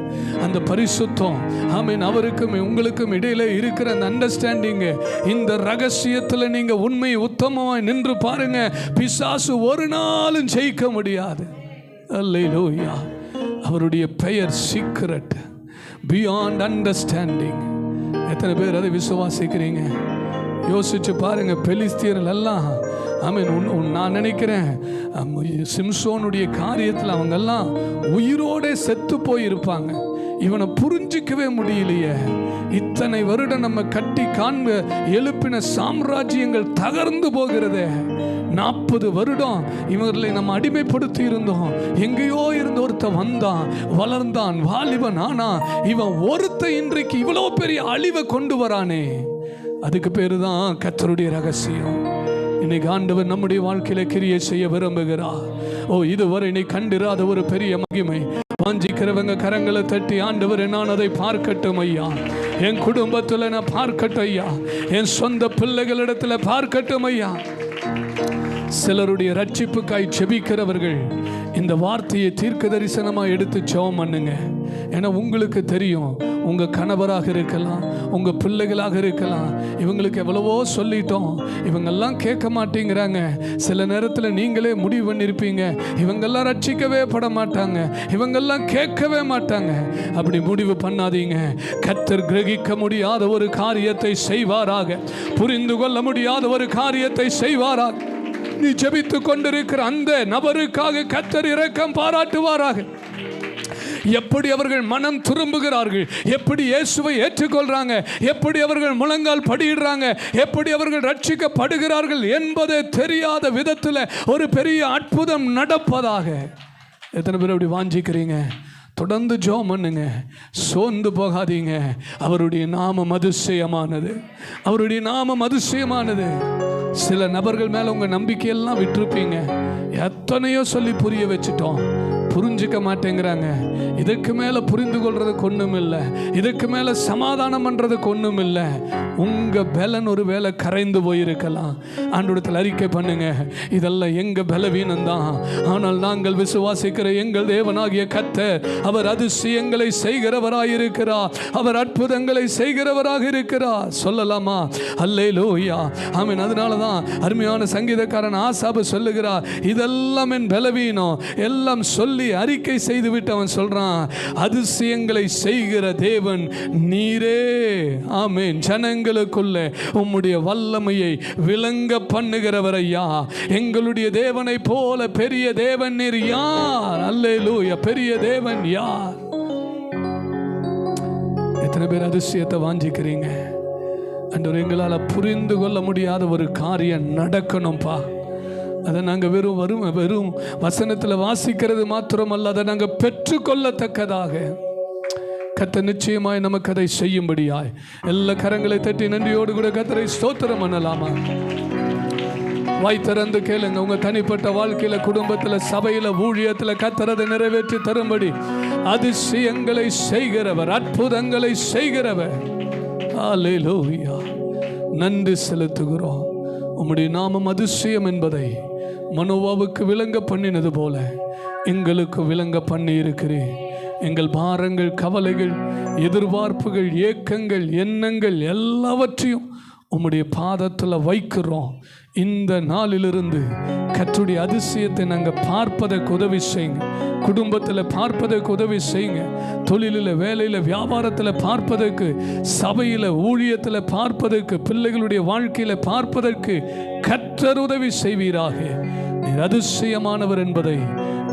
அந்த பரிசுத்தம், ஆமீன், அவருக்கும் உங்களுக்கும் இடையில இருக்கிற அந்த அண்டர்ஸ்டாண்டிங். இந்த ரகசியத்தில் நீங்க உண்மை உத்தமமாய் நின்று பாருங்க, பிசாசு ஒரு நாளும் ஜெயிக்க முடியாது. அல்லேலூயா. அவருடைய பெயர் சீக்கிரட், பியாண்ட் அண்டர்ஸ்டாண்டிங். எத்தனை பேர் அதை விசுவாசிக்கிறீங்க? யோசிச்சு பாருங்க. பெலிஸ்தியர்கள் எல்லாம், நான் நினைக்கிறேன் சிம்சோனுடைய காரியத்தில் அவங்கெல்லாம் உயிரோட செத்து போயிருப்பாங்க. இவனை புரிஞ்சிக்கவே முடியலையே. இத்தனை வருடம் நம்ம கட்டி காண்ப எழுப்பின சாம்ராஜ்யங்கள் தகர்ந்து போகிறதே. 40 வருடம் இவர்களை நம்ம அடிமைப்படுத்தி இருந்தோம். எங்கேயோ இருந்த ஒருத்த வந்தான், வளர்ந்தான், வாலிபன் ஆனா இவன் ஒருத்த இன்றைக்கு இவ்வளோ பெரிய அழிவை கொண்டு வரானே. அதுக்கு பேரு தான் கர்த்தருடைய ரகசியம். இன்னைக்கு ஆண்டவர் நம்முடைய வாழ்க்கையில கிரியை செய்ய விரும்புகிறார். இதுவரை நீ கண்டிராத ஒரு பெரிய மகிமை. வாஞ்சிக்கிறவங்க கரங்களை தட்டி, ஆண்டவர் நான் அதை பார்க்கட்டும் ஐயா, என் குடும்பத்துல நான் பார்க்கட்டும் ஐயா, என் சொந்த பிள்ளைகளிடத்துல பார்க்கட்டும் ஐயா. சிலருடைய ரட்சிப்புக்காய் செபிக்கிறவர்கள் இந்த வார்த்தையை தீர்க்க தரிசனமாக எடுத்து ஜெபம் பண்ணுங்க. ஏன்னா உங்களுக்கு தெரியும், உங்கள் கணவராக இருக்கலாம், உங்கள் பிள்ளைகளாக இருக்கலாம், இவங்களுக்கு எவ்வளவோ சொல்லிட்டோம், இவங்கெல்லாம் கேட்க மாட்டேங்கிறாங்க. சில நேரத்தில் நீங்களே முடிவு பண்ணியிருப்பீங்க, இவங்கெல்லாம் ரட்சிக்கவே பட மாட்டாங்க, இவங்கெல்லாம் கேட்கவே மாட்டாங்க. அப்படி முடிவு பண்ணாதீங்க. கர்த்தர் கிரகிக்க முடியாத ஒரு காரியத்தை செய்வாராக, புரிந்து கொள்ள முடியாத ஒரு காரியத்தை செய்வாராக. நீ ஜெபித்து கொண்டிருக்கிற அந்த நபருக்காக கர்த்தர் இரக்கம் பாராட்டுவாராக. எப்படி அவர்கள் மனம் திரும்புகிறார்கள், எப்படி இயேசுவை ஏற்றுக்கொள்றாங்க, எப்படி அவர்கள் முழங்கால் படியிடுறாங்க, எப்படி அவர்கள் ரட்சிக்கப்படுகிறார்கள் என்பதே தெரியாத விதத்தில் ஒரு பெரிய அற்புதம் நடப்பதாக. எத்தனை பேர் அப்படி வாஞ்சிக்கிறீங்க? தொடர்ந்து ஜெபம் பண்ணுங்க, சோர்ந்து போகாதீங்க. அவருடைய நாமம் அதிசயமானது, அவருடைய நாமம் அதிசயமானது. சில நபர்கள் மேலே உங்கள் நம்பிக்கையெல்லாம் விட்டுருப்பீங்க. எத்தனையோ சொல்லி புரிய வச்சுட்டோம், புரிஞ்சிக்க மாட்டேங்கிறாங்க. இதுக்கு மேலே புரிந்து கொள்றதுக்கு ஒன்றும் இல்லை, இதுக்கு மேலே சமாதானம் பண்ணுறதுக்கு ஒன்றும் இல்லை. உங்கள் பலன் ஒரு வேளை கரைந்து போயிருக்கலாம். ஆண்டவரிடத்தில் அறிக்கை பண்ணுங்க, இதெல்லாம் எங்கள் பலவீனம்தான், ஆனால் நாங்கள் விசுவாசிக்கிற எங்கள் தேவனாகிய கர்த்தர் அவர் அதிசயங்களை செய்கிறவராயிருக்கிறார், அவர் அற்புதங்களை செய்கிறவராக இருக்கிறார். சொல்லலாமா? அல்லேலூயா, ஆமென். அதனால தான் அருமையான சங்கீதக்காரன் ஆசாபு சொல்லுகிறார், இதெல்லாம் என் பலவீனம், எல்லாம் சொல்லி அறிக்கை செய்து விட்டு அவன் சொல்றான், அதிசயங்களை செய்கிற தேவன் நீரே. ஆமென். ஜனங்களுக்குள்ள உம்முடைய வல்லமையை விளங்க பண்ணுகிறவர் ஐயா. எங்களுடைய தேவனை போல பெரிய தேவன் நீர் யார்? அல்லேலூயா. பெரிய தேவன் யார்? எத்தனை பேர் அதிசயத்தை வாஞ்சிக்கிறீங்க? அன்று எங்களால் புரிந்து கொள்ள முடியாத ஒரு காரியம் நடக்கணும்ப்பா. அதை நாங்கள் வெறும் வசனத்தில் வாசிக்கிறது மாத்திரமல்ல, அதை நாங்கள் பெற்றுக்கொள்ளத்தக்கதாக கர்த்தர் நிச்சயமாய் நமக்கு அதை செய்யும்படியாய் எல்லா கரங்களை தட்டி நன்றியோடு கூட கர்த்தரை ஸ்தோத்திரம் பண்ணலாமா? வாய் திறந்து கேளுங்க. உங்க தனிப்பட்ட வாழ்க்கையில, குடும்பத்தில், சபையில், ஊழியத்தில் கர்த்தர் அதை நிறைவேற்றி தரும்படி அதிசயங்களை செய்கிறவர், அற்புதங்களை செய்கிறவர். அல்லேலூயா. நன்றி செலுத்துகிறோம். உம்முடைய நாமம் அதிசயம் என்பதை மனோவாவுக்கு விளங்க பண்ணினது போல எங்களுக்கு விளங்க பண்ணி இருக்கிறேன். எங்கள் பாரங்கள், கவலைகள், எதிர்பார்ப்புகள், ஏக்கங்கள், எண்ணங்கள் எல்லாவற்றையும் உம்முடைய பாதத்தில் வைக்கிறோம். இந்த நாளிலிருந்து கர்த்தருடைய அதிசயத்தை நாங்கள் பார்ப்பதற்கு உதவி செய்யுங்க. குடும்பத்தில் பார்ப்பதற்கு உதவி செய்யுங்க. தொழிலில், வேலையில், வியாபாரத்தில் பார்ப்பதற்கு, சபையில், ஊழியத்தில் பார்ப்பதற்கு, பிள்ளைகளுடைய வாழ்க்கையில் பார்ப்பதற்கு கர்த்தர் உதவி செய்வீராக. நீர் அதிசயமானவர் என்பதை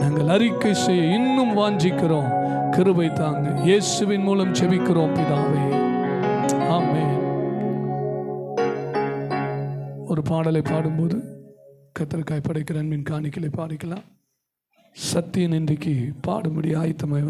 நாங்கள் அறிக்கை செய்ய இன்னும் வாஞ்சிக்கிறோம். கிருபை தாங்க. இயேசுவின் மூலம் ஜெபிக்கிறோம் பிதாவே, ஆமென். ஒரு பாடலை பாடும்போது கர்த்தருக்காய் படைக்கிற அன்பின் காணிக்கையை பாடிக்கலாம். சத்தியன் இன்றைக்கு பாடும்படி ஆயத்தமாய்